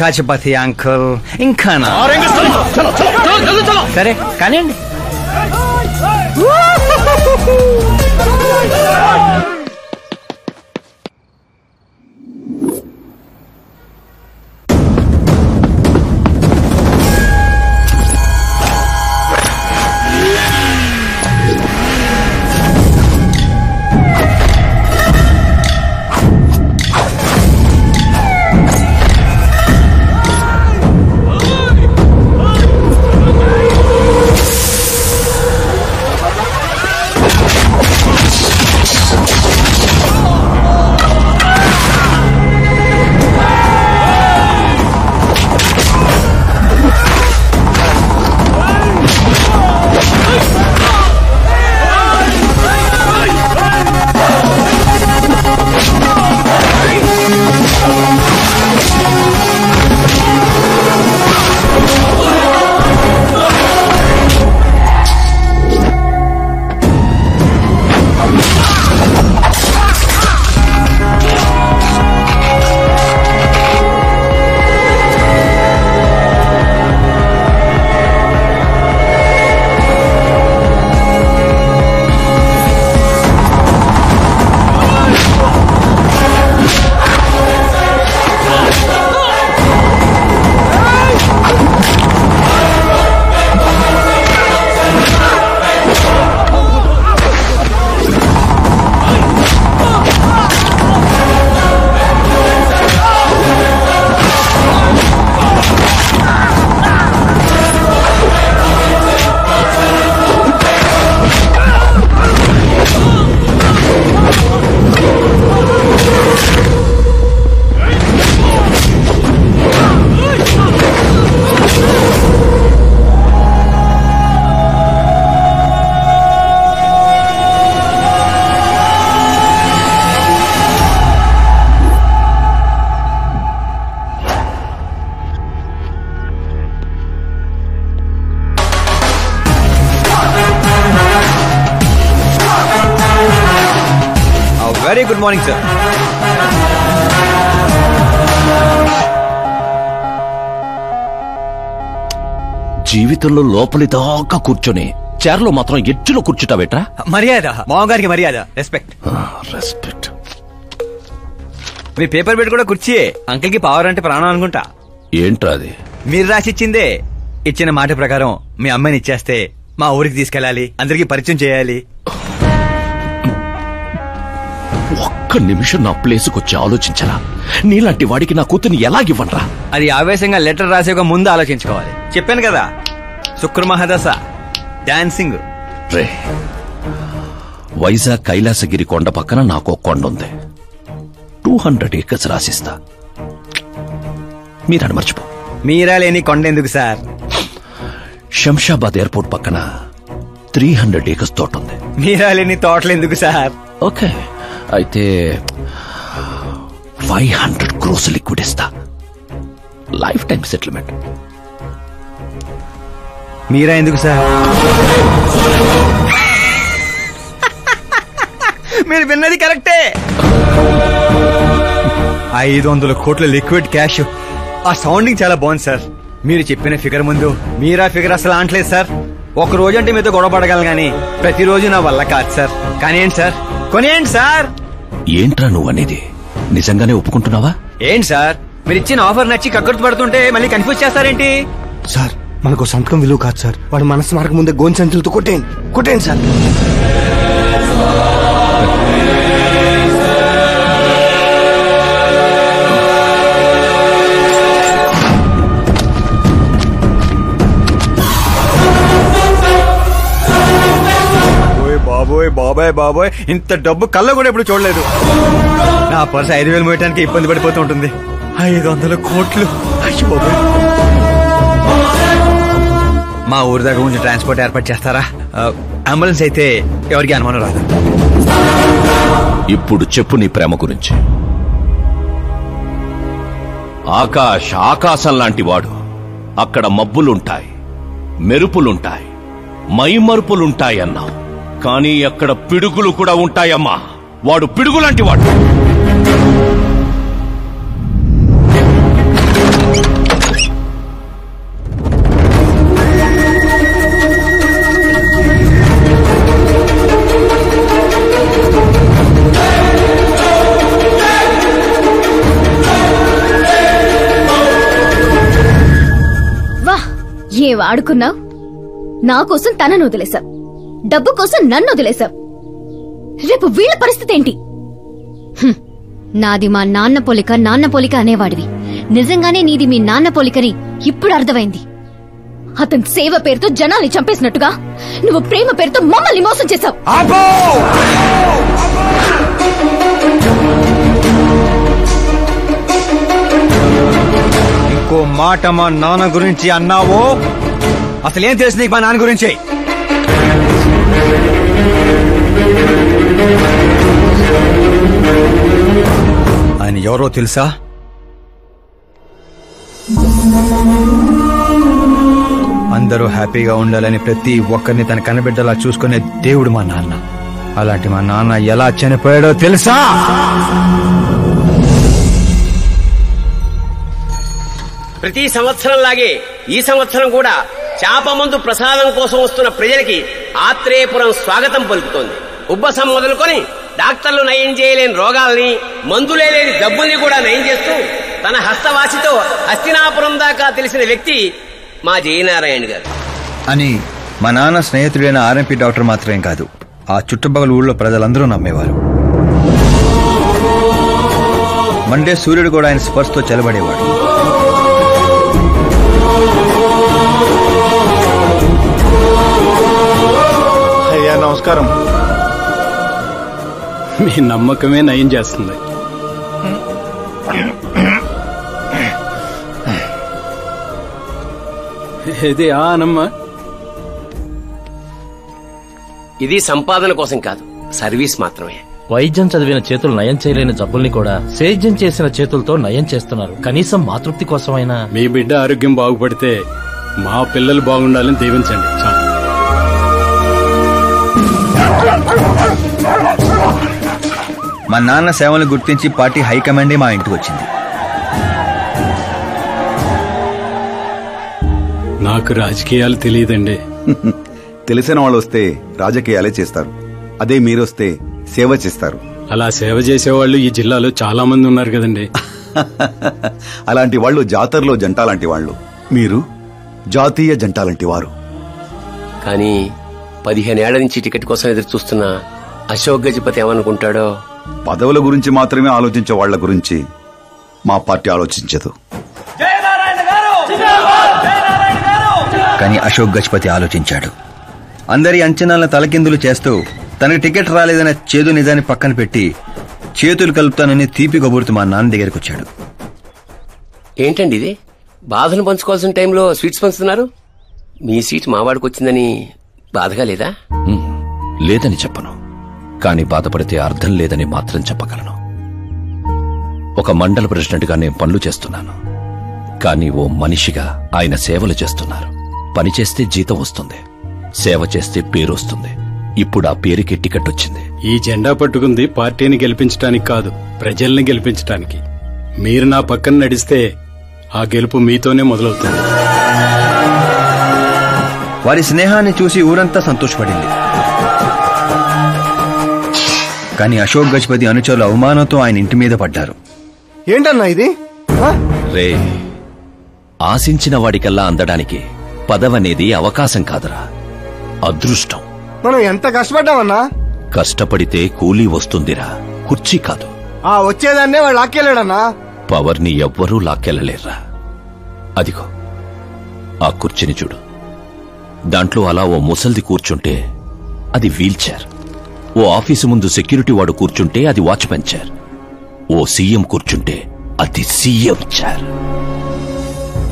కాచపతి అంకుల్ ఇంకా సరే కానివ్వండి. Very good morning sir. జీవితంలో లోపలి దాకా కూర్చొని చైర్లో మాత్రం ఎడ్జ్లో కూర్చుంటావేట్రా? మర్యాద, మామగారికి మర్యాద, రెస్పెక్ట్. రెస్పెక్ట్. మీ పేపర్ పెట్టి కూడా కుర్చీయే. అంకిల్ కి పవర్ అంటే ప్రాణం అనుకుంటా. ఏంట్రా అది? మీరు రాసిచ్చిందే. ఇచ్చిన మాట ప్రకారం మీ అమ్మాయిని ఇచ్చేస్తే మా ఊరికి తీసుకెళ్ళాలి, అందరికి పరిచయం చేయాలి. ఒక్క నిమిషం నా ప్లేసుకు వచ్చి ఆలోచించరా? నీలాంటి వాడికి నా కూతుర్ని ఎలాగివ్వనరా? అది ఆవేశంగా లెటర్ రాసే ముందు ఆలోచించుకోవాలి. చెప్పాను కదా, శుక్ర మహాదశ, డాన్సింగ్. రే, వైజాగ్ కైలాసగిరి కొండ పక్కన నాకు కొండ ఉంది. 200 acres రాసిస్తా. మీరని మర్చిపో. మీరా లేని కొండ ఎందుకు సార్? శంషాబాద్ ఎయిర్పోర్ట్ పక్కన 300 acres తోట ఉంది. మీరా లేని తోటలు ఎందుకు సార్? ఓకే, అయితే 500 crores లిక్విడ్ ఇస్తా. Life time settlement. మీరా ఎందుకు సార్? మీరు విన్నది కరెక్టే. 500 కోట్ల లిక్విడ్ క్యాష్. ఆ సౌండింగ్ చాలా బాగుంది సార్. మీరు చెప్పిన ఫిగర్ ముందు మీరా ఫిగర్ అసలు అంటలేదు సార్. ఒక రోజు అంటే మీతో గొడవ పడగలను గానీ ప్రతిరోజు నా వల్ల కాదు సార్. కానివ్వండి సార్, కొనియండి సార్. ఏంట్రా నువ్వు అనేది? నిజంగానే ఒప్పుకుంటున్నావా? ఏంటి సార్, మీరు ఇచ్చిన ఆఫర్ నచ్చి కక్కుర్తి పడుతుంటే మళ్ళీ కన్ఫ్యూజ్ చేస్తారేంటి? సార్, మనకు సంతకం విలువ కాదు సార్. వాడు మనసు మార్గ ముందే గోన్ సంచులతో కొట్టేయండి సార్. బాబోయ్ బాబాయ్ బాబోయ్, ఇంత డబ్బు కళ్ళ కూడా ఎప్పుడు చూడలేదు. నా పర్స్ 5,000 మోయటానికి ఇబ్బంది పడిపోతూ ఉంటుంది. 500 కోట్లు. అయ్యో బాబోయ్. మా ఊరి దగ్గర కొంచెం ట్రాన్స్పోర్ట్ ఏర్పాటు చేస్తారా? అంబులెన్స్ అయితే ఎవరికి అనుమానం రాదు. ఇప్పుడు చెప్పు నీ ప్రేమ గురించి. ఆకాశం లాంటి వాడు. అక్కడ మబ్బులుంటాయి, మెరుపులుంటాయి, మైమరుపులుంటాయి అన్నావు. కానీ అక్కడ పిడుగులు కూడా ఉంటాయమ్మా. వాడు పిడుగులాంటి వాడు. ఏం ఆడుకున్నావు? నా కోసం తనను వదిలేశావు, డబ్బు కోసం నన్ను వదిలేశావు. రేపు వీళ్ళ పరిస్థితి ఏంటి? నాది మా నాన్న పోలిక అనేవాడివి. నిజంగానే నీది మీ నాన్న పోలికని ఇప్పుడు అర్థమైంది. అతని సేవ పేరుతో జనాల్ని చంపేసినట్టుగా నువ్వు ప్రేమ పేరుతో మమ్మల్ని మోసం చేశావు. ఇంకో మాట మా నాన్న గురించి అన్నావో అసలేం తెలుసు నీకు మా నాన్న గురించి? ఆయన ఎవరో తెలుసా? అందరూ హ్యాపీగా ఉండాలని ప్రతి ఒక్కరిని తన కనబిడ్డలా చూసుకునే దేవుడు మా నాన్న. అలాంటి మా నాన్న ఎలా చనిపోయాడో తెలుసా? ప్రతి సంవత్సరం లాగే ఈ సంవత్సరం కూడా చాప మందు ప్రసాదం కోసం వస్తున్న ప్రజలకి ఆత్రేయపురం స్వాగతం పలుకుతోంది. ఉబ్బసం మొదలుకొని డాక్టర్లు నయం చేయలేని రోగాల్ని, మందులే లేని జబ్బుల్ని కూడా నయం చేస్తూ తన హస్తవాసితో హస్తినాపురం దాకా తెలిసిన వ్యక్తి మా జయనారాయణ గారు. అని మా నాన్న స్నేహితుడైన ఆర్ఎంపీ డాక్టర్ మాత్రమే కాదు, ఆ చుట్టుపక్కల ఊళ్ళో ప్రజలందరూ నమ్మేవారు. మండే సూర్యుడు కూడా ఆయన స్పర్శతో చెలబడేవాడు. అయ్యా నమస్కారం. మీ నమ్మకమే నయం చేస్తుంది. ఇది ఆనమ్మ. ఇది సంపాదన కోసం కాదు, సర్వీస్ మాత్రమే. వైద్యం చదివిన చేతులు నయం చేయలేని జబ్బుల్ని కూడా సేద్యం చేసిన చేతులతో నయం చేస్తున్నారు. కనీసం మాతృప్తి కోసమైనా. మీ బిడ్డ ఆరోగ్యం బాగుపడితే మా పిల్లలు బాగుండాలని దీవించండి. మా నాన్న సేవలను గుర్తించి పార్టీ హైకమాండే మా ఇంటికి వచ్చింది. నాకు రాజకీయాలు తెలియదండి. తెలిసిన వాళ్ళు వస్తే రాజకీయాలే చేస్తారు, అదే మీరొస్తే సేవ చేస్తారు. అలా సేవ చేసేవాళ్ళు ఈ జిల్లాలో చాలా మంది ఉన్నారు కదండి. అలాంటి వాళ్ళు జాతరలో జంట లాంటి వాళ్ళు, మీరు జాతీయ జంట లాంటి వారు. కానీ 15 ఏళ్ల నుంచి టికెట్ కోసం ఎదురు చూస్తున్న అశోక్ గజపతి ఏమనుకుంటాడో. పదవుల గురించి మాత్రమే ఆలోచించే వాళ్ల గురించి మా పార్టీ ఆలోచించదు. కానీ అశోక్ గజపతి ఆలోచించాడు. అందరి అంచనాలను తలకిందులు చేస్తూ తనకు టికెట్ రాలేదన్న చేదు నిజాన్ని పక్కన పెట్టి చేతులు కలుపుతానని తీపి కబురుతూ మా నాన్న దగ్గరికి వచ్చాడు. ఏంటండి ఇది? బాధను పంచుకోవాల్సిన టైంలో స్వీట్స్ పంచుతున్నారు. మీ సీట్ మావాడికి వచ్చిందని బాధగా లేదా? లేదని చెప్పను, కానీ బాధపడితే అర్థం లేదని మాత్రం చెప్పగలను. ఒక మండల ప్రెసిడెంట్ గా నేను పనులు చేస్తున్నాను, కానీ ఓ మనిషిగా ఆయన సేవలు చేస్తున్నారు. పని చేస్తే జీతం వస్తుంది, సేవ చేస్తే పేరు వస్తుంది. ఇప్పుడు ఆ పేరుకి టికెట్ వచ్చింది. ఈ జెండా పట్టుకుంది పార్టీని గెలిపించడానికి కాదు, ప్రజల్ని గెలిపించడానికి. మీరు నా పక్కన నడిస్తే ఆ గెలుపు మీతోనే మొదలవుతుంది. వారి స్నేహాన్ని చూసి ఊరంతా సంతోషపడింది. కానీ అశోక్ గజపతి అనుచరుల అవమానంతో ఆయన ఇంటి మీద పడ్డారు. ఏంటన్నా ఇది? రే, ఆశించిన వాడికల్లా అందడానికి పదవనేది అవకాశం కాదురా, అదృష్టం. మనం ఎంత కష్టపడ్డామన్నా? కష్టపడితే కూలీ వస్తుందిరా, కుర్చీ కాదు. ఆ వచ్చేదాన్నే వాడు లాక్కెళ్ళాడన్నా. పవర్ని ఎవ్వరూ లాక్కెళ్ళలేర్రా. అదిగో ఆ కుర్చీని చూడు, దాంట్లో అలా ఓ ముసల్ది కూర్చుంటే అది వీల్ చైర్. ఓ ఆఫీసు ముందు సెక్యూరిటీ వాడు కూర్చుంటే అది వాచ్మెన్ చైర్, ఓ సీఎం కూర్చుంటే అది సీఎం చైర్.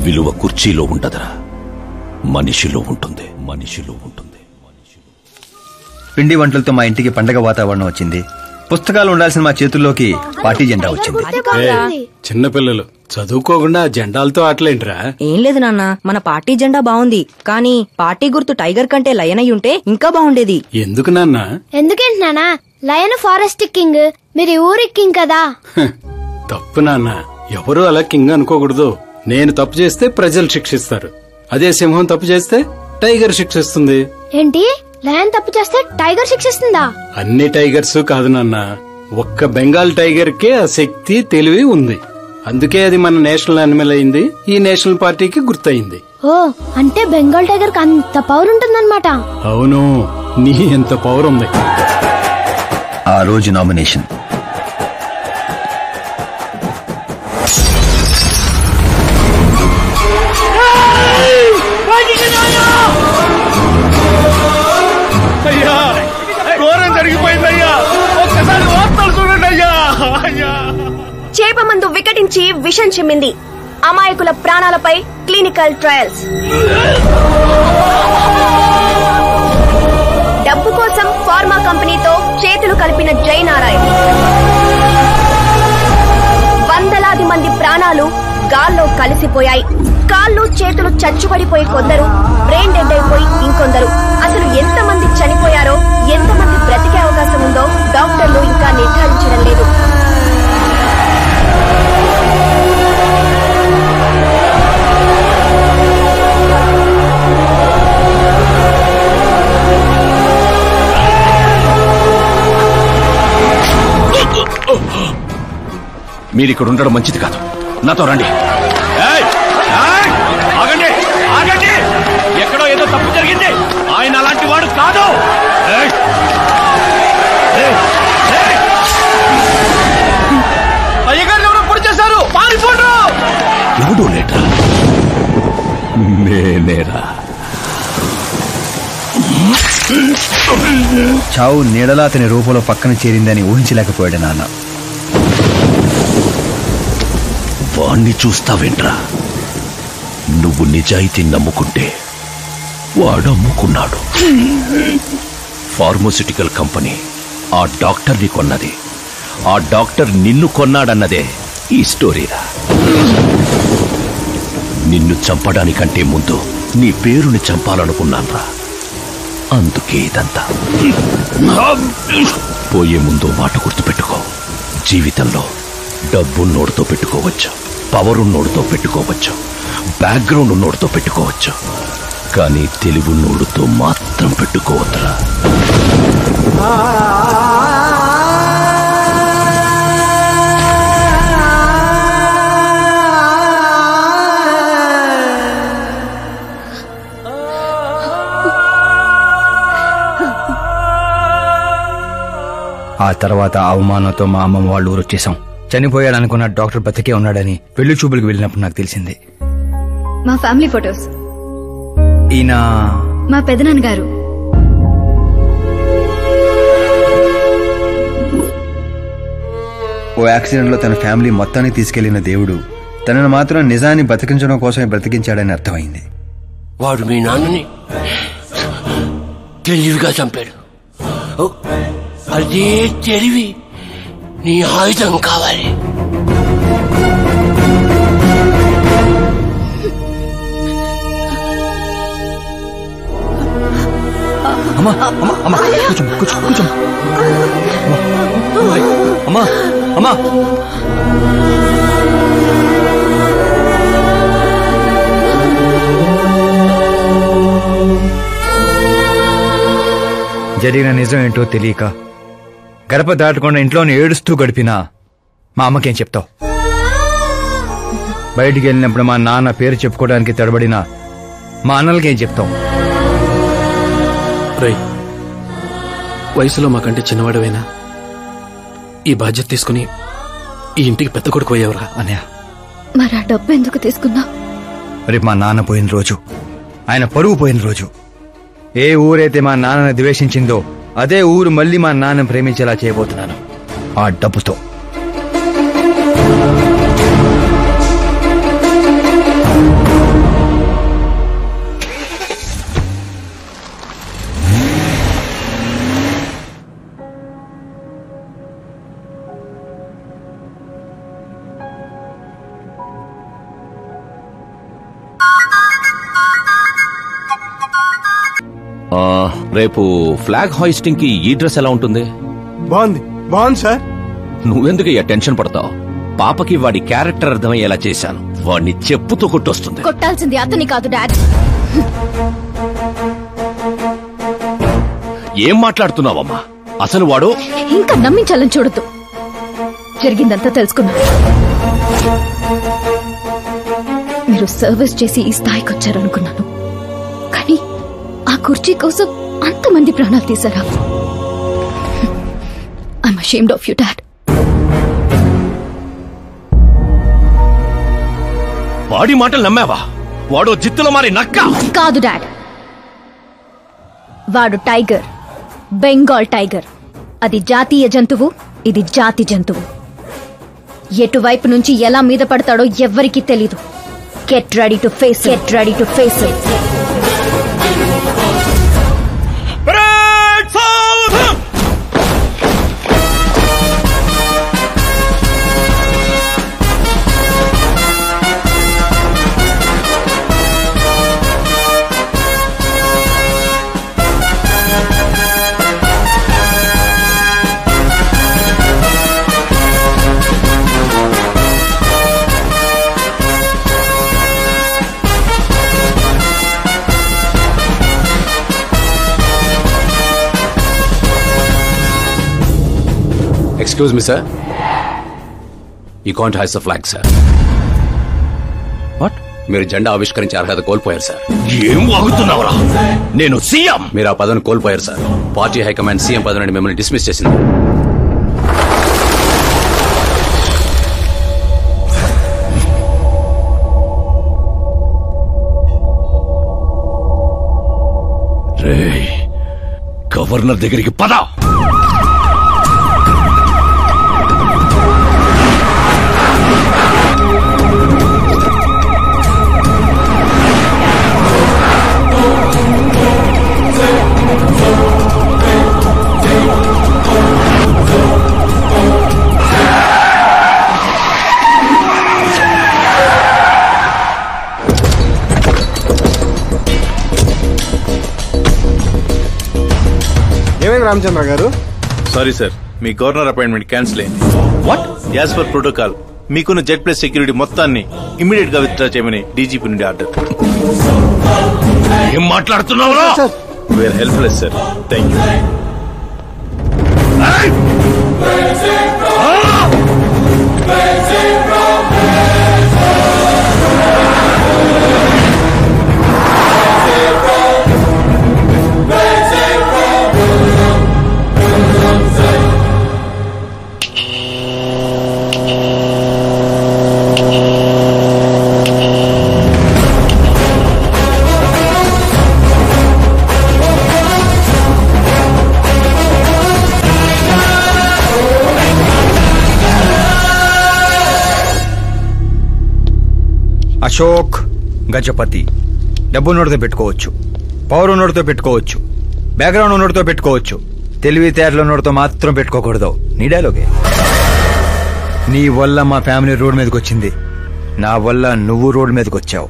విలువ కుర్చీలో ఉండదురా, మనిషిలో ఉంటుంది. పిండి వంటలతో మా ఇంటికి పండగ వాతావరణం వచ్చింది. పుస్తకాలు ఉండాల్సిన మా చేతుల్లోకి పార్టీ జెండా వచ్చింది. చిన్నపిల్లలు చదువుకోకుండా జెండాలతో ఆటలేంట్రా? ఏం లేదు నాన్న, మన పార్టీ జెండా బాగుంది, కానీ పార్టీ గుర్తు టైగర్ కంటే లయన్ అయి ఉంటే ఇంకా బాగుండేది. ఎందుకు నాన్న? ఎందుకేంటి నాన్న? లయన్ ఫారెస్ట్ కింగ్, మీరు ఊరి కింగ్ కదా. తప్పు నాన్న, ఎవరు అలా కింగ్ అనుకోకూడదు. నేను తప్పు చేస్తే ప్రజలు శిక్షిస్తారు, అదే సింహం తప్పు చేస్తే టైగర్ శిక్షిస్తుంది. ఏంటి, లయన్ తప్పు చేస్తే టైగర్ శిక్షిస్తుందా? అన్ని టైగర్స్ కాదు నాన్న, ఒక్క బెంగాల్ టైగర్ కే ఆ శక్తి తెలివి ఉంది. అందుకే అది మన నేషనల్ యానిమల్ అయింది, ఈ నేషనల్ పార్టీకి గుర్తయింది. ఓ, అంటే బెంగాల్ టైగర్ కి అంత పవర్ ఉంటుందన్నమాట. అవును, నీ ఎంత పవర్ ఉంది. ఆ రోజు నామినేషన్ చేప మందు వికటించి విషం చిమ్మింది. అమాయకుల ప్రాణాలపై క్లినికల్ ట్రయల్స్. డబ్బు కోసం ఫార్మా కంపెనీతో చేతులు కలిపిన జయనారాయణ. వందలాది మంది ప్రాణాలు గాల్లో కలిసిపోయాయి. కాళ్ళు చేతులు చచ్చుబడిపోయి కొందరు, బ్రెయిన్ డెడ్ అయిపోయి ఇంకొందరు. అసలు ఎంతమంది చనిపోయారో, ఎంతమంది బ్రతికే అవకాశం ఉందో డాక్టర్లు ఇంకా నిర్ధారించడం లేదు. మీరిక్కడ ఉండడం మంచిది కాదు, నాతో రండి. ఆగండి, ఆగండి, ఎక్కడో ఏదో తప్పు జరిగింది. ఆయన అలాంటి వాడు కాదు. అయ్యగారు ఎవరో పొడి చేశారు, పారిపోండి. ఎవడో లేటా, నేనేరా. చావు నీడలా అతని రూపంలో పక్కన చేరిందని ఊహించలేకపోయాడు నాన్న. వాణ్ణి చూస్తావేంట్రా? నువ్వు నిజాయితీ నమ్ముకుంటే వాడు అమ్ముకున్నాడు. ఫార్మస్యూటికల్ కంపెనీ ఆ డాక్టర్ని కొన్నది, ఆ డాక్టర్ నిన్ను కొన్నాడన్నదే ఈ స్టోరీరా. నిన్ను చంపడానికంటే ముందు నీ పేరుని చంపాలనుకున్నాన్రా, అందుకే ఇదంతా. పోయే ముందు మాట గుర్తుపెట్టుకో, జీవితంలో డబ్బు నోడుతో పెట్టుకోవచ్చు, పవర్ ఉన్నోడుతో పెట్టుకోవచ్చు, బ్యాక్గ్రౌండ్ ఉన్నోడుతో పెట్టుకోవచ్చు, కానీ తెలివి నోడుతో మాత్రం పెట్టుకోవద్దురా. ఆ తర్వాత అవమానంతో మా అమ్మమ్మ వాళ్ళు ఊరు వచ్చేసాం. చనిపోయాడనుకున్న డాక్టర్ బతికే ఉన్నాడని పెళ్లి చూపులకు వెళ్ళినప్పుడు నాకు తెలిసింది. మా ఫ్యామిలీ ఫొటోస్. ఈయన మా పెదనాన్న గారు. ఓ యాక్సిడెంట్ లో తన ఫ్యామిలీ మొత్తాన్ని తీసుకెళ్లిన దేవుడు తనను మాత్రం నిజాన్ని బతికించడం కోసమే బ్రతికించాడని అర్థమైంది. వాడు మీ నాన్నని తెలివిగా చంపాడు. అదే తెలివి నీ ఆయుధం కావాలి. అమ్మా అమ్మా అమ్మా కూర్చోం కూర్చో కూర్చోం. అమ్మా అమ్మా జరిగిన నిజం ఏంటో తెలియక గడప దాటకుండా ఇంట్లోనే ఏడుస్తూ గడిపినా మా అమ్మకేం చెప్తావు? బయటికి వెళ్ళినప్పుడు మా నాన్న పేరు చెప్పుకోవడానికి తడబడినా మా అన్నలకేం చెప్తాం? వయసులో మాకంటే చిన్నవాడవేనా? ఈ బాధ్యత తీసుకుని ఈ ఇంటికి పెద్ద కొడుకు అయ్యావురా. అన్నయ్య, మరి ఆ డబ్బు ఎందుకు తీసుకున్నా? రేపు మా నాన్న పోయిన రోజు, ఆయన పరువు పోయిన రోజు, ఏ ఊరైతే మా నాన్నని ద్వేషించిందో అదే ఊరు మళ్ళీ మా నాన్న ప్రేమించేలా చేయబోతున్నాను ఆ డబ్బుతో. రేపు ఫ్లాగ్ హాయిస్టింగ్ కి ఈ డ్రెస్ ఎలా ఉంటుంది? బాగుంది సార్. నువ్వెందుకు టెన్షన్ పడతావు? పాపకి వాడి క్యారెక్టర్ అర్థమయ్యేలా చేశాను. వాడిని చెప్పుతో కొట్టొస్తుంది. కొట్టాల్సింది అతని కాదు డాడ్. ఏం మాట్లాడుతున్నావమ్మా? అసలు వాడు ఇంకా నమ్మించాలని చూడద్దు. జరిగిందంతా తెలుసుకున్నా. మీరు సర్వీస్ చేసి ఈ స్థాయికి వచ్చారనుకున్నాను, కానీ ఆ కుర్చీ కోసం అంతమంది ప్రాణాలు తీశారా? I'm ashamed of you dad. వాడి మాటలు నమ్మావా? వాడు జిత్తులో మారి నక్క కాదు డాడ్. వాడు టైగర్, బెంగాల్ టైగర్. అది జాతీయ జంతువు, ఇది జాతి జంతువు. ఎటువైపు నుంచి ఎలా మీద పడతాడో ఎవ్వరికీ తెలీదు. Get ready to face, get ready to face it. Excuse me, sir. You can't hoist the flag, sir. What? మీరు జెండా ఆవిష్కరించే అర్హత కోల్పోయారు సార్. ఏం వాగుతున్నావురా? నేను సీఎం. మీరు ఆ పదవిని కోల్పోయారు సార్. పార్టీ హైకమాండ్ సీఎం పదవి నుండి మిమ్మల్ని డిస్మిస్ చేసింది. రేయ్, గవర్నర్ దగ్గరికి పద. రామచంద్ర గారు, సారీ సార్, మీ గవర్నర్ అపాయింట్మెంట్ క్యాన్సిల్ అయింది. వాట్? యాజ్ పర్ ప్రోటోకాల్ మీకున్న జెడ్ ప్లస్ సెక్యూరిటీ మొత్తాన్ని ఇమ్మీడియట్ గా విత్డ్రా చేయమని డీజీపీ నుండి ఆర్డర్. ఏం మాట్లాడుతున్నావు? We are helpless sir. Thank you. Ashok Gajapathi. డబ్బు నోటితో పెట్టుకోవచ్చు, పవర్ నోటితో పెట్టుకోవచ్చు, బ్యాక్గ్రౌండ్ నోటితో పెట్టుకోవచ్చు, తెలివితేటల నోటితో మాత్రం పెట్టుకోకూడదు. నీ డైలాగే. నీ వల్ల మా ఫ్యామిలీ రోడ్ మీదకి వచ్చింది, నా వల్ల నువ్వు రోడ్ మీదకి వచ్చావు.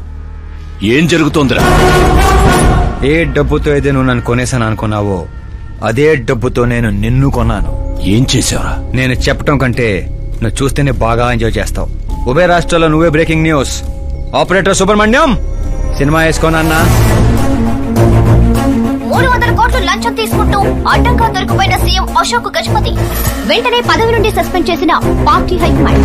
ఏం జరుగుతోందిరా? ఏ డబ్బుతో అయితే నువ్వు నన్ను కొనేసాను అనుకున్నావో అదే డబ్బుతో నేను నిన్ను కొన్నాను. ఏం చేసావురా? నేను చెప్పటం కంటే నువ్వు చూస్తేనే బాగా ఎంజాయ్ చేస్తావు. ఉభయ రాష్ట్రాల్లో నువ్వే breaking news. Operator Subrahmanyam, cinema వేసుకోనన్నా. 300 కోట్లు లంచం తీసుకుంటూ అడ్డంగా దొరికిపోయిన సీఎం అశోక్ గజపతి వెంటనే పదవి నుండి సస్పెండ్ చేసిన పార్టీ హైకమాండ్.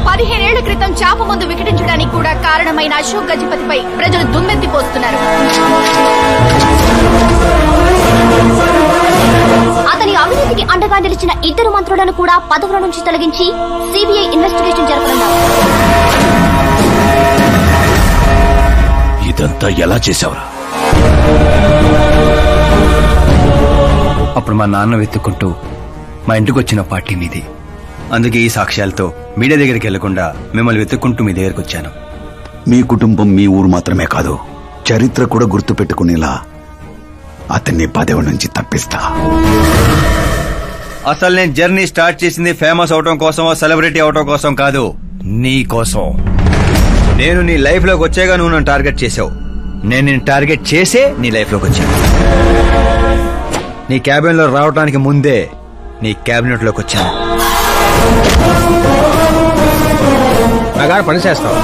15 ఏళ్ల క్రితం చాప మందు వికటించడానికి కూడా కారణమైన అశోక్ గజపతిపై ప్రజలు దుమ్మెత్తిపోస్తున్నారు. అతని అవినీతికి అండగా నిలిచిన 2 మంత్రులను కూడా పదవుల నుంచి తొలగించి సిబిఐ ఇన్వెస్టిగేషన్ జరపనున్నారు. ఇదంతా ఎలా చేశావురా? అప్పుడు మా నాన్న వెతుక్కుంటూ మా ఇంటికి వచ్చిన పార్టీ మీది. అందుకే ఈ సాక్ష్యాలతో మీడియా దగ్గరికి వెళ్లకుండా మిమ్మల్ని వెతుక్కుంటూ మీ దగ్గరికి వచ్చాను. మీ కుటుంబం మీ ఊరు మాత్రమే కాదు, చరిత్ర కూడా గుర్తు పెట్టుకునేలా అతన్ని పదవి నుంచి తప్పిస్తా. అసలు నేను జర్నీ స్టార్ట్ చేసింది ఫేమస్ అవటం కోసమో సెలబ్రిటీ అవటం కోసం కాదు, నీ కోసం. నేను నీ లైఫ్ లోకి వచ్చాగా నువ్వు నన్ను టార్గెట్ చేసావు. నేను నిన్ను టార్గెట్ చేసే నీ లైఫ్ లోకి వచ్చాను. నీ క్యాబిన్ లో రావడానికి ముందే నీ క్యాబినెట్ లోకి వచ్చాను. పని చేస్తావు.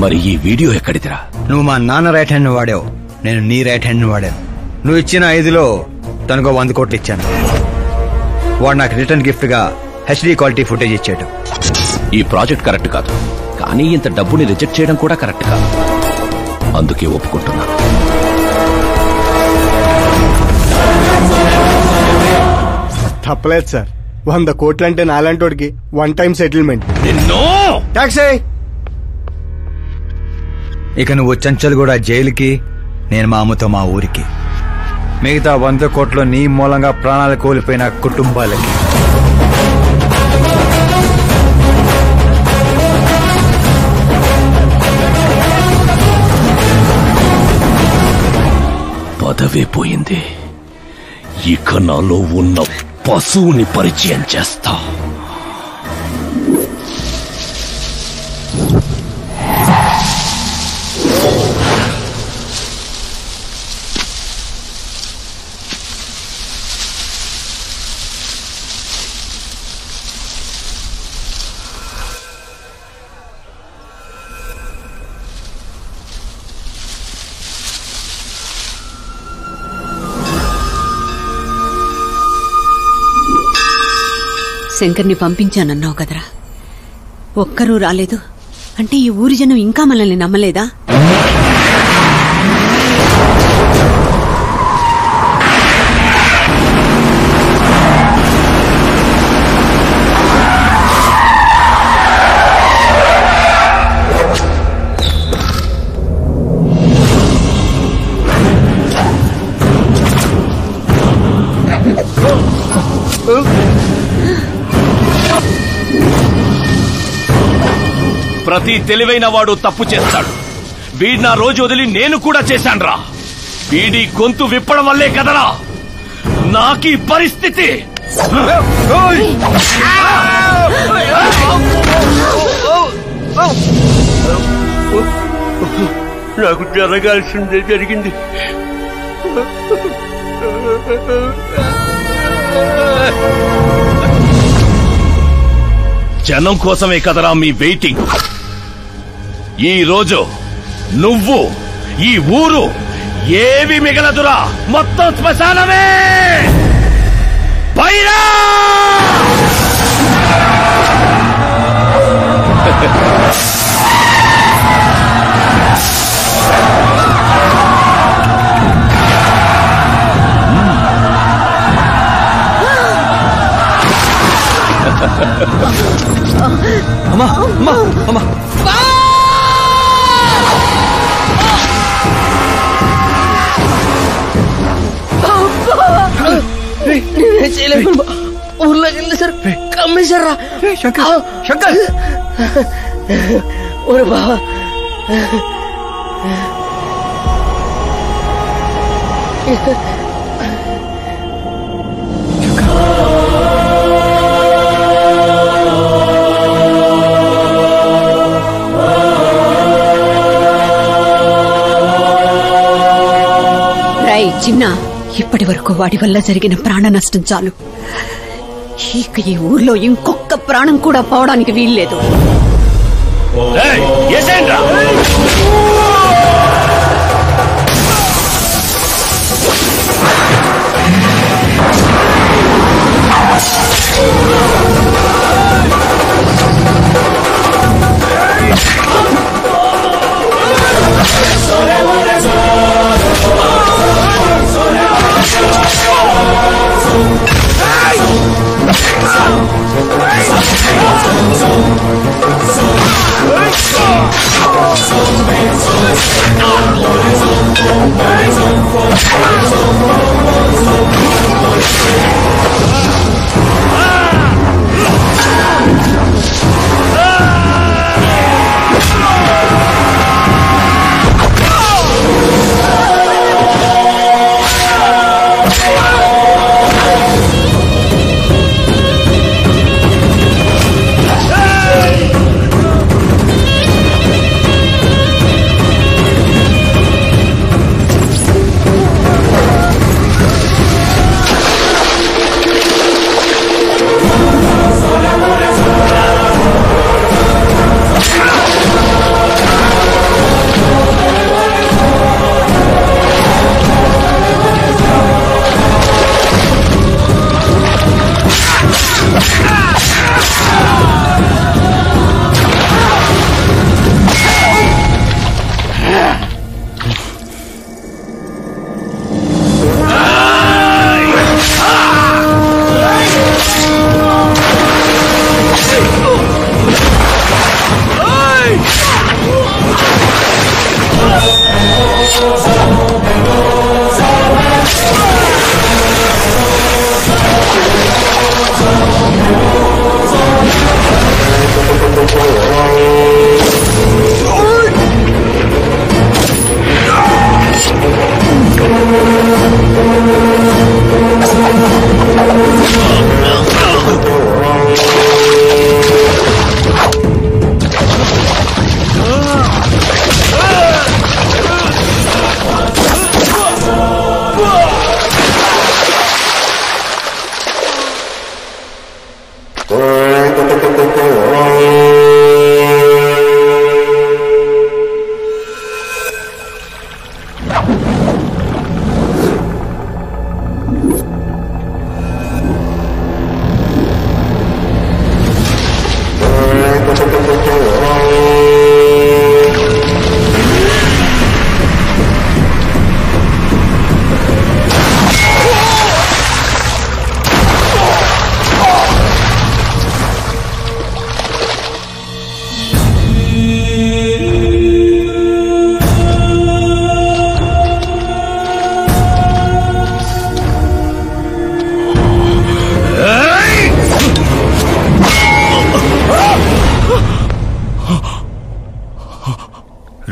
మరి ఈ వీడియో ఎక్కడిదిరా? నువ్వు మా నాన్న రైట్ హ్యాండ్ వాడావు, నేను నీ రైట్ హ్యాండ్ వాడాను. నువ్వు ఇచ్చిన 5లో తనకు 100 కోట్లు ఇచ్చాను. వాడు నాకు రిటర్న్ గిఫ్ట్ గా HD క్వాలిటీ ఫుటేజ్ ఇచ్చాడు. ఈ ప్రాజెక్ట్ కరెక్ట్ కాదు, కానీ ఇంత డబ్బుని రిజెక్ట్ చేయడం కూడా కరెక్ట్ కాదు. అందుకే ఒప్పుకుంటున్నాను. తప్పలేదు సార్. 100 కోట్లు అంటే నాలంటోడికి 1 టైం సెటిల్మెంట్. టాక్సీ. ఇక నువ్వు చంచల్ కూడా జైలుకి, నేను మా అమ్మతో మా ఊరికి. మిగతా 100 కోట్లు నీ మూలంగా ప్రాణాలు కోల్పోయిన కుటుంబాలకి. పదవే పోయింది, ఇక నాలో ఉన్న పశువుని పరిచయం చేస్తా. శంకర్ని పంపించానన్నావు కదరా, ఒక్కరూ రాలేదు అంటే ఈ ఊరి జనం ఇంకా మనల్ని నమ్మలేదా? ప్రతి తెలివైన వాడు తప్పు చేస్తాడు. వీడి నా రోజు వదిలి నేను కూడా చేశాన్రా. వీడి గొంతు విప్పడం వల్లే కదరా నాకీ పరిస్థితి. నాకు జరగాల్సిందే జరిగింది. జనం కోసమే కదరా మీ వెయిటింగ్. ఈ రోజు నువ్వు, ఈ ఊరు ఏవి మిగలదురా, మొత్తం శ్మశానమే. బైరా! అమ్మా అమ్మా అమ్మా ఊర్లోకి వెళ్ళి సార్ కమ్మేశారా? శంకర్ ఓరే బావా, చిన్న, ఇప్పటి వరకు వాడి వల్ల జరిగిన ప్రాణ నష్టం చాలు. ఇక ఈ ఊర్లో ఇంకొక ప్రాణం కూడా పోవడానికి వీల్లేదు.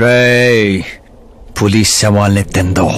రేయ్, పులిస్ శవాల్ని తిందో.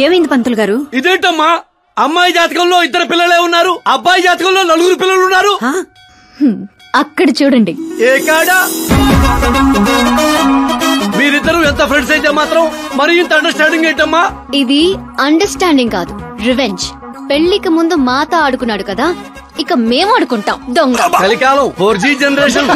ఏమైంది పంతులు గారు? ఇదేంటమ్మా, అమ్మాయి జాతకంలో 2 పిల్లలే ఉన్నారు, అబ్బాయి జాతకంలో 4 పిల్లలు ఉన్నారు. అక్కడ చూడండి. ఏ కాడా? మీరిద్దరు ఎంత ఫ్రెండ్స్ అయితే మాత్రం మరి ఇంత అండర్స్టాండింగ్ ఏంటమ్మా? ఇది అండర్స్టాండింగ్ కాదు, రివెంజ్. పెళ్లికి ముందు మాత ఆడుకున్నాడు కదా, ఇక మేము ఆడుకుంటాం దొంగ. కలికాలం 4G జనరేషన్.